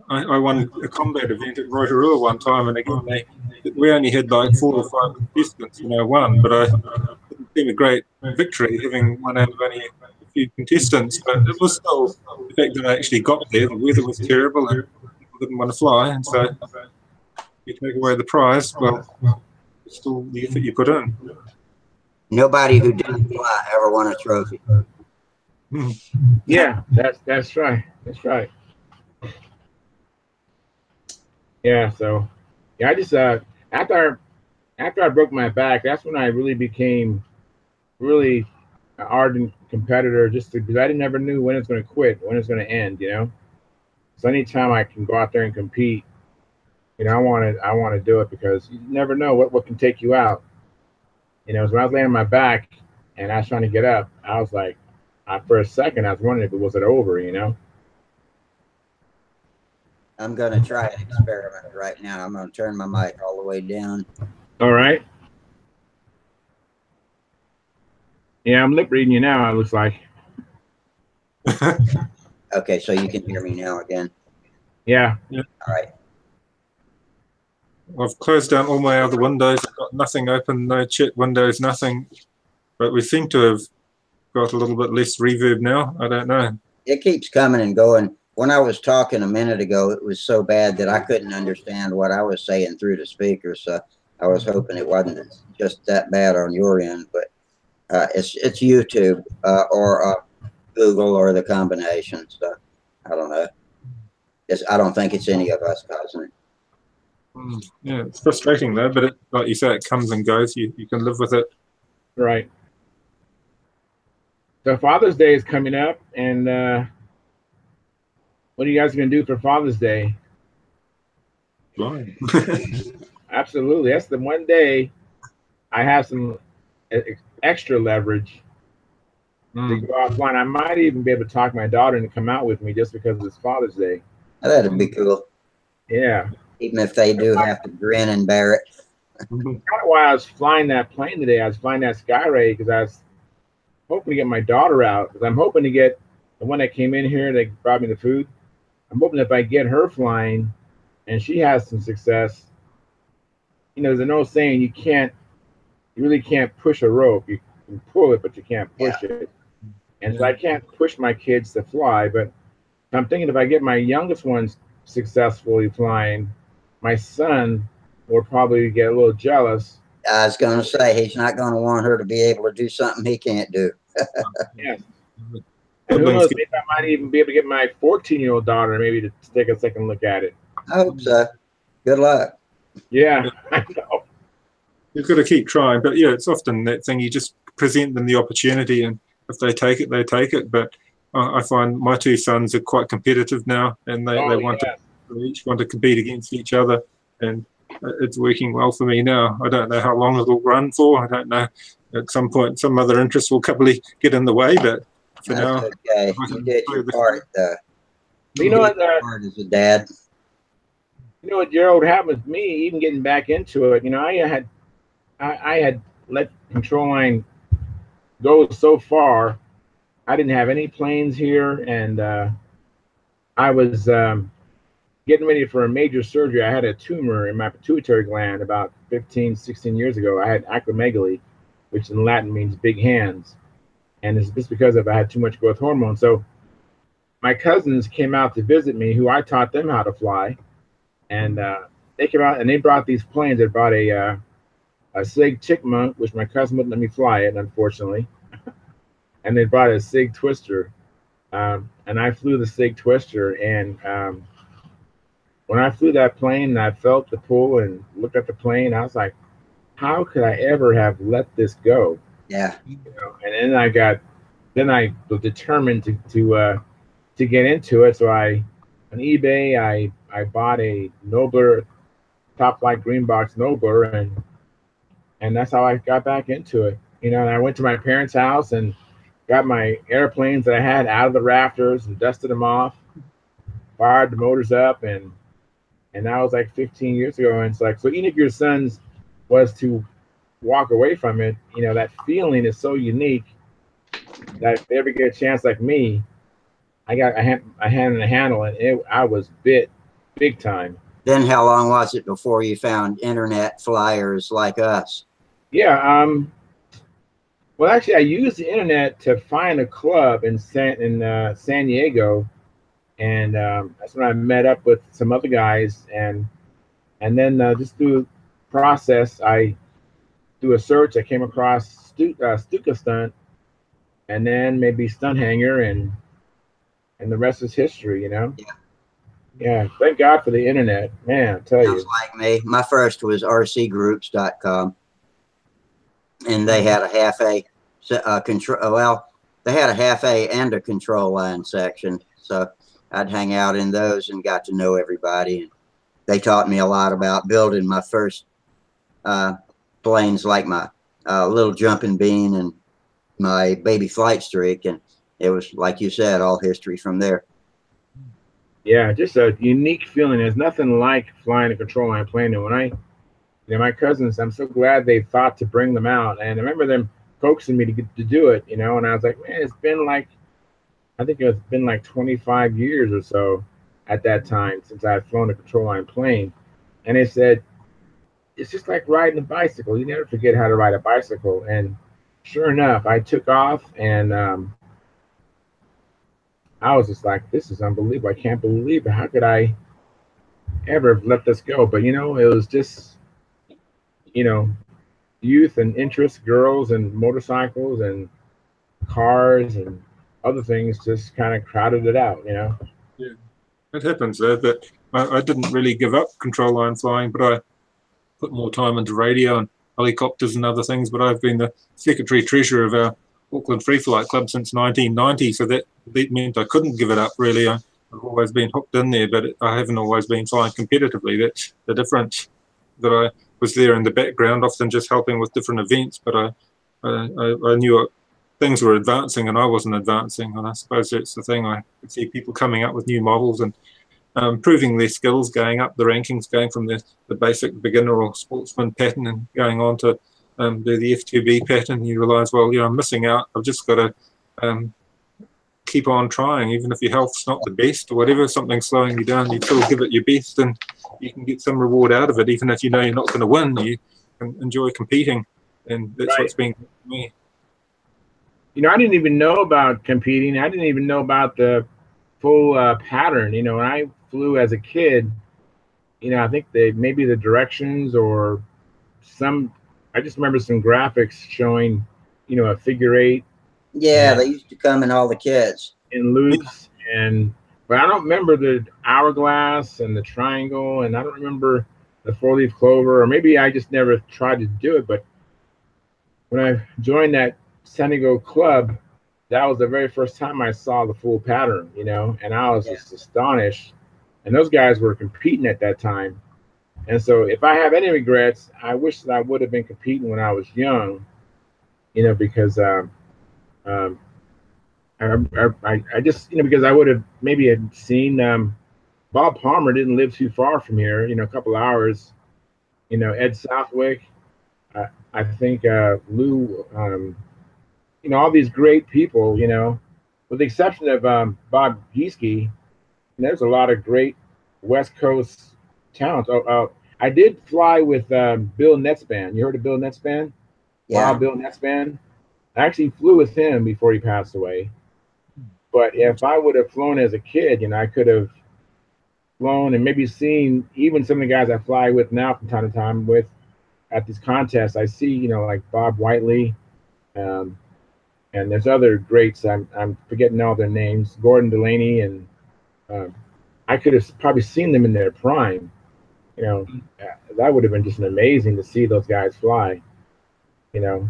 Speaker 2: I won a combat event at Rotorua one time, and again we only had like 4 or 5 contestants, won, but I didn't seem a great victory having won out of only a few contestants. But it was still the fact that I actually got there. The weather was terrible, and people didn't want to fly, and so you take away the prize. Well, it's still the effort you put in.
Speaker 1: Nobody who didn't fly ever won a trophy.
Speaker 4: Yeah, that's right. That's right. Yeah, so yeah, I just after I broke my back, that's when I really became really an ardent competitor, just because I never knew when it's going to quit, when it's going to end, you know. So anytime I can go out there and compete, I want to do it, because you never know what can take you out. So when I was laying on my back and I was trying to get up, I was like, for a second, I was wondering if it was over,
Speaker 1: I'm going to try an experiment right now. I'm going to turn my mic all the way down.
Speaker 4: All right. Yeah, I'm lip reading you now, it looks like.
Speaker 1: Okay, so you can hear me now again.
Speaker 4: Yeah.
Speaker 1: All right.
Speaker 2: I've closed down all my other windows. I've got nothing open, no chat windows, nothing. But we seem to have got a little bit less reverb now. I don't know.
Speaker 1: It keeps coming and going. When I was talking a minute ago, it was so bad that I couldn't understand what I was saying through the speakers. So I was hoping it wasn't just that bad on your end, but it's YouTube or Google or the combination. So I don't know. I don't think it's any of us causing it.
Speaker 2: Yeah, it's frustrating though, but like you say, it comes and goes. You can live with it.
Speaker 4: Right. So Father's Day is coming up, and what are you guys going to do for Father's Day?
Speaker 2: Fine.
Speaker 4: Absolutely. That's the one day I have some extra leverage to go offline. I might even be able to talk my daughter into come out with me, just because it's Father's Day.
Speaker 1: That'd be cool.
Speaker 4: Yeah.
Speaker 1: Even if they do have to grin and bear it.
Speaker 4: Kind of why I was flying that plane today. I was flying that Skyray because I was hoping to get my daughter out, because I'm hoping to get the one that came in here that brought me the food. I'm hoping if I get her flying and she has some success, there's an old saying, you really can't push a rope. You can pull it, but you can't push it. And so I can't push my kids to fly, but I'm thinking if I get my youngest ones successfully flying, my son will probably get a little jealous.
Speaker 1: I was going to say, he's not going to want her to be able to do something he can't do.
Speaker 4: Yes. And who knows, maybe I might even be able to get my 14-year-old daughter maybe to take a second look at it.
Speaker 1: I hope so. Good luck.
Speaker 4: Yeah, I know.
Speaker 2: You've got to keep trying, but yeah, it's often that thing. You just present them the opportunity, and if they take it, they take it. But I find my 2 sons are quite competitive now, and they each want to compete against each other, and it's working well for me now. I don't know how long it'll run for. I don't know. At some point, some other interests will probably get in the way, but for now,
Speaker 1: okay. You did your part.
Speaker 4: You know what?
Speaker 1: Part as a dad.
Speaker 4: You know what, Gerald, happened with me, even getting back into it. I had let control line go so far I didn't have any planes here, and I was getting ready for a major surgery. I had a tumor in my pituitary gland about 15, 16 years ago. I had acromegaly, which in Latin means big hands. And it's just because of I had too much growth hormone. So my cousins came out to visit me, who I taught them how to fly. And they came out and they brought these planes. They brought a Sig Chickmunk, which my cousin wouldn't let me fly it, unfortunately. And they brought a Sig Twister. And I flew the Sig Twister. And when I flew that plane and I felt the pull and looked at the plane, I was like, how could I ever have let this go?
Speaker 1: Yeah.
Speaker 4: You know, and then I was determined to get into it. So on eBay, I bought a Nobler Top Flight Green Box Nobler, and that's how I got back into it. You know, and I went to my parents' house and got my airplanes that I had out of the rafters and dusted them off, fired the motors up, and that was like 15 years ago. And it's like, so even if your sons was to walk away from it, you know, that feeling is so unique that if they ever get a chance like me, I got a hand in the handle, and I was bit big time.
Speaker 1: Then how long was it before you found internet flyers like us?
Speaker 4: Yeah. Well, actually, I used the internet to find a club in San Diego, and that's when I met up with some other guys, and then just through process, I do a search. I came across Stuka Stunt, and then maybe Stunthangar, and the rest is history. You know.
Speaker 1: Yeah.
Speaker 4: Yeah. Thank God for the internet, man. I tell
Speaker 1: Sounds
Speaker 4: you.
Speaker 1: like me. My first was rcgroups.com, and they had a half A control. Well, they had a half A and a control line section, so I'd hang out in those and got to know everybody. And they taught me a lot about building my first planes, like my little jumping bean and my baby flight streak, and it was, like you said, all history from there.
Speaker 4: Yeah, just a unique feeling. There's nothing like flying a control line plane. And when my cousins, I'm so glad they thought to bring them out. And I remember them coaxing me to do it, you know, and I was like, man, I think it's been like 25 years or so at that time since I had flown a control line plane. And they said, it's just like riding a bicycle. You never forget how to ride a bicycle. And sure enough, I took off, and I was just like, this is unbelievable. I can't believe it. How could I ever have let this go? But, you know, it was just, you know, youth and interest, girls and motorcycles and cars and other things just kind of crowded it out, you know?
Speaker 2: Yeah, it happens there. But I didn't really give up control line flying, but I put more time into radio and helicopters and other things. But I've been the secretary treasurer of our Auckland Free Flight Club since 1990, so that meant I couldn't give it up, really. I've always been hooked in there, but I haven't always been flying competitively. That's the difference, that I was there in the background, often just helping with different events, but I knew things were advancing and I wasn't advancing, and I suppose that's the thing. I could see people coming up with new models and improving their skills, going up the rankings, going from the basic beginner or sportsman pattern and going on to the F2B pattern. You realise, well, you know, I'm missing out. I've just got to keep on trying, even if your health's not the best or whatever, something's slowing you down, you still give it your best and you can get some reward out of it, even if you know you're not going to win. You can enjoy competing, and that's
Speaker 4: Right.
Speaker 2: what's been for me.
Speaker 4: You know, I didn't even know about competing. I didn't even know about the full pattern. You know, when I flew as a kid, you know, I think maybe the directions or I just remember some graphics showing, you know, a figure eight.
Speaker 1: Yeah, they used to come in all the kits.
Speaker 4: In loops, but I don't remember the hourglass and the triangle, and I don't remember the four-leaf clover, or maybe I just never tried to do it. But when I joined that San Diego club, that was the very first time I saw the full pattern, you know, and I was just astonished. And those guys were competing at that time. And so if I have any regrets, I wish that I would have been competing when I was young, you know, because I just, you know, because I would have maybe had seen Bob Palmer didn't live too far from here, you know, a couple of hours, you know, Ed Southwick, I think Lou, you know, all these great people, you know, with the exception of Bob Gieske, there's a lot of great West Coast talent. I did fly with Bill Netspan. You heard of Bill Netspan?
Speaker 1: Yeah.
Speaker 4: Wild Bill Netspan. I actually flew with him before he passed away. But if I would have flown as a kid, I could have flown and maybe seen even some of the guys I fly with now from time to time with at these contests. I see, like Bob Whiteley, and there's other greats. I'm forgetting all their names. Gordon Delaney, and I could have probably seen them in their prime. That would have been just amazing to see those guys fly.
Speaker 2: I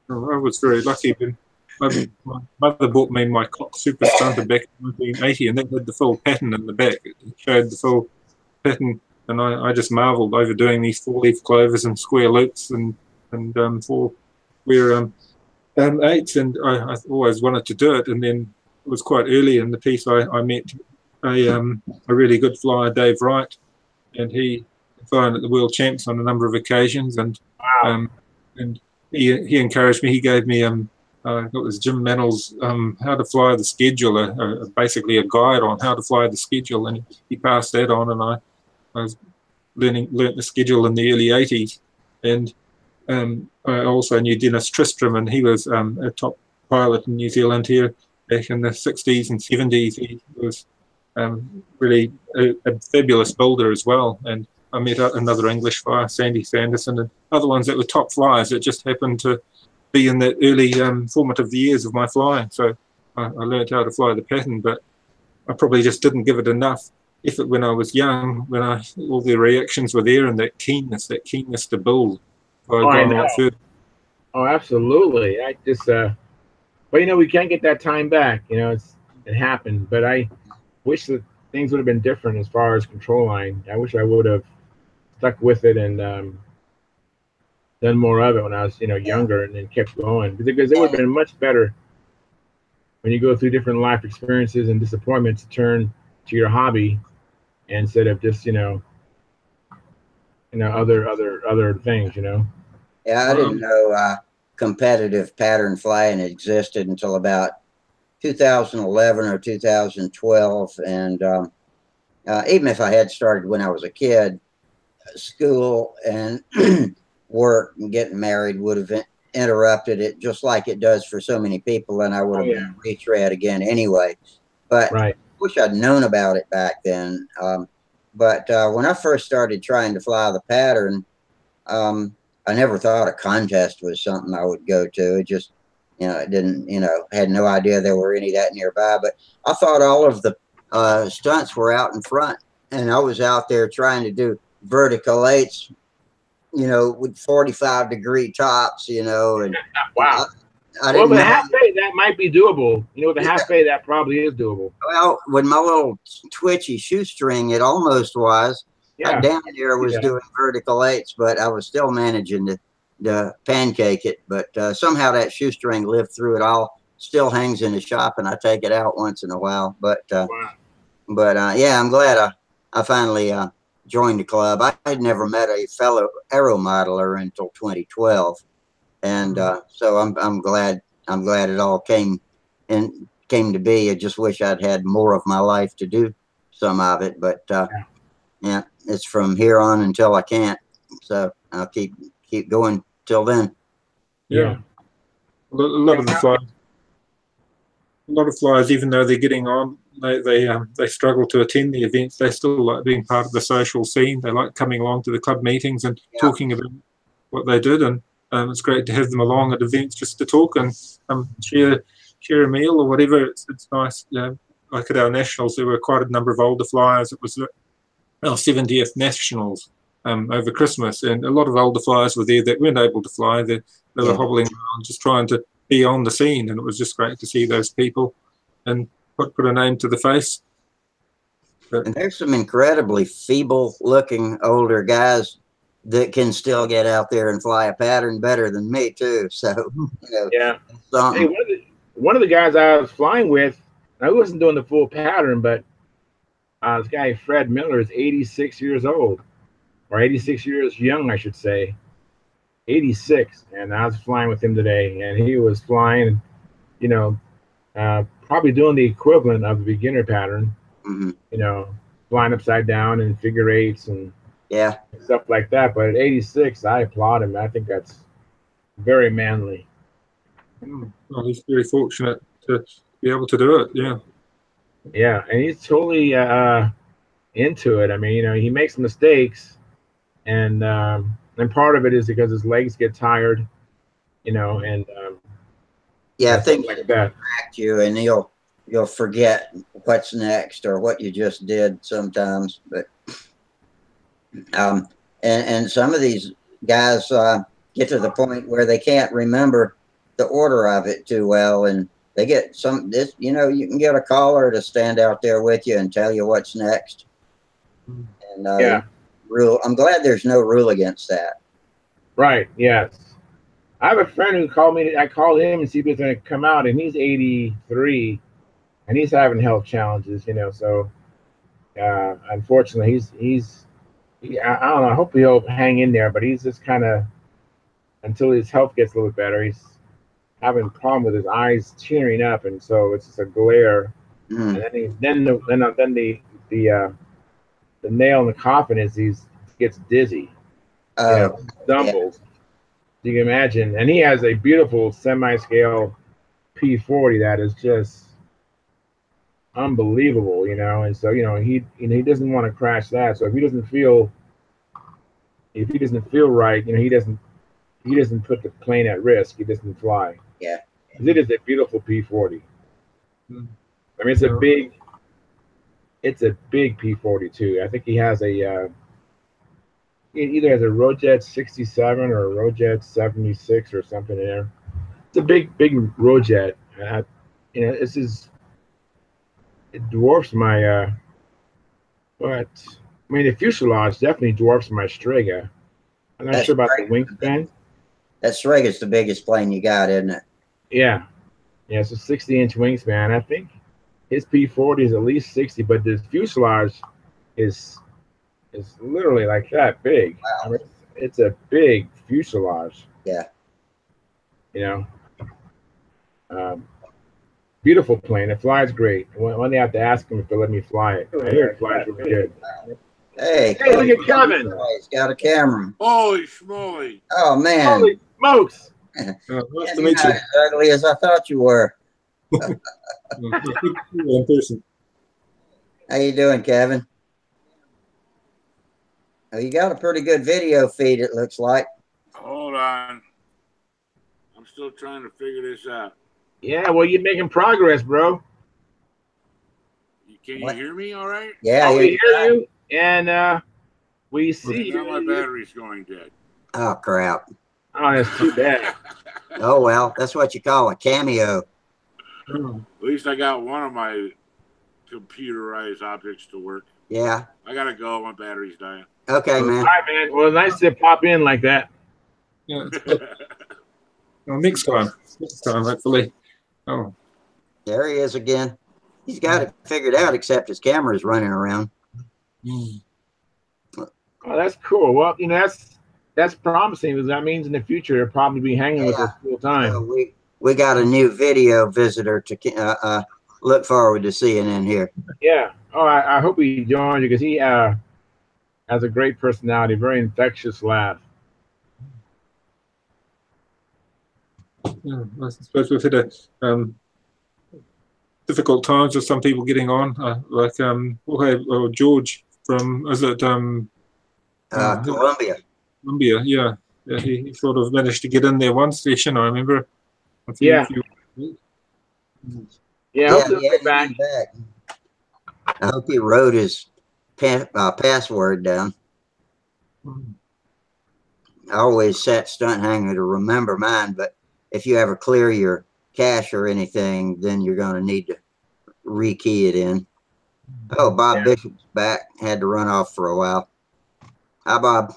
Speaker 2: was very lucky. My mother bought me my Cox Super Stunter back in 1980, and that had the full pattern in the back. It showed the full pattern, and I just marvelled over doing these 4-leaf clovers and square loops and 4 square 8s, and I always wanted to do it. And then it was quite early in the piece I met a really good flyer, Dave Wright, and he flown at the World Champs on a number of occasions, and
Speaker 4: Wow.
Speaker 2: And he encouraged me. He gave me it was Jim Mannell's How to Fly the Schedule, basically a guide on how to fly the schedule, and he passed that on, and I was learnt the schedule in the early 80s, and I also knew Dennis Tristram, and he was a top pilot in New Zealand here back in the 60s and 70s. He was really a fabulous builder as well, and I met another English flyer, Sandy Sanderson, and other ones that were top flyers that just happened to be in the early formative years of my flying. So I learned how to fly the pattern, but I probably just didn't give it enough effort when I was young, when all the reactions were there, and that keenness to build. So
Speaker 4: I know. Oh, absolutely. I just, but we can't get that time back. It happened, but I wish that things would have been different as far as control line. I wish I would have stuck with it and done more of it when I was, younger, and then kept going, because it would have been much better when you go through different life experiences and disappointments to turn to your hobby instead of just, other things,
Speaker 1: Yeah, I didn't know competitive pattern flying existed until about 2011 or 2012, and even if I had started when I was a kid, school and work and getting married would have interrupted it, just like it does for so many people, and I would have been a retread again anyway. But I wish I'd known about it back then. But when I first started trying to fly the pattern, I never thought a contest was something I would go to. It just, it didn't, had no idea there were any that nearby. But I thought all of the stunts were out in front, and I was out there trying to do vertical 8s, with 45-degree tops, and
Speaker 4: wow.
Speaker 1: I didn't
Speaker 4: know.
Speaker 1: The
Speaker 4: half pay, that might be doable. The half pay, that probably is doable.
Speaker 1: Well, with my little twitchy shoestring, it almost was. I down there was doing vertical 8s, but I was still managing to pancake it. But somehow that shoestring lived through it all. Still hangs in the shop, and I take it out once in a while. But yeah, I'm glad I finally joined the club. I had never met a fellow aeromodeler until 2012, and so I'm glad it all came to be. I just wish I'd had more of my life to do some of it, but yeah, it's from here on until I can't. So I'll keep going till then.
Speaker 2: Yeah, a lot of flyers, even though they're getting on, they struggle to attend the events. They still like being part of the social scene. They like coming along to the club meetings and talking about what they did, and it's great to have them along at events just to talk and share a meal or whatever. It's nice. Like at our nationals, there were quite a number of older flyers. It was our 70th nationals over Christmas, and a lot of older flyers were there that weren't able to fly. They were hobbling around just trying to be on the scene, and it was just great to see those people and put a name to the face.
Speaker 1: And there's some incredibly feeble-looking older guys that can still get out there and fly a pattern better than me too. So
Speaker 4: Hey, one of the guys I was flying with, I wasn't doing the full pattern, but this guy Fred Miller is 86 years old, or 86 years young, I should say. 86, and I was flying with him today, and he was flying, probably doing the equivalent of the beginner pattern.
Speaker 1: Hmm.
Speaker 4: You know, flying upside down and figure eights and
Speaker 1: Yeah.
Speaker 4: stuff like that. But at 86, I applaud him. I think that's very manly.
Speaker 2: Well, he's very fortunate to be able to do it. Yeah.
Speaker 4: Yeah, and he's totally into it. I mean, you know, he makes mistakes, and part of it is because his legs get tired, you know, and
Speaker 1: Yeah,
Speaker 4: stuff
Speaker 1: things
Speaker 4: like that.
Speaker 1: distract you, and you'll forget what's next or what you just did sometimes. But and some of these guys get to the point where they can't remember the order of it too well, and they get this. You know, you can get a caller to stand out there with you and tell you what's next. And
Speaker 4: Yeah,
Speaker 1: rule. I'm glad there's no rule against that.
Speaker 4: right. Yes, I have a friend who called me. I called him and see if he's going to come out, and he's 83, and he's having health challenges. You know, so unfortunately, I don't know. I hope he'll hang in there, but he's just kind of until his health gets a little better. He's having a problem with his eyes tearing up, and so it's just a glare.
Speaker 1: Mm.
Speaker 4: And then the nail in the coffin is he gets dizzy, you know, stumbles. So you can imagine, and he has a beautiful semi-scale P40 that is just unbelievable, you know. And so he doesn't want to crash that. So if he doesn't feel right, you know, he doesn't put the plane at risk. He doesn't fly.
Speaker 1: Yeah.
Speaker 4: It is a beautiful P40.
Speaker 2: Mm.
Speaker 4: I mean, it's a big P40 too. I think he has he either has a Rojet 67 or a Rojet 76 or something in there. It's a big Rojet. You know, it dwarfs my but I mean the fuselage definitely dwarfs my Strega. I'm not sure about the wingspan.
Speaker 1: That Strega is the biggest plane you got, isn't it?
Speaker 4: Yeah. Yeah, it's a 60-inch wingspan. I think his P40 is at least 60, but the fuselage is literally like that big.
Speaker 1: Wow.
Speaker 4: I mean, it's a big fuselage.
Speaker 1: Yeah.
Speaker 4: You know, beautiful plane. It flies great. One day I have to ask him if they'll let me fly it. I hear it flies really good.
Speaker 1: Hey,
Speaker 4: Look at Kevin.
Speaker 1: He's got a camera.
Speaker 6: Holy schmoly.
Speaker 1: Oh man.
Speaker 4: Holy smokes!
Speaker 2: Nice
Speaker 1: You're
Speaker 2: to meet
Speaker 1: not
Speaker 2: you.
Speaker 1: as ugly as I thought you were.
Speaker 2: In person.
Speaker 1: How you doing, Kevin? Oh, you got a pretty good video feed, it looks like.
Speaker 6: Hold on. I'm still trying to figure this out.
Speaker 4: Yeah, well, you're making progress, bro.
Speaker 6: Can you
Speaker 1: What?
Speaker 6: hear me all right?
Speaker 1: Yeah,
Speaker 4: We hear you, and we see
Speaker 6: Now my
Speaker 4: you.
Speaker 6: battery's going dead.
Speaker 1: Oh crap.
Speaker 4: Oh, that's too bad.
Speaker 1: Oh well, that's what you call a cameo.
Speaker 2: Oh,
Speaker 6: At least I got one of my computerized objects to work.
Speaker 1: Yeah.
Speaker 6: I gotta go. My battery's dying.
Speaker 1: Okay,
Speaker 4: All
Speaker 1: man.
Speaker 4: right, man. Well, nice to pop in like that.
Speaker 2: yeah, it's good. Well, next time, hopefully. Oh,
Speaker 1: There he is again. He's got it figured out, except his camera is running around.
Speaker 4: Oh, that's cool. Well, you know, that's promising because that means in the future he'll probably be hanging with us full time.
Speaker 1: So we got a new video visitor to look forward to seeing in here.
Speaker 4: Yeah. Oh, I hope he joins you because he has a great personality, very infectious laugh.
Speaker 2: yeah, I suppose we've had a difficult times with some people getting on, like we'll have George from
Speaker 1: Columbia.
Speaker 2: Columbia, yeah. He sort of managed to get in there one session, I remember.
Speaker 4: Yeah. Yeah, hopefully he'll
Speaker 1: he's
Speaker 4: get back.
Speaker 1: back. I hope he wrote his password down. I always set Stunthangar to remember mine, but if you ever clear your cache or anything, then you're going to need to rekey it in. Oh, Bob Bishop's back. Had to run off for a while. Hi, Bob.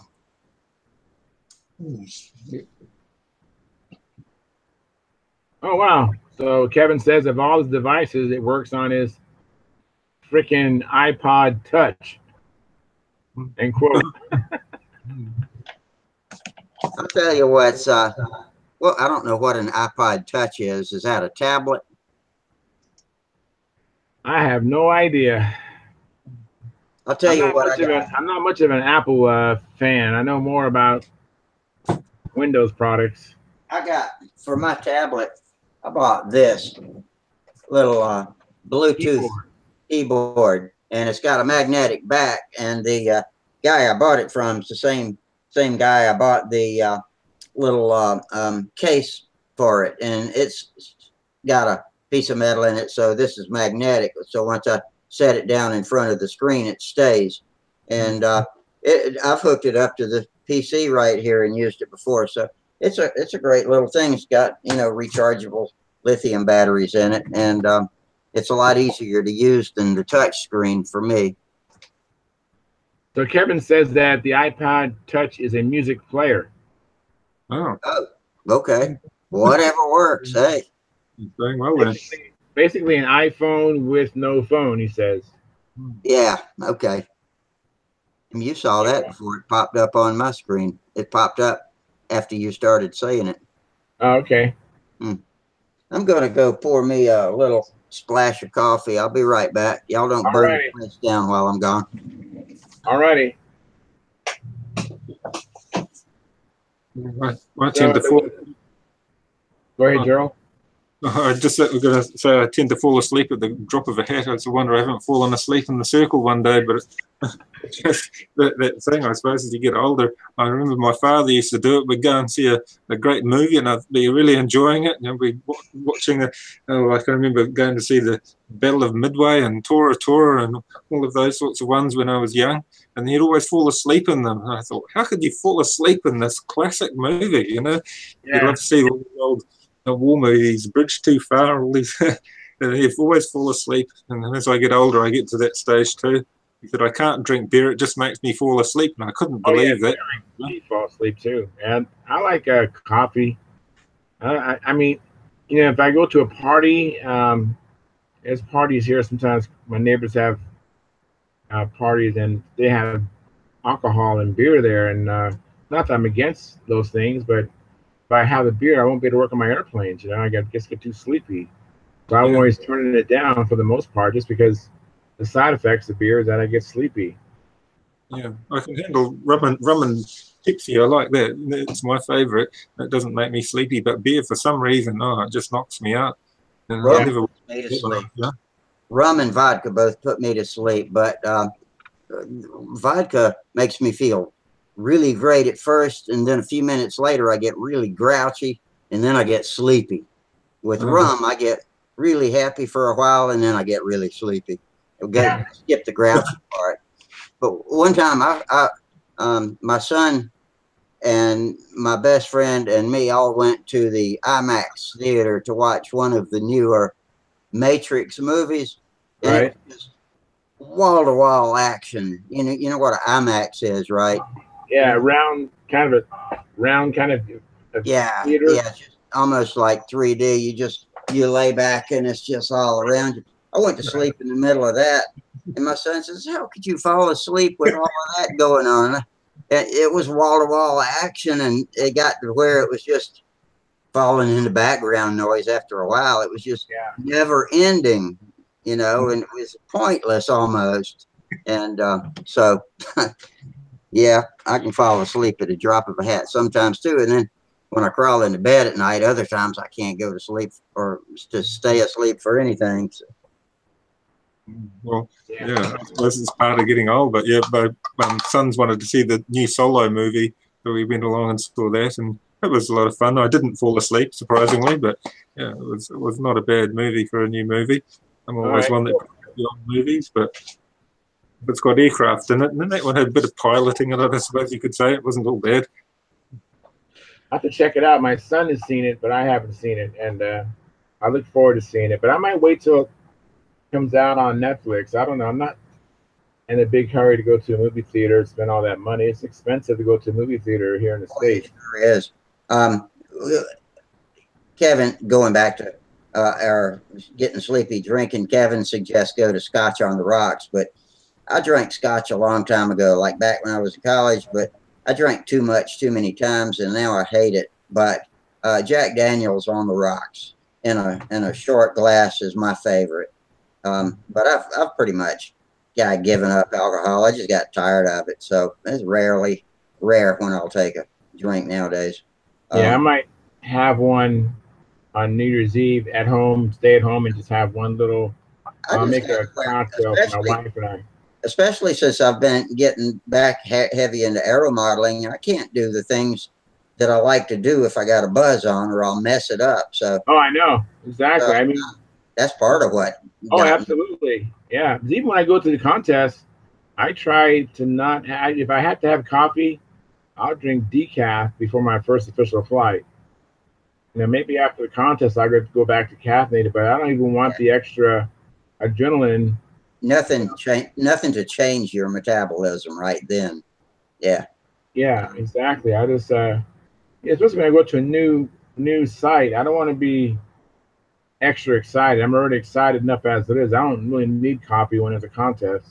Speaker 4: Oh, wow. So Kevin says of all his devices, it works on his freaking iPod Touch. End quote.
Speaker 1: I'll tell you what's, well, I don't know what an iPod Touch is. Is that a tablet?
Speaker 4: I have no idea.
Speaker 1: I'll tell you what I got.
Speaker 4: I'm not much of an Apple fan. I know more about Windows products.
Speaker 1: I got for my tablet. I bought this little Bluetooth keyboard, and it's got a magnetic back. And the guy I bought it from is the same guy I bought the little case for it, and it's got a piece of metal in it. So this is magnetic. So once I set it down in front of the screen, it stays. And I've hooked it up to the PC right here and used it before. So it's a great little thing. It's got, you know, rechargeable lithium batteries in it, and it's a lot easier to use than the touch screen for me.
Speaker 4: So Kevin says that the iPod Touch is a music player.
Speaker 2: Oh,
Speaker 1: Okay. Whatever works. Hey.
Speaker 2: doing well then.
Speaker 4: Basically an iPhone with no phone, he says.
Speaker 1: Yeah. Okay. And you saw that before it popped up on my screen. It popped up after you started saying it.
Speaker 4: Oh, okay.
Speaker 1: I'm going to go pour me a little splash of coffee. I'll be right back. Y'all don't burn the place down while I'm gone.
Speaker 4: All righty.
Speaker 2: I tend to fall.
Speaker 4: Go ahead, Gerald.
Speaker 2: I just was going to say I tend to fall asleep at the drop of a hat. It's a wonder I haven't fallen asleep in the circle one day, but that thing, I suppose, as you get older. I remember my father used to do it. We'd go and see a great movie, and I'd be really enjoying it. And we'd be watching I can remember going to see the Battle of Midway and Tora Tora and all of those sorts of ones when I was young. And he'd always fall asleep in them. And I thought, how could you fall asleep in this classic movie? You know, you'd love to see all the old war movies, Bridge Too Far, all these. And he'd always fall asleep. And as I get older, I get to that stage too. He said, I can't drink beer, it just makes me fall asleep. And I couldn't believe that.
Speaker 4: I fall asleep too. And I like coffee. I mean, you know, if I go to a party, there's parties here. Sometimes my neighbors have parties and they have alcohol and beer there. And not that I'm against those things, but if I have a beer, I won't be able to work on my airplanes. You know, I just get too sleepy. So I'm always turning it down for the most part, just because the side effects of beer is that I get sleepy.
Speaker 2: Yeah, I can handle rum and Pepsi. I like that. It's my favorite. It doesn't make me sleepy, but beer, for some reason, it just knocks me out. And
Speaker 1: Rum
Speaker 2: I never
Speaker 1: puts me to sleep. Rum and vodka both put me to sleep, but vodka makes me feel really great at first, and then a few minutes later I get really grouchy, and then I get sleepy. With rum, I get really happy for a while, and then I get really sleepy. I'll skip the grouchy part. But one time, my son and my best friend and me all went to the IMAX theater to watch one of the newer Matrix movies. And it was just wall-to-wall action. You know what an IMAX is, right?
Speaker 4: Yeah, round kind of
Speaker 1: yeah,
Speaker 4: theater.
Speaker 1: Yeah, just almost like 3D. You lay back and it's just all around you. I went to sleep in the middle of that, and my son says, "How could you fall asleep with all of that going on?" And it was wall-to-wall action, and it got to where it was just falling into background noise after a while. It was just never ending, you know, and it was pointless almost. And so, yeah, I can fall asleep at a drop of a hat sometimes too. And then when I crawl into bed at night, other times I can't go to sleep or to stay asleep for anything. So.
Speaker 2: Well, yeah, I suppose it's part of getting old. But yeah, my sons wanted to see the new Solo movie, so we went along and saw that, and it was a lot of fun. I didn't fall asleep, surprisingly, but yeah, it was not a bad movie for a new movie. I'm always one that on movies, but it's got aircraft in it, and then that one had a bit of piloting in it, I suppose you could say. It wasn't all bad.
Speaker 4: I have to check it out. My son has seen it, but I haven't seen it, and I look forward to seeing it. But I might wait till it comes out on Netflix. I don't know. I'm not in a big hurry to go to a movie theater, spend all that money. It's expensive to go to a movie theater here in the States.
Speaker 1: It sure is. Kevin, going back to our getting sleepy drinking, Kevin suggests go to Scotch on the Rocks, but I drank Scotch a long time ago, like back when I was in college, but I drank too much, too many times, and now I hate it. But Jack Daniel's on the rocks in a short glass is my favorite. But I've pretty much given up alcohol. I just got tired of it. So it's rare when I'll take a drink nowadays.
Speaker 4: Yeah, I might have one on New Year's Eve at home, stay at home, and just have one little. I'll make a cocktail for my wife and I.
Speaker 1: Especially since I've been getting back heavy into aeromodeling, I can't do the things that I like to do if I got a buzz on, or I'll mess it up. So.
Speaker 4: Oh, I know exactly. I mean,
Speaker 1: that's part of what.
Speaker 4: Oh, absolutely. Yeah. Even when I go to the contest, I try to not have, if I have to have coffee, I'll drink decaf before my first official flight. Maybe after the contest, I go back to caffeinated, but I don't even want the extra adrenaline.
Speaker 1: Nothing to change your metabolism right then. Yeah.
Speaker 4: Yeah, exactly. I just, especially when I go to a new site, I don't want to be extra excited. I'm already excited enough as it is. I don't really need coffee when it's a contest.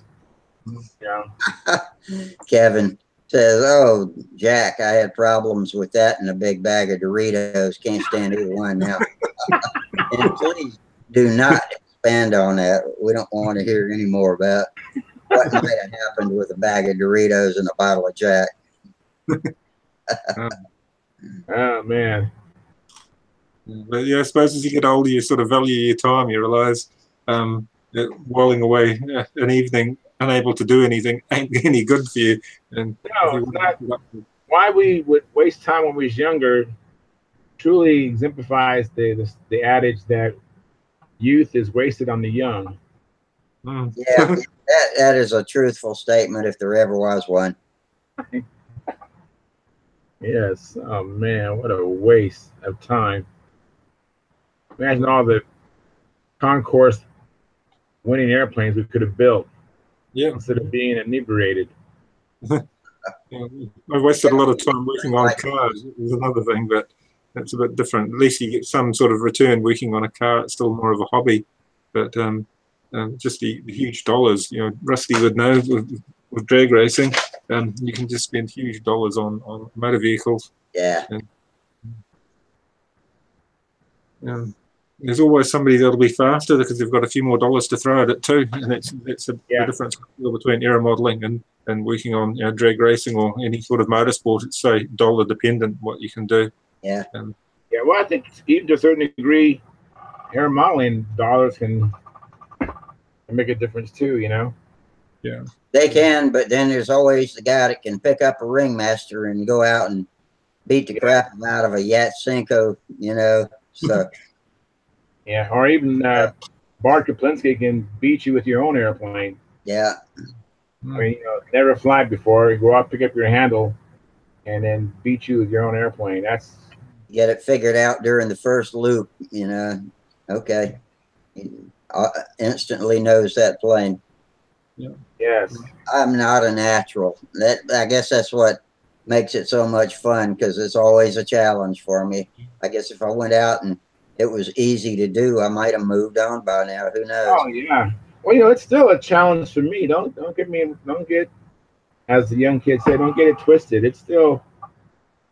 Speaker 4: Yeah.
Speaker 1: Kevin says, "Oh, Jack, I had problems with that and a big bag of Doritos. Can't stand either one now." And please do not expand on that. We don't want to hear any more about what might have happened with a bag of Doritos and a bottle of Jack.
Speaker 4: Oh man.
Speaker 2: But yeah, I suppose as you get older, you sort of value your time. You realize that whiling away an evening unable to do anything ain't any good for you. And
Speaker 4: no, it's not. Why we would waste time when we was younger truly exemplifies the adage that youth is wasted on the young.
Speaker 1: Yeah, that is a truthful statement if there ever was one.
Speaker 4: Yes. Oh man, what a waste of time. Imagine all the concourse winning airplanes we could have built.
Speaker 2: Yeah.
Speaker 4: Instead of being inebriated.
Speaker 2: I wasted a lot of time working on cars. Is another thing, but that's a bit different. At least you get some sort of return working on a car. It's still more of a hobby, but just the huge dollars. Rusty would know with drag racing. You can just spend huge dollars on motor vehicles.
Speaker 1: Yeah.
Speaker 2: And there's always somebody that'll be faster because they've got a few more dollars to throw at it too, and that's the difference between aeromodeling and working on drag racing or any sort of motorsport. It's so dollar dependent what you can do.
Speaker 1: Yeah.
Speaker 4: Well, I think even to a certain degree, aeromodeling dollars can make a difference too.
Speaker 2: Yeah.
Speaker 1: They can, but then there's always the guy that can pick up a ringmaster and go out and beat the crap out of a Yatsenko. So.
Speaker 4: Yeah, or even Bart Kaplinski can beat you with your own airplane.
Speaker 1: Yeah.
Speaker 4: I mean, never fly before. You go out, pick up your handle, and then beat you with your own airplane. That's
Speaker 1: get it figured out during the first loop. Okay, instantly knows that plane.
Speaker 2: Yeah.
Speaker 4: Yes.
Speaker 1: I'm not a natural. I guess that's what makes it so much fun, because it's always a challenge for me. I guess if I went out and it was easy to do, I might have moved on by now. Who knows?
Speaker 4: Oh yeah. Well, it's still a challenge for me. Don't get, as the young kids say, don't get it twisted. It's still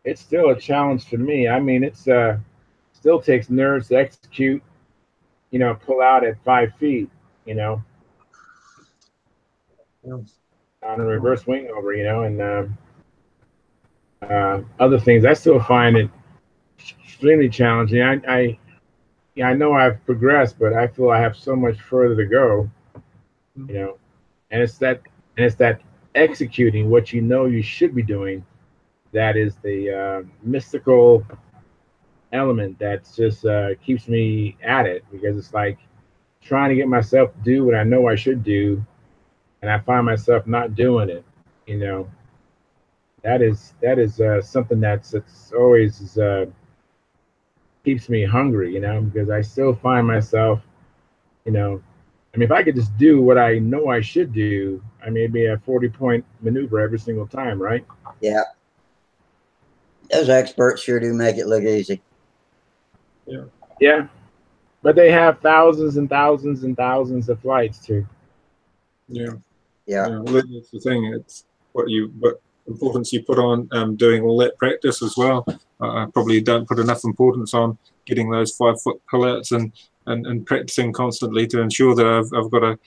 Speaker 4: a challenge for me. I mean, it's still takes nerves to execute. Pull out at 5 feet. On a reverse wing over. And other things. I still find it extremely challenging. I know I've progressed, but I feel I have so much further to go. And it's that executing what you should be doing. That is the mystical element that just keeps me at it, because it's like trying to get myself to do what I know I should do, and I find myself not doing it. That is something it's always keeps me hungry, because I still find myself, I mean, if I could just do what I know I should do, I may be a 40-point maneuver every single time, right?
Speaker 1: Yeah. Those experts sure do make it look easy.
Speaker 2: Yeah.
Speaker 4: Yeah. But they have thousands and thousands and thousands of flights too.
Speaker 2: Yeah.
Speaker 1: Yeah.
Speaker 2: Well, that's the thing. It's what importance you put on doing all that practice as well. I probably don't put enough importance on getting those 5-foot pullouts and and practicing constantly to ensure that I've got a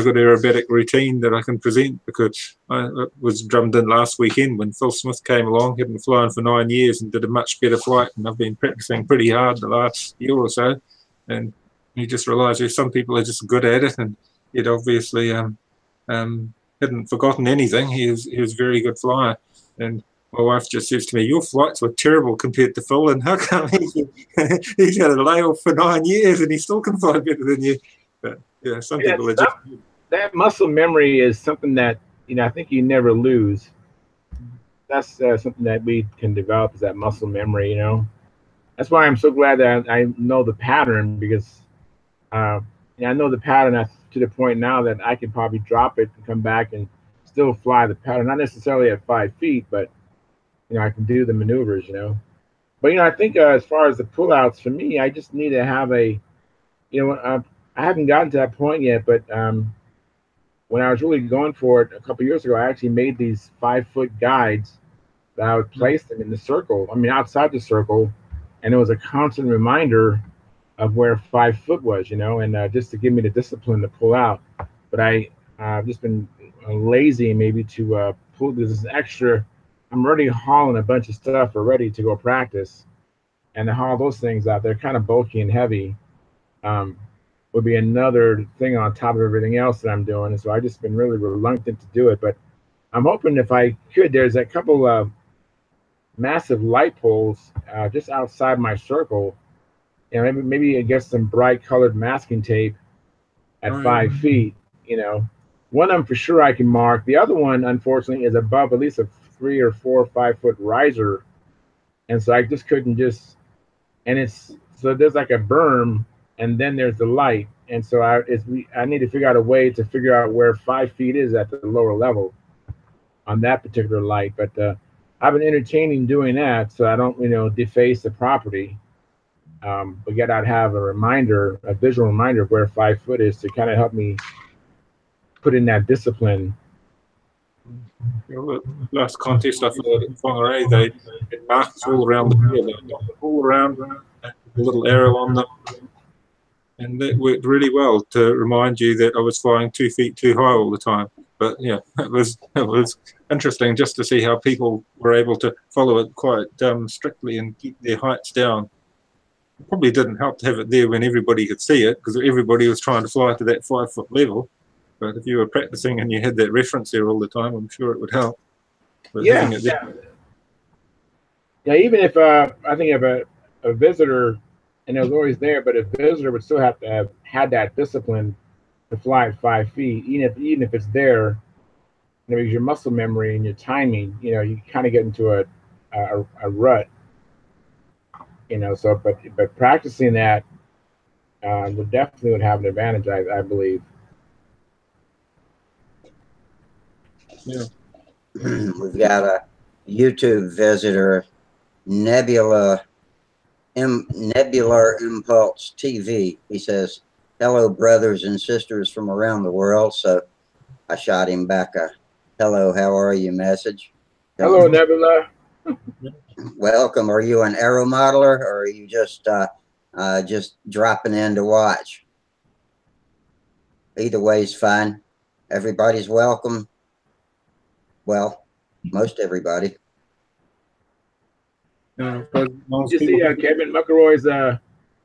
Speaker 2: good aerobatic routine that I can present, because I was drummed in last weekend when Phil Smith came along, hadn't flown for 9 years and did a much better flight, and I've been practicing pretty hard the last year or so, and you just realise some people are just good at it, and it obviously hadn't forgotten anything. He was a very good flyer, and my wife just says to me, "Your flights were terrible compared to Phil, and how come he's had a layoff for 9 years and he still can fly better than you?" But yeah, some people are just...
Speaker 4: That muscle memory is something that, I think you never lose. That's something that we can develop, is that muscle memory, That's why I'm so glad that I know the pattern, because I know the pattern to the point now that I can probably drop it and come back and still fly the pattern, not necessarily at 5 feet, but I can do the maneuvers, But I think as far as the pullouts, for me, I just need to have I haven't gotten to that point yet, but when I was really going for it a couple years ago, I actually made these 5-foot guides that I would place them in the circle. I mean, outside the circle, and it was a constant reminder of where 5 foot was, and just to give me the discipline to pull out. But I've just been lazy maybe to pull this extra. I'm already hauling a bunch of stuff already to go practice, and to haul those things out, they're kind of bulky and heavy. Would be another thing on top of everything else that I'm doing. And so I've just been really reluctant to do it. But I'm hoping if I could, there's a couple of massive light poles just outside my circle, and maybe get some bright colored masking tape at 5 feet. One of them for sure I can mark. The other one, unfortunately, is above at least a 3 or 4 or 5 foot riser, and so I just couldn't so there's like a berm, and then there's the light, and so I need to figure out a way to figure out where 5 feet is at the lower level on that particular light. But I've been entertaining doing that, so I don't deface the property. But yet I'd have a visual reminder of where 5 foot is to kind of help me put in that discipline.
Speaker 2: Last contest I followed at Whangarei, they had markers all around the field, all around, a little arrow on them, and that worked really well to remind you that I was flying 2 feet too high all the time. But yeah, it was interesting just to see how people were able to follow it quite strictly and keep their heights down. It probably didn't help to have it there when everybody could see it, because everybody was trying to fly to that 5 foot level. But if you were practicing and you had that reference there all the time, I'm sure it would help. But
Speaker 4: Yeah. Even if I think if a visitor, and it was always there, but a visitor would still have to have had that discipline to fly at 5 feet, even if it's there, because your muscle memory and your timing, you kind of get into a rut, So, but practicing that would have an advantage, I believe.
Speaker 2: Yeah.
Speaker 1: We've got a YouTube visitor, Nebular Impulse TV. He says, "Hello, brothers and sisters from around the world." So I shot him back a "Hello, how are you" message.
Speaker 4: Hello, Nebula.
Speaker 1: Welcome. Are you an aeromodeler, or are you just dropping in to watch? Either way is fine. Everybody's welcome. Well, most everybody.
Speaker 4: Did you see Kevin McElroy's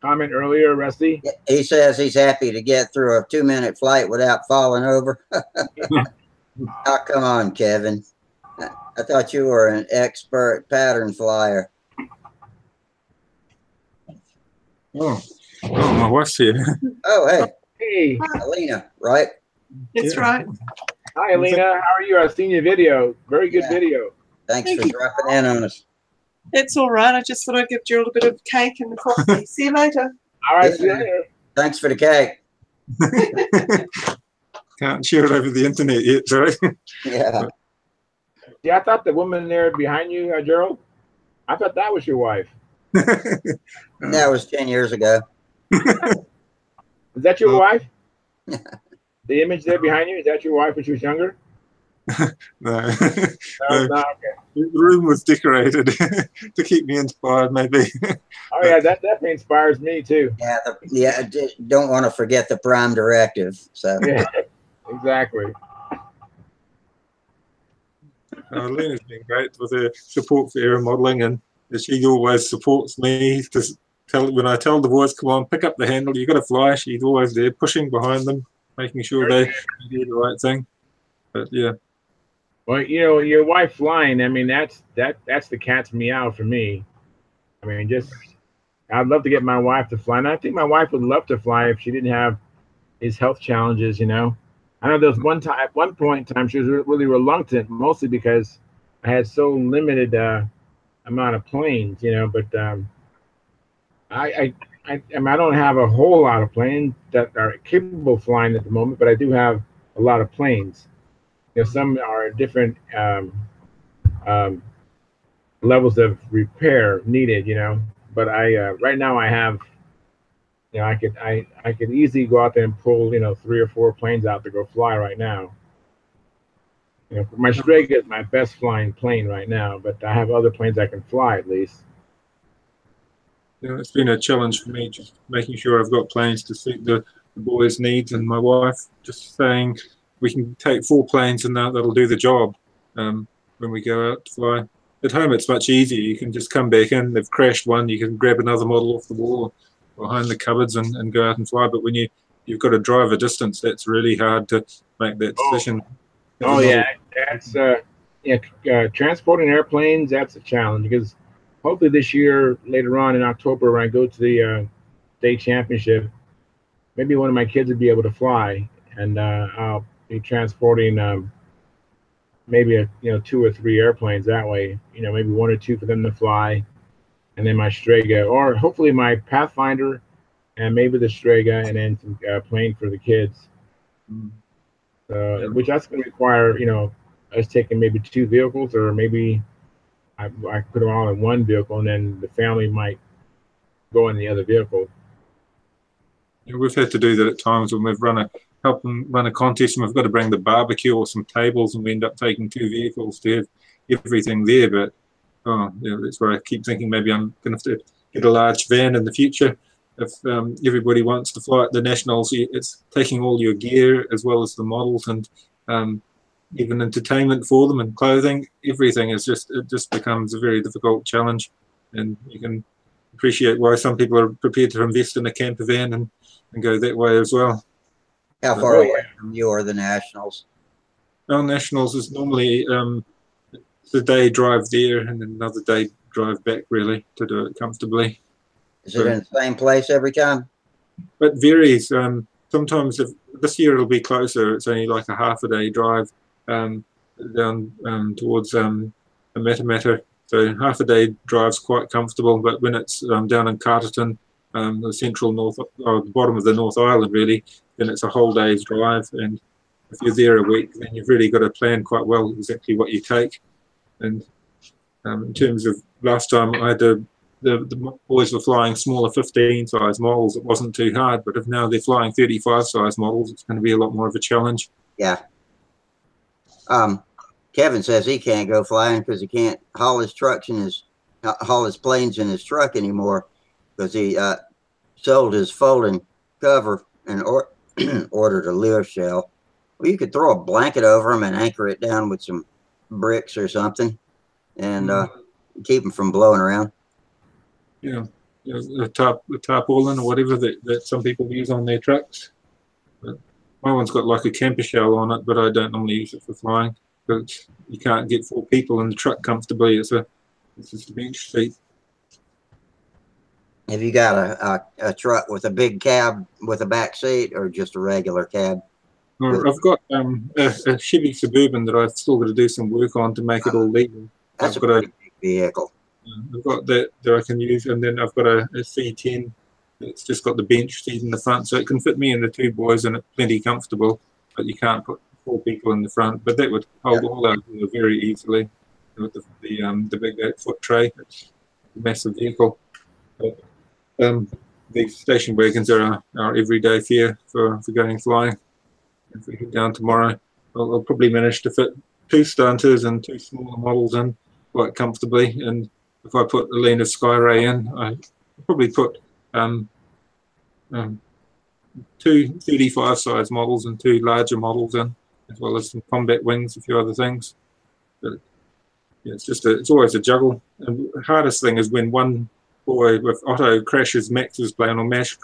Speaker 4: comment earlier, Rusty?
Speaker 1: He says he's happy to get through a 2-minute flight without falling over. Oh, come on, Kevin. I thought you were an expert pattern flyer.
Speaker 2: Oh, my wife's here.
Speaker 1: Oh, hey.
Speaker 4: Hey.
Speaker 1: Alina, right?
Speaker 7: That's right.
Speaker 4: Hi, Alina. How are you? I've seen your video. Very good video.
Speaker 1: Thanks for dropping in on us.
Speaker 7: It's all right. I just thought I'd give Gerald a bit of cake and coffee. See you later.
Speaker 4: All right, see you later.
Speaker 1: Thanks for the cake.
Speaker 2: Can't share it over the internet yet, sorry.
Speaker 1: Yeah.
Speaker 4: Yeah, I thought the woman there behind you, Gerald, I thought that was your wife.
Speaker 1: That was 10 years ago.
Speaker 4: Is that your wife? The image there behind you, is that your wife when she was younger?
Speaker 2: No.
Speaker 4: No,
Speaker 2: No.
Speaker 4: no, okay.
Speaker 2: The room was decorated to keep me inspired, maybe.
Speaker 4: Oh yeah, that definitely inspires me too.
Speaker 1: Yeah, just don't want to forget the prime directive. So
Speaker 4: Yeah, exactly.
Speaker 2: Lena's been great with her support for aeromodeling, and she always supports me to when I tell the boys, come on, pick up the handle, you got to fly. She's always there pushing behind them, making sure they do the right thing. But yeah.
Speaker 4: Well, you know, your wife flying. I mean, that's the cat's meow for me. I mean, just I'd love to get my wife to fly, and I think my wife would love to fly if she didn't have these health challenges. You know, I know there was one time, at one point in time, she was really reluctant, mostly because I had so limited amount of planes. You know, but I mean, I don't have a whole lot of planes that are capable of flying at the moment, but I do have a lot of planes. You know, some are different um, levels of repair needed. You know, but I right now I have, you know, I could easily go out there and pull, you know, 3 or 4 planes out to go fly right now. You know, my Strega is my best flying plane right now, but I have other planes I can fly at least.
Speaker 2: Yeah, it's been a challenge for me, just making sure I've got planes to suit the boys' needs, and my wife just saying we can take 4 planes and that'll do the job when we go out to fly. At home, it's much easier. You can just come back in. They've crashed one. You can grab another model off the wall or behind the cupboards and go out and fly. But when you've got to drive a distance, that's really hard to make that decision.
Speaker 4: Oh yeah, that's yeah. Transporting airplanes, that's a challenge because hopefully this year, later on in October, when I go to the state championship, maybe one of my kids would be able to fly, and I'll be transporting maybe 2 or 3 airplanes that way. You know, maybe 1 or 2 for them to fly, and then my Strega, or hopefully my Pathfinder, and maybe the Strega, and then some plane for the kids. Which that's going to require, you know, us taking maybe 2 vehicles, or maybe I put them all in one vehicle, and then the family might go in the other vehicle.
Speaker 2: Yeah, we've had to do that at times when we've helped them run a contest, and we've got to bring the barbecue or some tables, and we end up taking 2 vehicles to have everything there. But that's where I keep thinking maybe I'm going to have to get a large van in the future. If everybody wants to fly at the nationals, it's taking all your gear as well as the models and even entertainment for them and clothing. Everything it just becomes a very difficult challenge, and you can appreciate why some people are prepared to invest in a camper van and go that way as well.
Speaker 1: How far away from you are the nationals?
Speaker 2: Our nationals is normally the day drive there and then another day drive back, really, to do it comfortably.
Speaker 1: Is it in the same place every time?
Speaker 2: It varies. Sometimes this year it'll be closer. It's only like a half a day drive down towards Matamata. So half a day drive's quite comfortable. But when it's down in Carterton, the central north, or the bottom of the North Island, really, then it's a whole day's drive. And if you're there a week, then you've really got to plan quite well exactly what you take. And in terms of last time, the boys were flying smaller 15 size models. It wasn't too hard, but if now they're flying 35 size models, it's going to be a lot more of a challenge.
Speaker 1: Yeah. Kevin says he can't go flying because he can't haul his planes in his truck anymore because he sold his folding cover and ordered a Leo shell. Well, you could throw a blanket over them and anchor it down with some bricks or something and keep them from blowing around.
Speaker 2: Yeah, the tarpaulin or whatever that some people use on their trucks. But my one's got like a camper shell on it, but I don't normally use it for flying. But you can't get 4 people in the truck comfortably. It's just a bench seat.
Speaker 1: Have you got a truck with a big cab with a back seat, or just a regular cab?
Speaker 2: I've got a Chevy Suburban that I've still got to do some work on to make it all legal.
Speaker 1: That's a pretty big vehicle.
Speaker 2: I've got that I can use, and then I've got a C10. It's just got the bench seat in the front, so it can fit me and the 2 boys, and it's plenty comfortable. But you can't put 4 people in the front. But that would hold all out very easily with the big 8-foot tray. It's a massive vehicle. But, these station wagons are our everyday fare for going flying. If we head down tomorrow, I'll probably manage to fit two stunters and two smaller models in quite comfortably. And if I put Alina's Skyray in, I probably put two 35 size models and two larger models in, as well as some combat wings, a few other things. But yeah, it's always a juggle. And the hardest thing is when one boy with Otto crashes Max is playing, or Max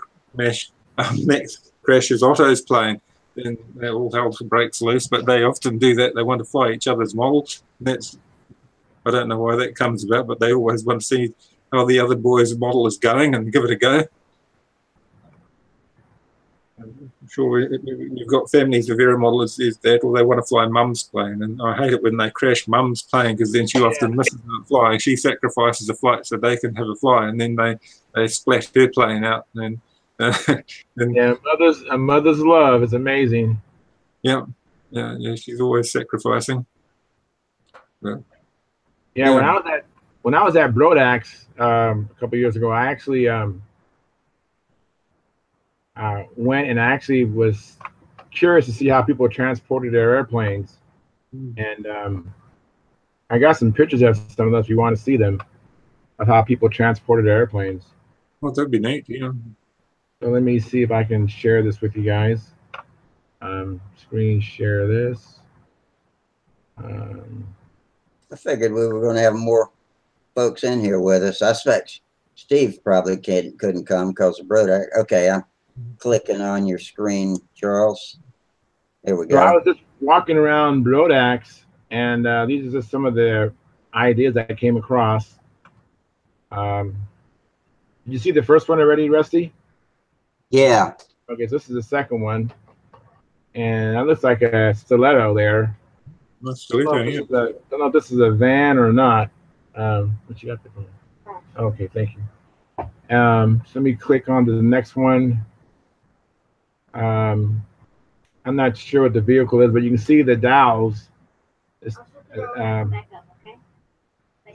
Speaker 2: crashes Otto's playing, then all hell breaks loose. But they often do that. They want to fly each other's models. I don't know why that comes about, but they always want to see how the other boy's model is going and give it a go. I'm sure you've got families with aeromodelers is that, or they want to fly mum's plane, and I hate it when they crash mum's plane because then she often misses out flying. She sacrifices a flight so they can have a fly, and then they splash her plane out. And
Speaker 4: yeah, a mother's love is amazing.
Speaker 2: Yeah, she's always sacrificing.
Speaker 4: Yeah, when I was at Brodax a couple years ago, I actually went and I actually was curious to see how people transported their airplanes, and I got some pictures of some of those if you want to see them, of how people transported their airplanes.
Speaker 2: Well, that'd be neat, yeah.
Speaker 4: So let me see if I can share this with you guys. Screen share this.
Speaker 1: I figured we were going to have more folks in here with us. I expect Steve probably couldn't come because of Brodak. Okay, I'm clicking on your screen, Charles. There we go.
Speaker 4: So I was just walking around Brodax, and these are just some of the ideas that I came across. Did you see the first one already, Rusty?
Speaker 1: Yeah.
Speaker 4: Okay, so this is the second one, and that looks like a stiletto there. I don't know if this is a van or not. What you got there? Okay, thank you. So let me click on to the next one. I'm not sure what the vehicle is, but you can see the dowels.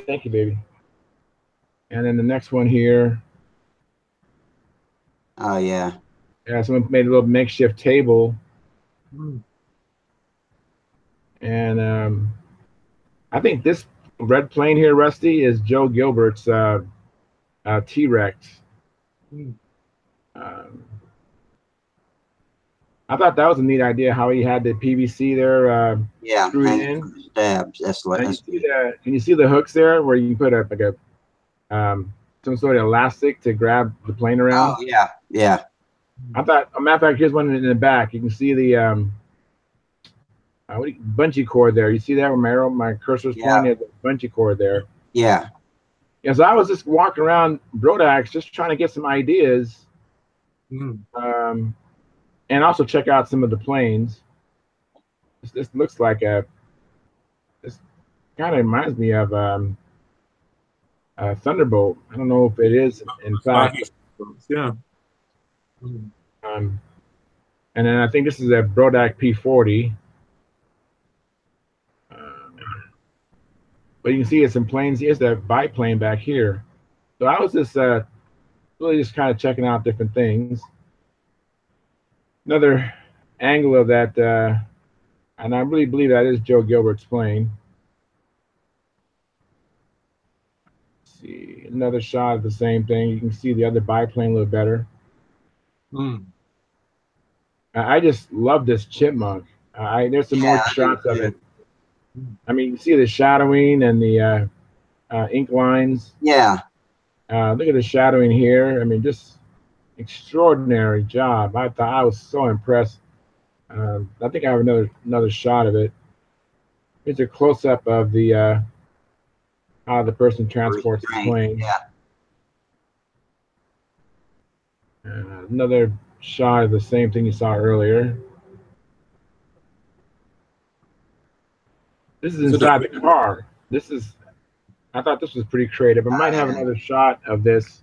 Speaker 4: Thank you, baby. And then the next one here.
Speaker 1: Oh, yeah.
Speaker 4: Yeah, someone made a little makeshift table. And I think this red plane here, Rusty, is Joe Gilbert's T-Rex. I thought that was a neat idea how he had the PVC there screwed in.
Speaker 1: Stabs.
Speaker 4: Can you see the hooks there where you can put some sort of elastic to grab the plane around?
Speaker 1: Oh, yeah, yeah.
Speaker 4: I thought, a matter of fact, here's one in the back. You can see the bungee cord there. You see that where my cursor's pointing at the bungee cord there?
Speaker 1: Yeah.
Speaker 4: Yeah, so I was just walking around Brodax just trying to get some ideas. And also check out some of the planes. This looks like this kind of reminds me of a Thunderbolt. I don't know if it is, in fact.
Speaker 2: Yeah.
Speaker 4: And then I think this is a Brodak P40. But you can see it's some planes. Here's that biplane back here. So I was just really just kind of checking out different things. Another angle of that, and I really believe that is Joe Gilbert's plane. Let's see, another shot of the same thing. You can see the other biplane a little better. I just love this chipmunk. There's some more shots of it. I mean, you see the shadowing and the ink lines.
Speaker 1: Yeah.
Speaker 4: Look at the shadowing here. I mean, just extraordinary job. I thought I was so impressed. I think I have another shot of it. Here's a close up of the how the person transports the plane.
Speaker 1: Yeah.
Speaker 4: Another shot of the same thing you saw earlier. This is inside the car. I thought this was pretty creative. I might have another shot of this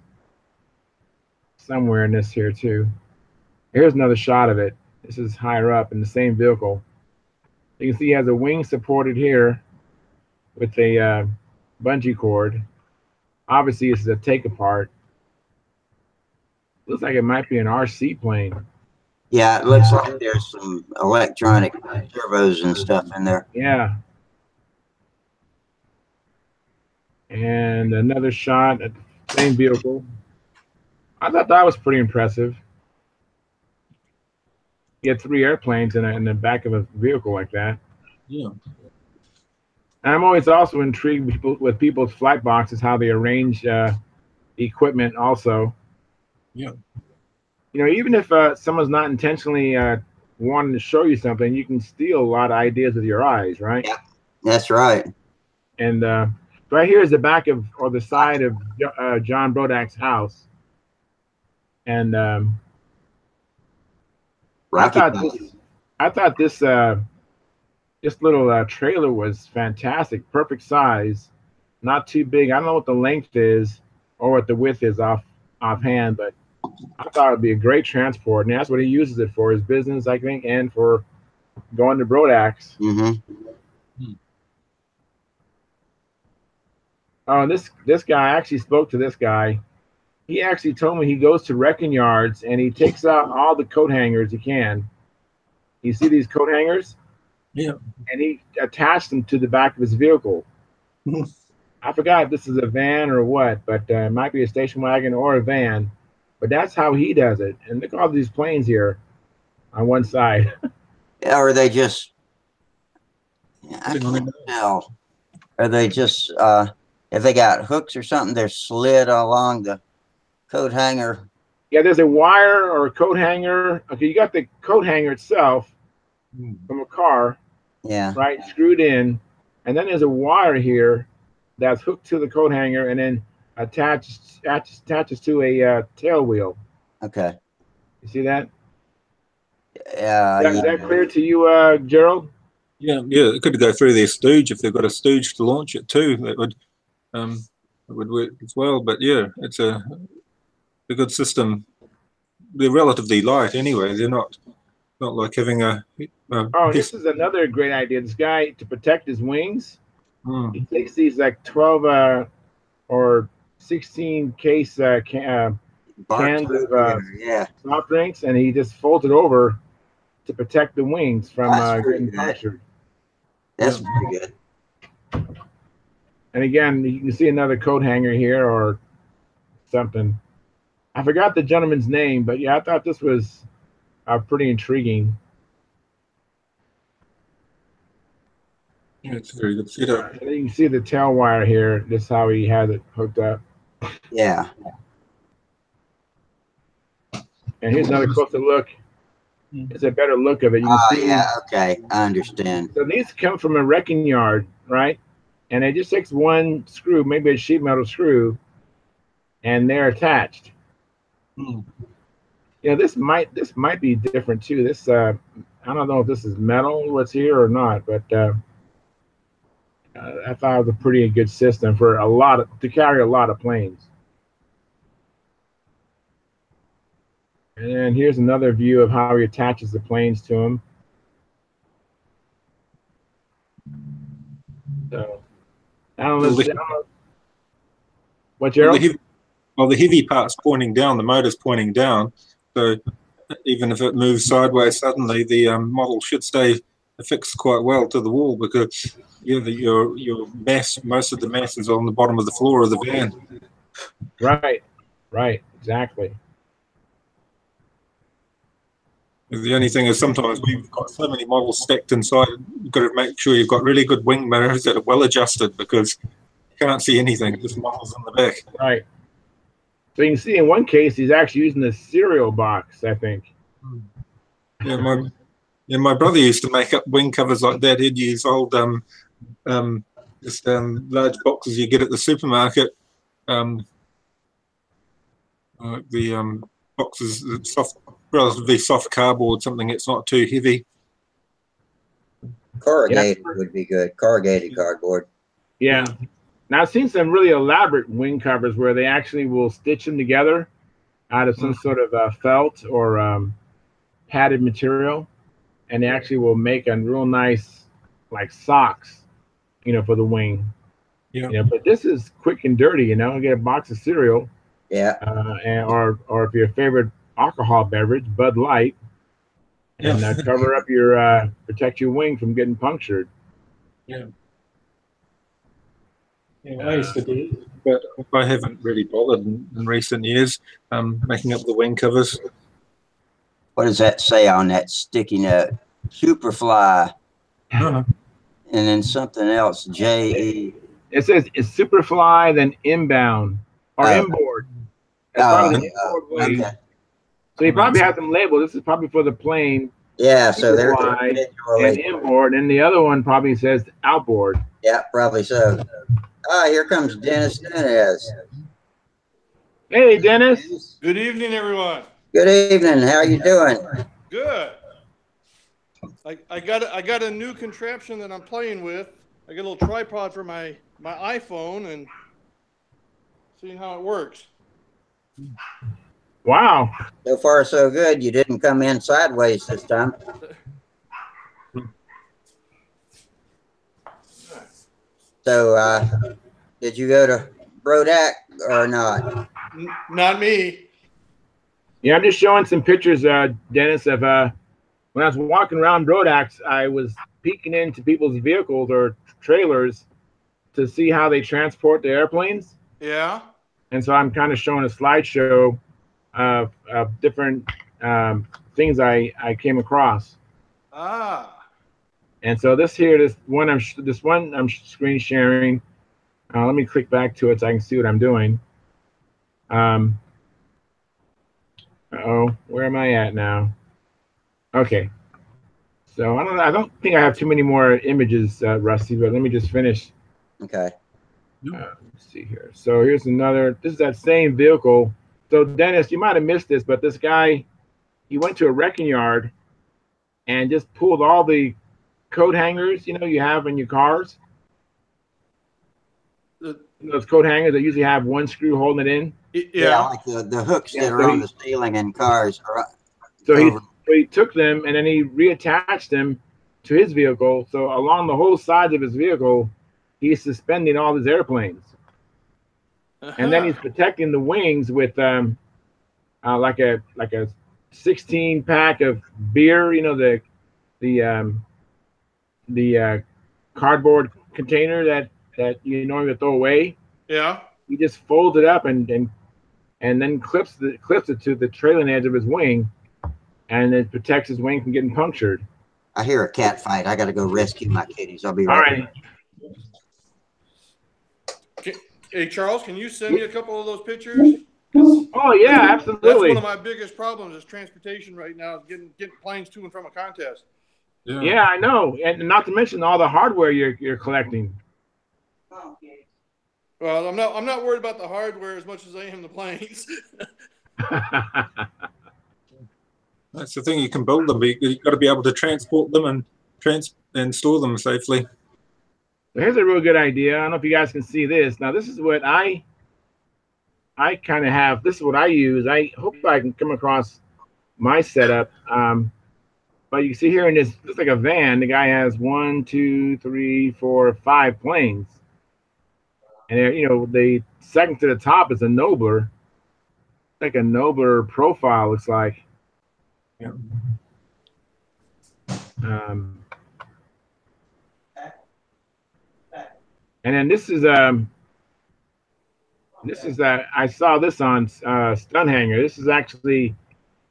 Speaker 4: somewhere in this here too. Here's another shot of it. This is higher up in the same vehicle. You can see he has a wing supported here with a bungee cord. Obviously, this is a take apart. Looks like it might be an RC plane.
Speaker 1: Yeah, it looks like there's some electronic servos and stuff in there.
Speaker 4: Yeah. And another shot at the same vehicle. I thought that was pretty impressive. You had 3 airplanes in the back of a vehicle like that.
Speaker 2: Yeah.
Speaker 4: And I'm always also intrigued with people's flight boxes, how they arrange equipment also.
Speaker 2: Yeah.
Speaker 4: You know, even if someone's not intentionally wanting to show you something, you can steal a lot of ideas with your eyes, right?
Speaker 1: Yeah, that's right.
Speaker 4: And right here is the back of, or the side of John Brodak's house. And
Speaker 1: Rocky
Speaker 4: I thought this little trailer was fantastic, perfect size, not too big. I don't know what the length is or what the width is offhand, but I thought it'd be a great transport, and that's what he uses it for, his business, I think, and for going to Brodak's.
Speaker 1: Mm-hmm.
Speaker 4: Oh, this guy, I actually spoke to this guy. He actually told me he goes to wrecking yards and he takes out all the coat hangers he can. You see these coat hangers?
Speaker 2: Yeah.
Speaker 4: And he attached them to the back of his vehicle. I forgot if this is a van or what, but it might be a station wagon or a van. But that's how he does it. And look at all these planes here on one side.
Speaker 1: Yeah, or they just, I can't tell. Are they just, if they got hooks or something, they're slid along the coat hanger?
Speaker 4: Yeah, there's a wire or a coat hanger. Okay, you got the coat hanger itself from a car,
Speaker 1: Yeah.
Speaker 4: right, screwed in. And then there's a wire here that's hooked to the coat hanger and then attaches to a tail wheel.
Speaker 1: Okay.
Speaker 4: You see that?
Speaker 1: Yeah.
Speaker 4: Is that clear to you, Gerald?
Speaker 2: Yeah, it could go through their stooge if they've got a stooge to launch it too. That would work as well. But yeah, it's a good system. They're relatively light anyway. They're not like having a.
Speaker 4: This is another great idea. This guy, to protect his wings, he takes these like 12 or 16 case cans of soft drinks, and he just folds it over to protect the wings from getting punctured.
Speaker 1: That's pretty good.
Speaker 4: And again, you can see another coat hanger here or something. I forgot the gentleman's name, but yeah, I thought this was pretty intriguing.
Speaker 2: Yeah, it's a very good setup.
Speaker 4: And you can see the tail wire here. This is how he has it hooked up.
Speaker 1: Yeah.
Speaker 4: And here's another closer look. It's a better look of it. You can see.
Speaker 1: Yeah, okay, I understand.
Speaker 4: So these come from a wrecking yard, right? And it just takes one screw, maybe a sheet metal screw, and they're attached. You know, this might be different too. This I don't know if this is metal, what's here or not, but I thought it was a pretty good system for to carry a lot of planes. And then here's another view of how he attaches the planes to him. So, I don't know. What, Gerald?
Speaker 2: Well, the heavy part's pointing down, the motor's pointing down. So even if it moves sideways suddenly, the model should stay affixed quite well to the wall because your mass, most of the mass is on the bottom of the floor of the van.
Speaker 4: Right, exactly.
Speaker 2: The only thing is sometimes we've got so many models stacked inside, you've got to make sure you've got really good wing mirrors that are well adjusted because you can't see anything, just models in the back.
Speaker 4: Right. So you can see in one case, he's actually using the cereal box, I think.
Speaker 2: Yeah, my brother used to make up wing covers like that. He'd use old large boxes you get at the supermarket. The boxes, relatively soft cardboard, something that's not too heavy.
Speaker 1: Corrugated would be good. Corrugated cardboard.
Speaker 4: Yeah. Now I've seen some really elaborate wing covers where they actually will stitch them together out of some sort of felt or padded material, and they actually will make a real nice like socks, for the wing.
Speaker 2: Yeah.
Speaker 4: But this is quick and dirty. You get a box of cereal.
Speaker 1: Yeah.
Speaker 4: Or if your favorite alcohol beverage, Bud Light, and cover up protect your wing from getting punctured.
Speaker 2: Yeah. Yeah, I used to do it, but I haven't really bothered in recent years, making up the wing covers.
Speaker 1: What does that say on that sticky note? Superfly,
Speaker 2: Uh,
Speaker 1: and then something else. J-E.
Speaker 4: It says it's Superfly, then inbound or
Speaker 1: Oh.
Speaker 4: inboard. That's probably the inboard wing.
Speaker 1: Okay.
Speaker 4: So he probably has them labeled. This is probably for the plane.
Speaker 1: Yeah, so they're
Speaker 4: Superfly and
Speaker 1: individually.
Speaker 4: inboard, and the other one probably says outboard.
Speaker 1: Yeah, probably so. Ah, here comes Dennis Nunez.
Speaker 4: Hey, Dennis.
Speaker 8: Good evening, everyone.
Speaker 1: Good evening. How are you doing?
Speaker 8: Good. I got a new contraption that I'm playing with. I got a little tripod for my iPhone and seeing how it works.
Speaker 4: Wow.
Speaker 1: So far, so good. You didn't come in sideways this time. So, did you go to Brodak or not?
Speaker 8: Not me.
Speaker 4: Yeah, I'm just showing some pictures, Dennis, of when I was walking around Brodax, I was peeking into people's vehicles or trailers to see how they transport the airplanes.
Speaker 8: Yeah.
Speaker 4: And so I'm kind of showing a slideshow of different things I came across.
Speaker 8: Ah.
Speaker 4: And so this one I'm screen sharing. Let me click back to it so I can see what I'm doing. Where am I at now? Okay. So I don't think I have too many more images, Rusty, but let me just finish.
Speaker 1: Okay.
Speaker 4: Let's see here. So here's another. This is that same vehicle. So Dennis, you might have missed this, but this guy, he went to a wrecking yard and just pulled all the coat hangers, you have in your cars. Those coat hangers that usually have one screw holding it in.
Speaker 1: Yeah, like the hooks that are on the ceiling in cars.
Speaker 4: So he took them and then he reattached them to his vehicle. So along the whole sides of his vehicle, he's suspending all his airplanes. And then he's protecting the wings with like a 16 pack of beer, the cardboard container that you normally throw away.
Speaker 8: Yeah.
Speaker 4: He just folds it up and then clips it to the trailing edge of his wing, and it protects his wing from getting punctured.
Speaker 1: I hear a cat fight. I got to go rescue my kitties. I'll be right back.
Speaker 8: Hey, Charles, can you send me a couple of those pictures?
Speaker 4: Oh yeah, absolutely.
Speaker 8: That's one of my biggest problems is transportation right now, getting planes to and from a contest.
Speaker 4: Yeah, I know, and not to mention all the hardware you're collecting.
Speaker 8: Well, I'm not worried about the hardware as much as I am the planes.
Speaker 2: That's the thing. You can build them, but you've got to be able to transport them and store them safely.
Speaker 4: Here's a real good idea. I don't know if you guys can see this. Now, this is what I kind of have. This is what I use. I hope I can come across my setup. But you can see here in this, looks like a van. The guy has 1, 2, 3, 4, 5 planes. And the second to the top is a Nobler. Like a Nobler profile, looks like.
Speaker 2: Yeah.
Speaker 4: And then this is I saw this on Stunthangar. This is actually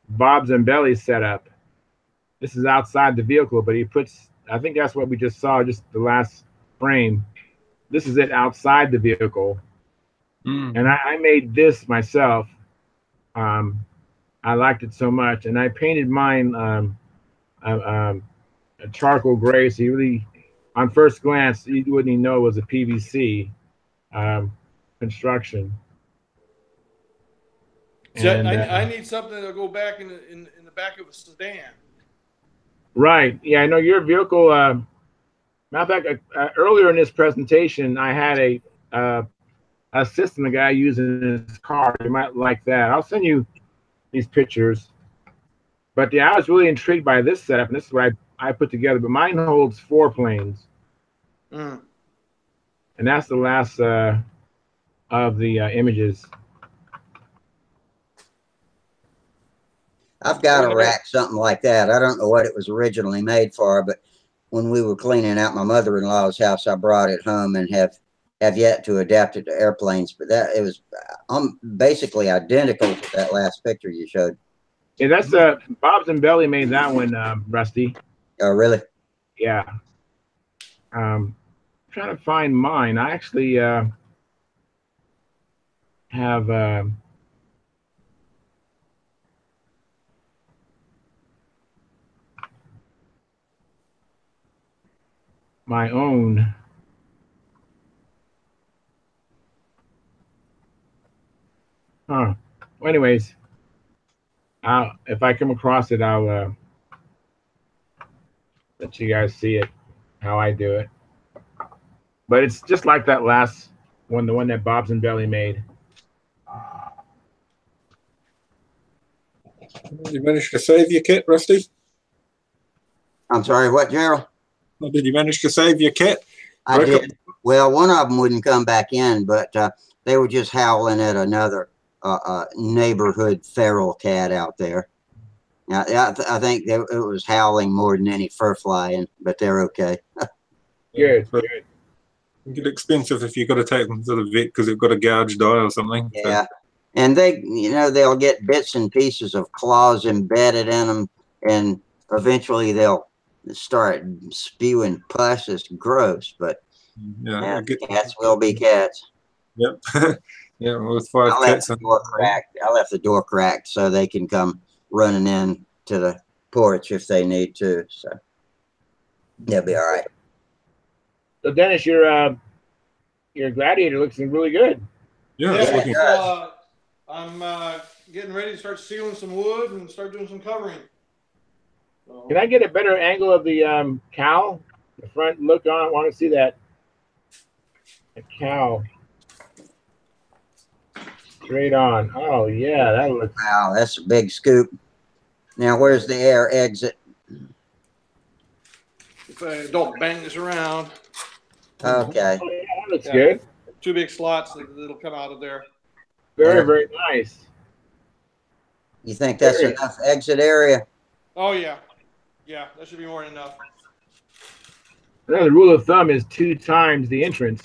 Speaker 4: Bob's and Belly's setup. This is outside the vehicle, but he puts, I think that's what we just saw, just the last frame. This is it outside the vehicle. And I made this myself. I liked it so much, and I painted mine a charcoal gray, so you really, on first glance, you wouldn't even know it was a PVC construction.
Speaker 8: So I need something that'll go back in the back of a sedan.
Speaker 4: Right. Yeah, I know your vehicle. Matter of fact, earlier in this presentation, I had a system the guy using in his car. You might like that. I'll send you these pictures. But yeah, I was really intrigued by this setup, and this is what I put together. But mine holds 4 planes. And that's the last of the images.
Speaker 1: I've got a rack, something like that. I don't know what it was originally made for, but when we were cleaning out my mother-in-law's house, I brought it home and have have yet to adapt it to airplanes, but that it was basically identical to that last picture you showed.
Speaker 4: Yeah, that's Bob's and Belly made that one, Rusty.
Speaker 1: Oh, really?
Speaker 4: Yeah. Trying to find mine. I actually have my own. Huh. Well, anyways, if I come across it, I'll let you guys see it, how I do it. But it's just like that last one, the one that Bob's and Belly made.
Speaker 2: Did you manage to save your kit, Rusty?
Speaker 1: I'm sorry, what, Gerald?
Speaker 2: Or did you manage to save your kit?
Speaker 1: I did. Well, one of them wouldn't come back in, but they were just howling at another neighborhood feral cat out there. Now, I think it was howling more than any fur flying, but they're okay.
Speaker 4: Good,
Speaker 2: But
Speaker 4: good.
Speaker 2: it get expensive if you've got to take them to the vet because they've got a gouged eye or something.
Speaker 1: Yeah. And they, they'll get bits and pieces of claws embedded in them, and eventually they'll start spewing pus. It's gross, but
Speaker 2: yeah,
Speaker 1: cats will be cats.
Speaker 2: Yep. Yeah, with 5
Speaker 1: I left
Speaker 2: cats.
Speaker 1: the door cracked. I left the door cracked so they can come running in to the porch if they need to. So they'll be all right.
Speaker 4: So Dennis, your gladiator looks really good.
Speaker 2: Yeah, it's looking.
Speaker 8: I'm getting ready to start sealing some wood and start doing some covering. So,
Speaker 4: Can I get a better angle of the cowl? The front look on. I want to see that. The cowl. Straight on. Oh yeah, that looks.
Speaker 1: Wow, that's a big scoop. Now, where's the air exit?
Speaker 8: if I don't bang this around.
Speaker 1: Okay.
Speaker 4: Oh, yeah, that looks good.
Speaker 8: 2 big slots that'll come out of there.
Speaker 4: Very, very nice.
Speaker 1: You think that's enough exit area?
Speaker 8: Oh yeah, yeah, that should be more than enough.
Speaker 4: Another rule of thumb is 2 times the entrance.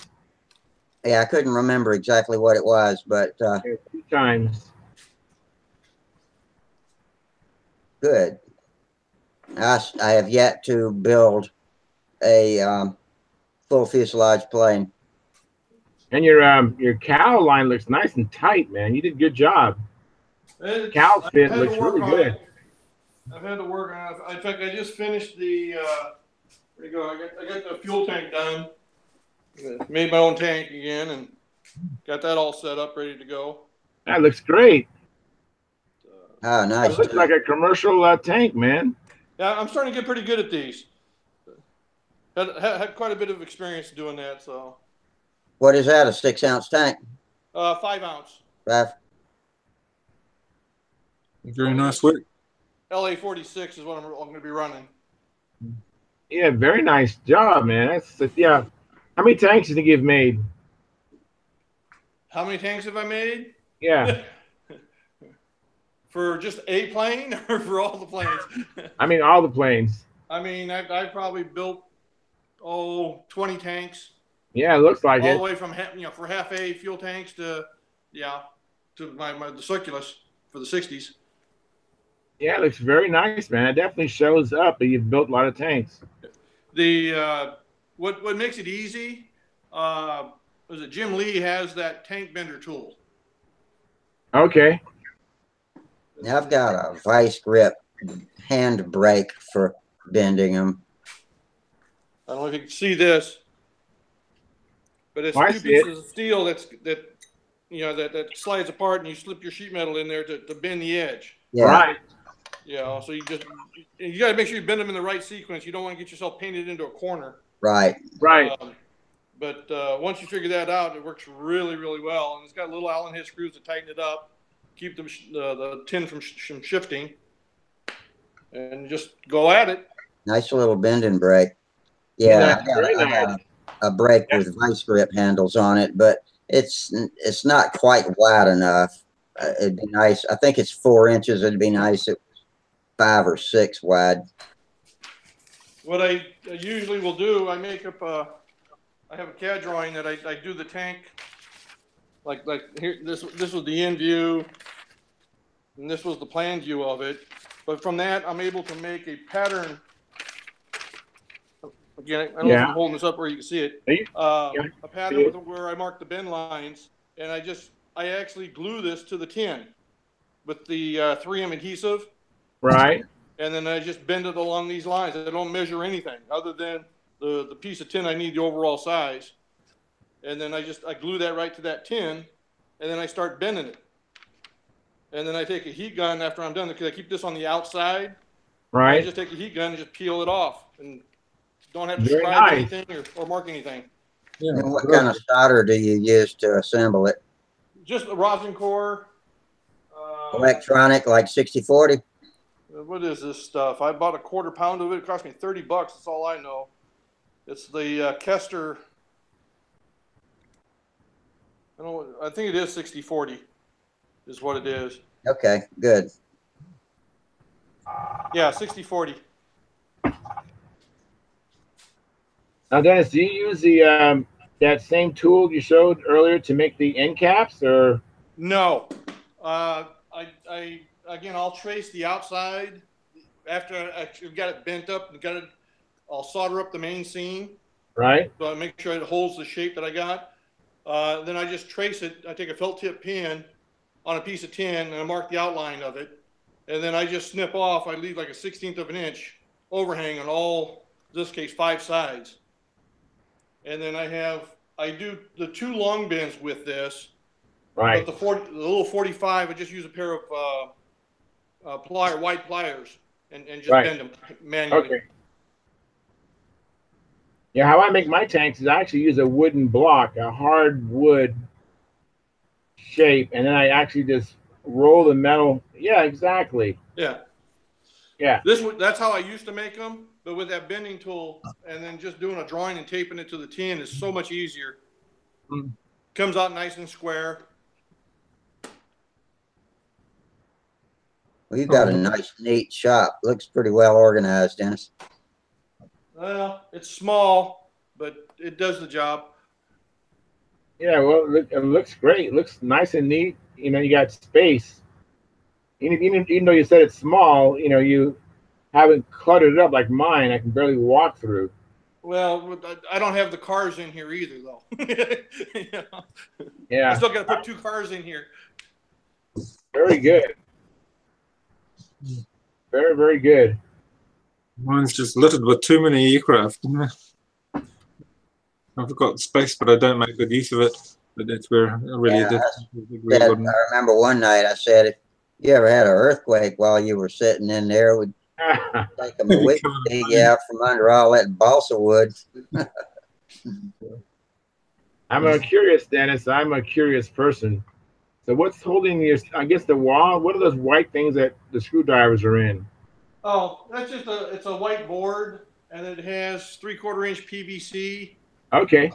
Speaker 1: Yeah, I couldn't remember exactly what it was, but
Speaker 4: 2 times.
Speaker 1: good. I have yet to build a full fuselage plane.
Speaker 4: And your cowl line looks nice and tight, man. You did a good job. Cowl fit looks really good.
Speaker 8: I've had to work on it. In fact, I just finished the. There you go. I got the fuel tank done. Made my own tank again, and got that all set up, ready to go.
Speaker 4: That looks great.
Speaker 1: Oh, nice.
Speaker 4: It looks like a commercial tank, man.
Speaker 8: Yeah, I'm starting to get pretty good at these. Had quite a bit of experience doing that. So.
Speaker 1: What is that? A 6-ounce tank?
Speaker 8: 5 ounce.
Speaker 1: 5.
Speaker 2: Very nice work.
Speaker 8: LA 46 is what I'm going to be running.
Speaker 4: Yeah, very nice job, man. Yeah. How many tanks do you think you've made?
Speaker 8: How many tanks have I made?
Speaker 4: Yeah.
Speaker 8: For just a plane or for all the planes?
Speaker 4: I mean, all the planes.
Speaker 8: I mean, I probably built 20 tanks.
Speaker 4: Yeah, it looks like
Speaker 8: all
Speaker 4: it.
Speaker 8: the way from for half A fuel tanks to the circulus for the 60s.
Speaker 4: Yeah, it looks very nice, man. It definitely shows up that you've built a lot of tanks.
Speaker 8: The what makes it easy was that Jim Lee has that tank bender tool.
Speaker 4: Okay.
Speaker 1: Now I've got a vice grip hand brake for bending them.
Speaker 8: I don't know if you can see this, but it's 2 pieces of steel that slides apart, and you slip your sheet metal in there to bend the edge.
Speaker 1: Yeah.
Speaker 4: Right.
Speaker 8: Yeah, so you got to make sure you bend them in the right sequence. You don't want to get yourself painted into a corner.
Speaker 1: Right.
Speaker 4: Right.
Speaker 8: But once you figure that out, it works really, really well. And it's got little Allen head screws to tighten it up, keep the tin from shifting, and just go at it.
Speaker 1: Nice little bending brake. Yeah, I got a brake with vice grip handles on it, but it's not quite wide enough. It'd be nice. I think it's 4 inches. It'd be nice if 5 or 6 wide.
Speaker 8: What I usually will do, I make up I have a CAD drawing that I do the tank. Like here, this was the end view, and this was the plan view of it. But from that, I'm able to make a pattern. Again, I don't know if I'm holding this up where you can see it. A pattern with where I mark the bend lines, and I actually glue this to the tin with the 3M adhesive.
Speaker 4: Right.
Speaker 8: And then I just bend it along these lines. I don't measure anything other than the piece of tin I need the overall size. And then I glue that right to that tin, and then I start bending it. And then I take a heat gun after I'm done, because I keep this on the outside.
Speaker 4: Right.
Speaker 8: I just take a heat gun and just peel it off, and don't have to
Speaker 4: Very
Speaker 8: scribe
Speaker 4: nice.
Speaker 8: anything or mark anything.
Speaker 2: Yeah.
Speaker 1: And what kind of solder do you use to assemble it?
Speaker 8: Just a rosin core.
Speaker 1: Electronic, like 6040?
Speaker 8: What is this stuff? I bought a quarter pound of it. It cost me $30. That's all I know. It's the Kester. I think it is 6040 is what it is.
Speaker 1: Okay, good.
Speaker 8: Yeah, 6040.
Speaker 4: Now, Dennis, do you use the that same tool you showed earlier to make the end caps, or?
Speaker 8: No. Again, I'll trace the outside after I've got it bent up and I'll solder up the main seam.
Speaker 4: Right.
Speaker 8: So I make sure it holds the shape that I got. Then I just trace it. I take a felt tip pin on a piece of tin and I mark the outline of it. And then I just snip off. I leave like a 1/16 of an inch overhang on all, in this case, 5 sides. And then I do the 2 long bends with this.
Speaker 4: Right.
Speaker 8: But the little 45, I just use a pair of wide pliers and just bend them manually.
Speaker 4: Okay. Yeah, how I make my tanks is I actually use a wooden block, a hard wood shape, and then I actually just roll the metal. Yeah, exactly.
Speaker 8: Yeah.
Speaker 4: Yeah.
Speaker 8: That's how I used to make them, but with that bending tool and then just doing a drawing and taping it to the tin is so much easier. Comes out nice and square.
Speaker 1: Well, you've got a nice, neat shop. Looks pretty well organized, Dennis.
Speaker 8: Well, it's small, but it does the job.
Speaker 4: Yeah, well, it looks great. It looks nice and neat. You know, you got space. Even though you said it's small, you know, you haven't cluttered it up like mine. I can barely walk through.
Speaker 8: Well, I don't have the cars in here either, though.
Speaker 4: Yeah.
Speaker 8: I still got to put 2 cars in here.
Speaker 4: Very good. Very, very good.
Speaker 2: Mine's just littered with too many aircraft. I've got space, but I don't make good use of it. But that's where I really did.
Speaker 1: I remember one night I said, if you ever had an earthquake while you were sitting in there, would take them a week to dig you out from under all that balsa wood.
Speaker 4: I'm curious, Dennis. I'm a curious person. So what's holding your, I guess, the wall? What are those white things that the screwdrivers are in?
Speaker 8: Oh, that's just it's a white board, and it has 3/4 inch PVC.
Speaker 4: Okay.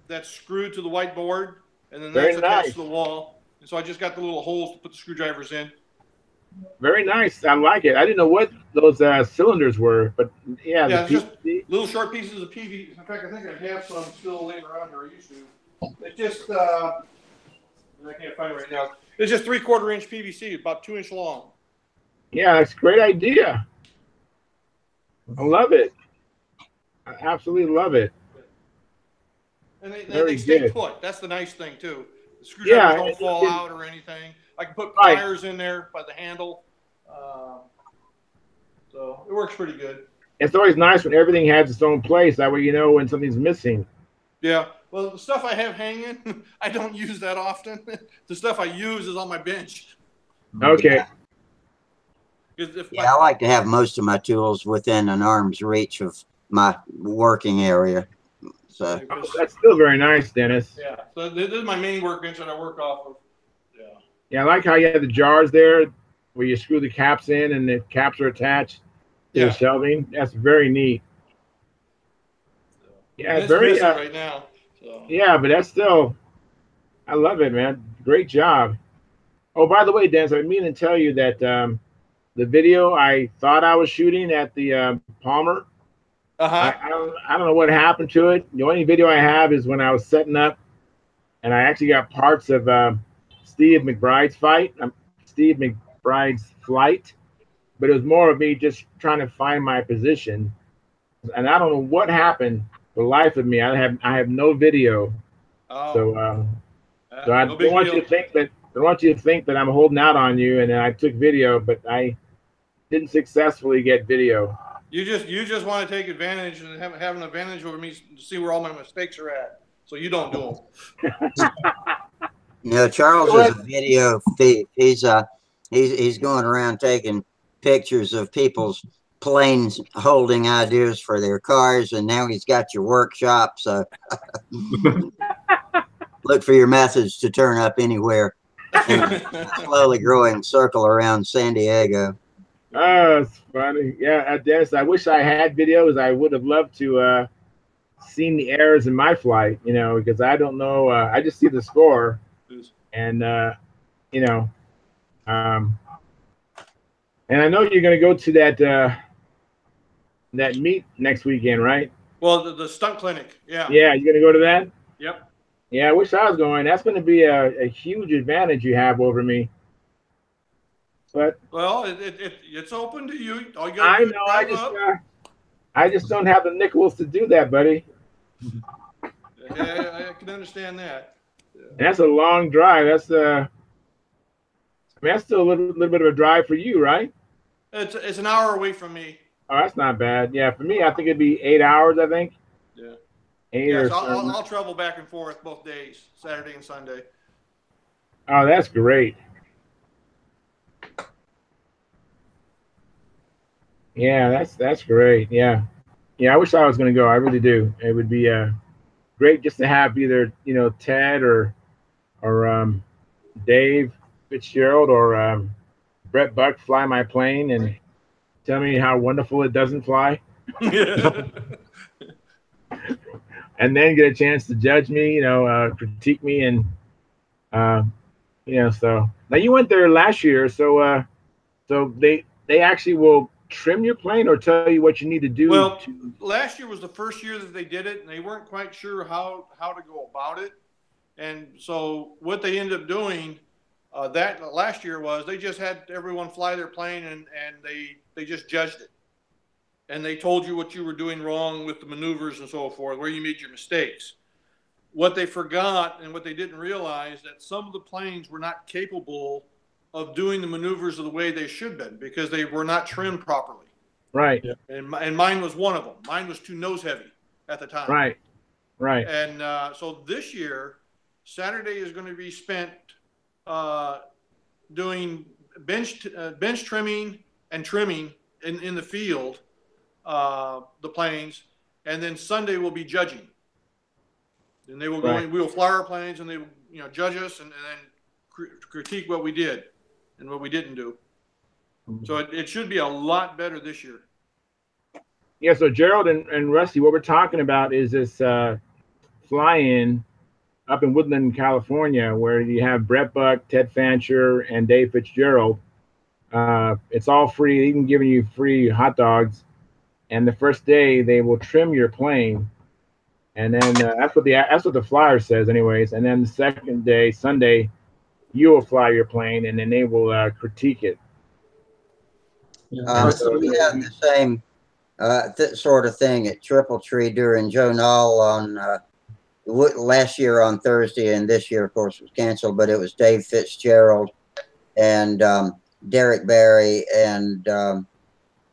Speaker 8: That's screwed to the white board, and then
Speaker 4: Very
Speaker 8: that's attached
Speaker 4: nice.
Speaker 8: to the wall. And so I just got the little holes to put the screwdrivers in.
Speaker 4: Very nice. I like it. I didn't know what those cylinders were, but yeah,
Speaker 8: Yeah,
Speaker 4: the
Speaker 8: it's just
Speaker 4: PVC.
Speaker 8: little short pieces of PVC. In fact, I think I have some still laying around here. I used to. It's just I can't find it right now. It's just 3/4 inch PVC, about 2 inch long.
Speaker 4: Yeah, that's a great idea. I love it. I absolutely love it.
Speaker 8: And they
Speaker 4: Very
Speaker 8: stay
Speaker 4: good.
Speaker 8: put. That's the nice thing too. The screwdrivers don't fall out or anything. I can put pliers in there by the handle. So it works pretty good.
Speaker 4: It's always nice when everything has its own place. That way you know when something's missing.
Speaker 8: Yeah. Well, the stuff I have hanging, I don't use that often. The stuff I use is on my bench.
Speaker 4: Okay.
Speaker 1: Yeah, I like to have most of my tools within an arm's reach of my working area. So
Speaker 4: that's still very nice, Dennis.
Speaker 8: Yeah. So this is my main workbench that I work off of. Yeah.
Speaker 4: Yeah, I like how you have the jars there where you screw the caps in and the caps are attached to the shelving. That's very neat. Yeah,
Speaker 8: it's
Speaker 4: very
Speaker 8: missing right now. So.
Speaker 4: Yeah, but that's still, I love it, man. Great job. Oh, by the way, Dennis, I mean to tell you that the video I thought I was shooting at the Palmer,
Speaker 8: Uh-huh.
Speaker 4: I don't know what happened to it. The only video I have is when I was setting up, and I actually got parts of Steve McBride's Steve McBride's flight, but it was more of me just trying to find my position. And I don't know what happened. For the life of me, I have no video.
Speaker 8: Oh.
Speaker 4: So I
Speaker 8: no
Speaker 4: don't
Speaker 8: big
Speaker 4: want
Speaker 8: deal.
Speaker 4: you to think that I'm holding out on you, and I took video, but I didn't successfully get video.
Speaker 8: You just want to take advantage and have an advantage over me to see where all my mistakes are at, so you don't do them.
Speaker 1: You know, Charles is a video thief. He's going around taking pictures of people's planes holding ideas for their cars, and now he's got your workshop. So look for your message to turn up anywhere in a slowly growing circle around San Diego.
Speaker 4: Oh, it's funny. Yeah, Dennis, I wish I had videos. I would have loved to seen the errors in my flight, you know, because I don't know. I just see the score, and you know, and I know you're going to go to that meet next weekend, right?
Speaker 8: Well, the stunt clinic, yeah.
Speaker 4: Yeah, you're going to go to that?
Speaker 8: Yep.
Speaker 4: Yeah, I wish I was going. That's going to be a huge advantage you have over me. But
Speaker 8: well, it's open to you. All you
Speaker 4: I
Speaker 8: gotta do
Speaker 4: know.
Speaker 8: is
Speaker 4: I just don't have the nickels to do that, buddy.
Speaker 8: Yeah, I can understand that. Yeah.
Speaker 4: And that's a long drive. That's I mean, that's still a little bit of a drive for you, right?
Speaker 8: It's an hour away from me.
Speaker 4: Oh, that's not bad. Yeah, for me, I think it'd be 8 hours. I think.
Speaker 8: Yeah.
Speaker 4: 8
Speaker 8: yes,
Speaker 4: or
Speaker 8: I'll travel back and forth both days, Saturday and Sunday.
Speaker 4: Oh, that's great. Yeah, that's great. Yeah, I wish I was going to go. I really do. It would be great just to have either Ted or Dave Fitzgerald or Brett Buck fly my plane and tell me how wonderful it doesn't fly, and then get a chance to judge me, critique me, and So now you went there last year, so they actually will trim your plane or tell you what you need to do.
Speaker 8: Well, last year was the first year that they did it, and they weren't quite sure how to go about it. And so what they ended up doing that last year was they just had everyone fly their plane, and they just judged it. And they told you what you were doing wrong with the maneuvers and so forth, where you made your mistakes. What they forgot and what they didn't realize that some of the planes were not capable of doing the maneuvers of the way they should have been because they were not trimmed properly.
Speaker 4: Right.
Speaker 8: And mine was one of them. Mine was too nose heavy at the time.
Speaker 4: Right.
Speaker 8: And so this year, Saturday is going to be spent doing bench trimming and trimming in the field, the planes, and then Sunday will be judging. And they will go in, we will fly our planes, and they will judge us and then critique what we did and what we didn't do. So it should be a lot better this year.
Speaker 4: Yeah, so Gerald and Rusty, what we're talking about is this fly-in up in Woodland, California, where you have Brett Buck, Ted Fancher, and Dave Fitzgerald. It's all free, even giving you free hot dogs. And the first day, they will trim your plane. And then that's what the flyer says, anyways. And then the second day, Sunday, you will fly your plane, and then they will critique it.
Speaker 1: So we have the same sort of thing at Triple Tree during Joe Knoll on last year on Thursday, and this year, of course, was canceled. But it was Dave Fitzgerald and Derek Barry and I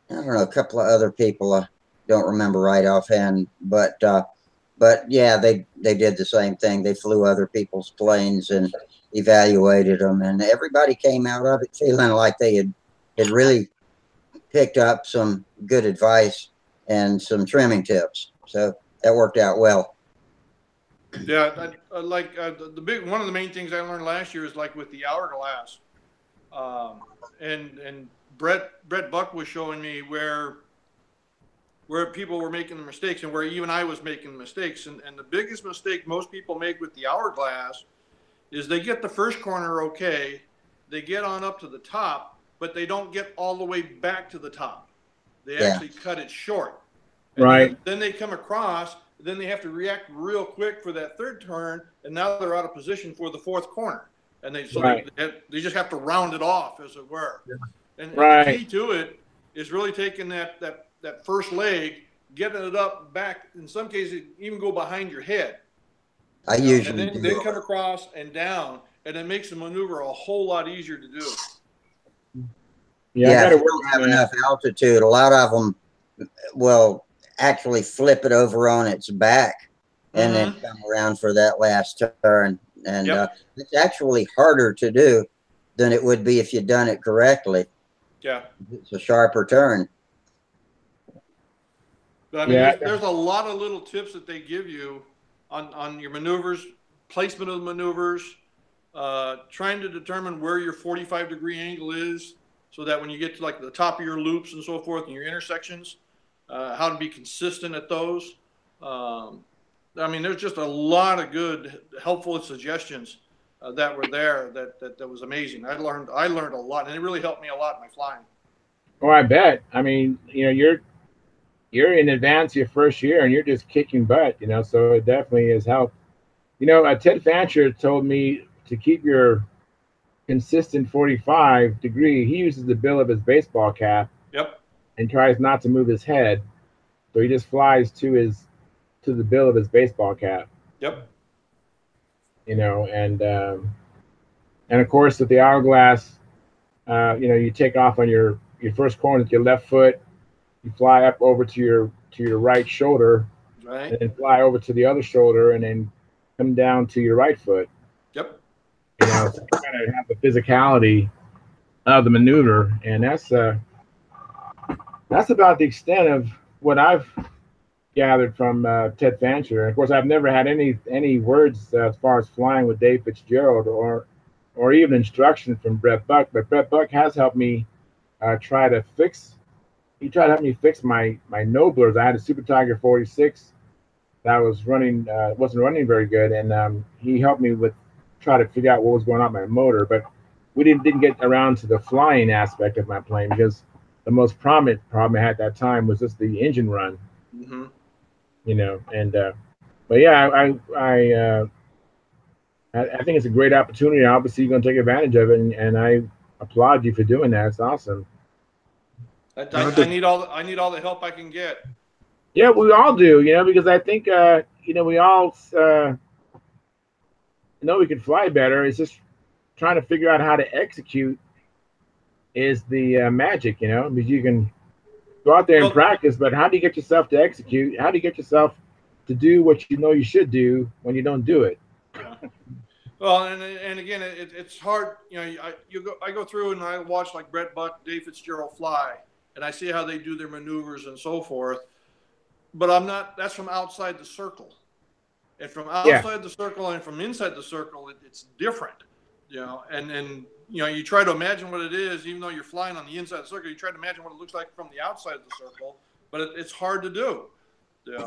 Speaker 1: don't know, a couple of other people. I don't remember right offhand, but yeah, they did the same thing. They flew other people's planes and evaluated them, and everybody came out of it feeling like they had really picked up some good advice and some trimming tips. So that worked out well.
Speaker 8: Yeah, the big one of the main things I learned last year is like with the hourglass, and Brett Buck was showing me where people were making the mistakes and where even I was making the mistakes. And the biggest mistake most people make with the hourglass is they get the first corner okay, they get on up to the top, but they don't get all the way back to the top. They actually cut it short. And
Speaker 4: Right.
Speaker 8: then they come across, then they have to react real quick for that third turn, and now they're out of position for the fourth corner. And they just have to round it off, as it were. And the key to it is really taking that first leg, getting it up, back, in some cases, even go behind your head.
Speaker 1: I usually
Speaker 8: and then come across and down, and it makes the maneuver a whole lot easier to do.
Speaker 1: Yeah, if you don't have enough altitude, a lot of them will actually flip it over on its back and then come around for that last turn. And it's actually harder to do than it would be if you'd done it correctly.
Speaker 8: Yeah.
Speaker 1: It's a sharper turn.
Speaker 8: But I mean, there's a lot of little tips that they give you on your maneuvers, placement of the maneuvers, trying to determine where your 45-degree angle is, so that when you get to like the top of your loops and so forth and your intersections, how to be consistent at those. I mean, there's just a lot of good, helpful suggestions that were there that was amazing. I learned a lot, and it really helped me a lot in my flying.
Speaker 4: Oh, I bet. I mean, you're in advance your first year, and you're just kicking butt, so it definitely has helped. Ted Fancher told me to keep your consistent 45-degree. He uses the bill of his baseball cap.
Speaker 8: Yep.
Speaker 4: And tries not to move his head, so he just flies to the bill of his baseball cap.
Speaker 8: Yep.
Speaker 4: And of course with the hourglass, you take off on your first corner with your left foot, you fly up over to your right shoulder,
Speaker 8: right,
Speaker 4: and then fly over to the other shoulder, and then come down to your right foot.
Speaker 8: Yep.
Speaker 4: So you kind of have the physicality of the maneuver, and that's about the extent of what I've gathered from Ted Fancher. And of course, I've never had any words as far as flying with Dave Fitzgerald or even instruction from Brett Buck. But Brett Buck has helped me try to help me fix my Noblers. I had a Super Tiger 46 that was wasn't running very good, and he helped me try to figure out what was going on with my motor. But we didn't get around to the flying aspect of my plane, because the most prominent problem I had at that time was just the engine run. But yeah, I think it's a great opportunity. Obviously, you're going to take advantage of it, and I applaud you for doing that. It's awesome.
Speaker 8: I need all the help I can get.
Speaker 4: Yeah, we all do, because I think we all know we can fly better. It's just trying to figure out how to execute is the magic, because you can go out there and practice, but how do you get yourself to execute? How do you get yourself to do what you should do when you don't do it?
Speaker 8: Well, and again, it's hard. I go through and I watch like Brett Buck, Dave Fitzgerald fly, and I see how they do their maneuvers and so forth. But I'm not. That's from outside the circle, and from outside the circle and from inside the circle, it's different. And you try to imagine what it is, even though you're flying on the inside of the circle. You try to imagine what it looks like from the outside of the circle, but it's hard to do.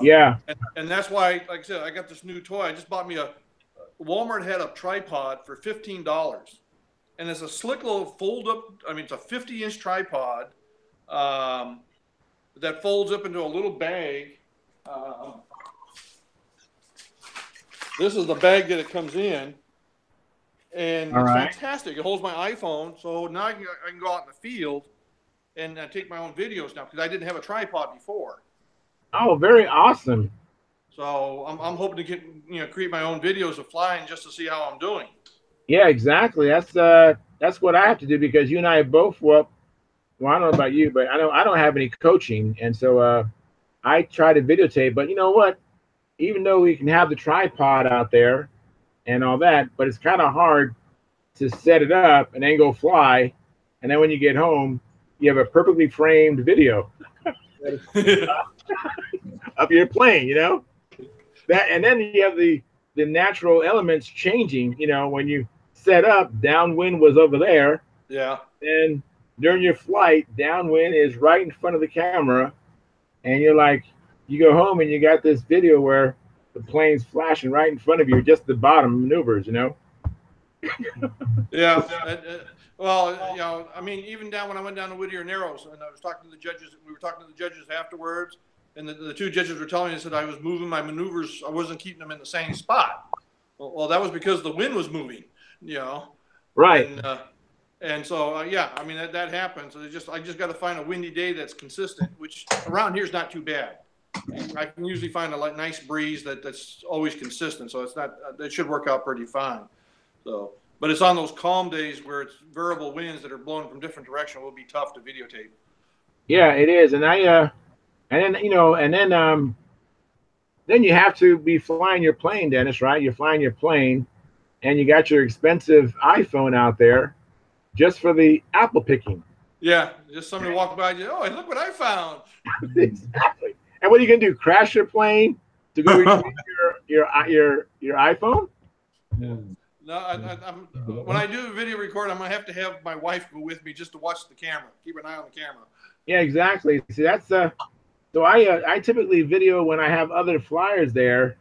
Speaker 4: Yeah.
Speaker 8: And that's why, like I said, I got this new toy. I just bought me Walmart had a tripod for $15, and it's a slick little fold up. I mean, it's a 50-inch tripod that folds up into a little bag. This is the bag that it comes in. And it's fantastic. It holds my iPhone, so now I can go out in the field and take my own videos now, because I didn't have a tripod before.
Speaker 4: Oh, very awesome.
Speaker 8: So I'm hoping to get create my own videos of flying just to see how I'm doing.
Speaker 4: Yeah, exactly. That's what I have to do, because you and I both I don't know about you, but I don't have any coaching, and so I try to videotape. But you know what? Even though we can have the tripod out there and all that, but it's kind of hard to set it up and then go fly, and then when you get home, you have a perfectly framed video of your plane, that, and then you have the natural elements changing. When you set up, downwind was over there, and during your flight, downwind is right in front of the camera, and you go home and you got this video where the plane's flashing right in front of you, just the bottom maneuvers,
Speaker 8: Yeah. Well, I mean, even when I went down to Whittier Narrows and I was talking to the judges, we were talking to the judges afterwards, and the two judges were telling me, they said I was moving my maneuvers. I wasn't keeping them in the same spot. Well, that was because the wind was moving, you know.
Speaker 4: Right.
Speaker 8: And so, yeah, I mean, that happens. I just got to find a windy day that's consistent, which around here is not too bad. I can usually find a nice breeze that's always consistent. So it's not, it should work out pretty fine. So, but it's on those calm days where it's variable winds that are blowing from different directions will be tough to videotape.
Speaker 4: Yeah, it is. And then then you have to be flying your plane, Dennis, right? You're flying your plane and you got your expensive iPhone out there just for the apple picking.
Speaker 8: Yeah, just somebody walk by and you, oh, look what I found.
Speaker 4: Exactly. And what are you gonna do? Crash your plane to go retrieve your iPhone?
Speaker 8: Yeah. No, when I do a video record, I'm gonna have to have my wife go with me just to watch the camera, keep an eye on the camera.
Speaker 4: Yeah, exactly. See, that's so I typically video when I have other flyers there.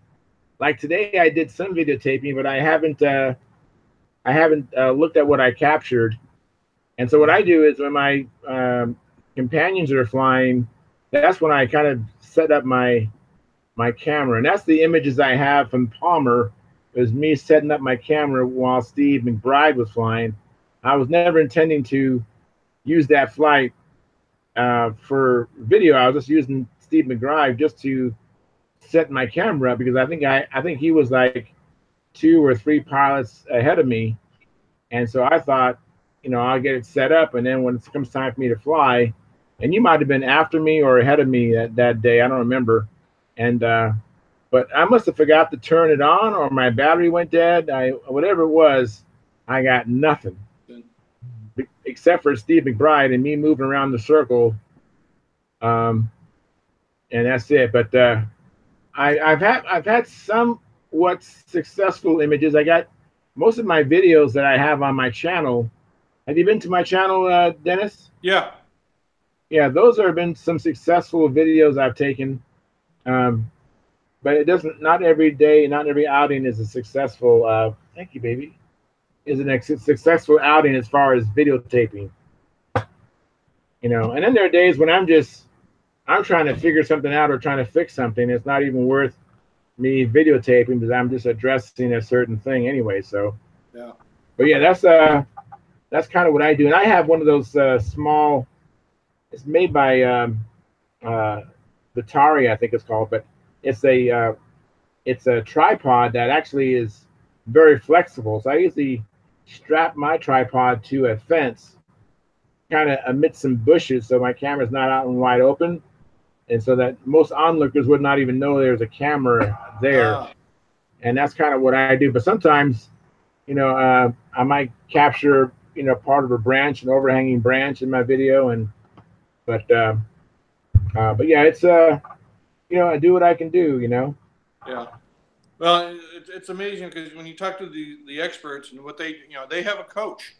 Speaker 4: Like today, I did some videotaping, but I haven't looked at what I captured. And so what I do is when my companions are flying, that's when I kind of set up my camera. And that's the images I have from Palmer. It was me setting up my camera while Steve McBride was flying. I was never intending to use that flight for video. I was just using Steve McBride just to set my camera up because I think he was like 2 or 3 pilots ahead of me. And so I thought, I'll get it set up, and then when it comes time for me to fly, and you might have been after me or ahead of me that day, I don't remember. And but I must have forgot to turn it on, or my battery went dead. Whatever it was, I got nothing except for Steve McBride and me moving around the circle, and that's it. But I've had somewhat successful images. I got most of my videos that I have on my channel. Have you been to my channel, Dennis?
Speaker 8: Yeah.
Speaker 4: Yeah, those have been some successful videos I've taken. But it doesn't, not every day, not every outing is a successful, thank you, baby, is a successful outing as far as videotaping. And then there are days when I'm trying to figure something out or trying to fix something. It's not even worth me videotaping because I'm just addressing a certain thing anyway. So,
Speaker 8: yeah.
Speaker 4: But yeah, that's kind of what I do. And I have one of those small, it's made by Vitari, I think it's called, but it's a tripod that actually is very flexible. So I usually strap my tripod to a fence, kind of amidst some bushes, so my camera's not out and wide open, and so that most onlookers would not even know there's a camera there. And that's kind of what I do. But sometimes, I might capture, part of a branch, an overhanging branch in my video, but yeah, it's I do what I can do,
Speaker 8: Yeah. Well, it's amazing because when you talk to the experts and what they have a coach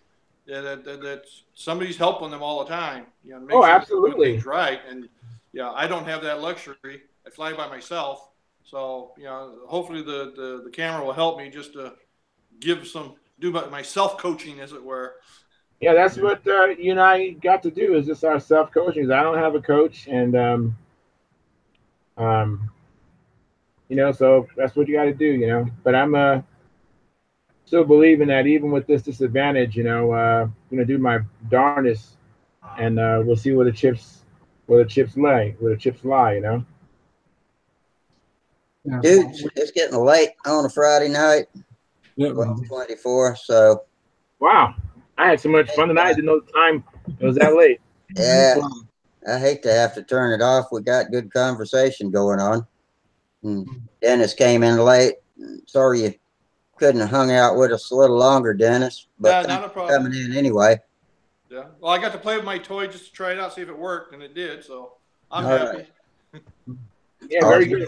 Speaker 8: that somebody's helping them all the time. Make sure
Speaker 4: absolutely.
Speaker 8: Things right. And I don't have that luxury. I fly by myself. So, hopefully the camera will help me just to do my self-coaching, as it were.
Speaker 4: Yeah, that's what you and I got to do, is just our self-coaching. I don't have a coach, and so that's what you got to do, But I'm still believing that even with this disadvantage, do my darndest, and we'll see where the chips lie,
Speaker 1: Dude, it's getting late on a Friday night.
Speaker 2: Yep.
Speaker 1: 12:24. So.
Speaker 4: Wow, I had so much fun tonight. I didn't know the time it was that late.
Speaker 1: Yeah, I hate to have to turn it off. We got good conversation going on. Dennis came in late. Sorry you couldn't have hung out with us a little longer, Dennis. But
Speaker 8: not a problem.
Speaker 1: Coming in anyway.
Speaker 8: Yeah. Well, I got to play with my toy just to try it out, see if it worked, and it did. So I'm
Speaker 1: All
Speaker 8: happy.
Speaker 1: Right.
Speaker 4: Yeah, very good.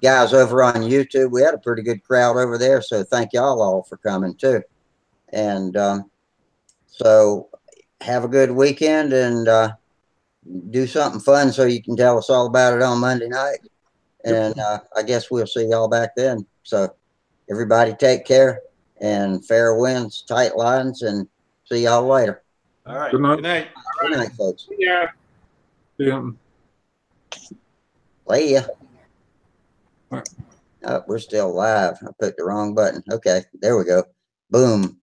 Speaker 1: Guys over on YouTube, we had a pretty good crowd over there. So thank y'all all for coming too. And so have a good weekend and do something fun so you can tell us all about it on Monday night. And I guess we'll see y'all back then. So everybody take care and fair winds, tight lines, and see y'all later.
Speaker 8: All right.
Speaker 2: Good night.
Speaker 8: Good night.
Speaker 1: Good night, folks.
Speaker 4: Yeah.
Speaker 2: Yeah.
Speaker 1: Play ya.
Speaker 2: Right.
Speaker 1: Oh, we're still live. I put the wrong button. Okay, there we go. Boom.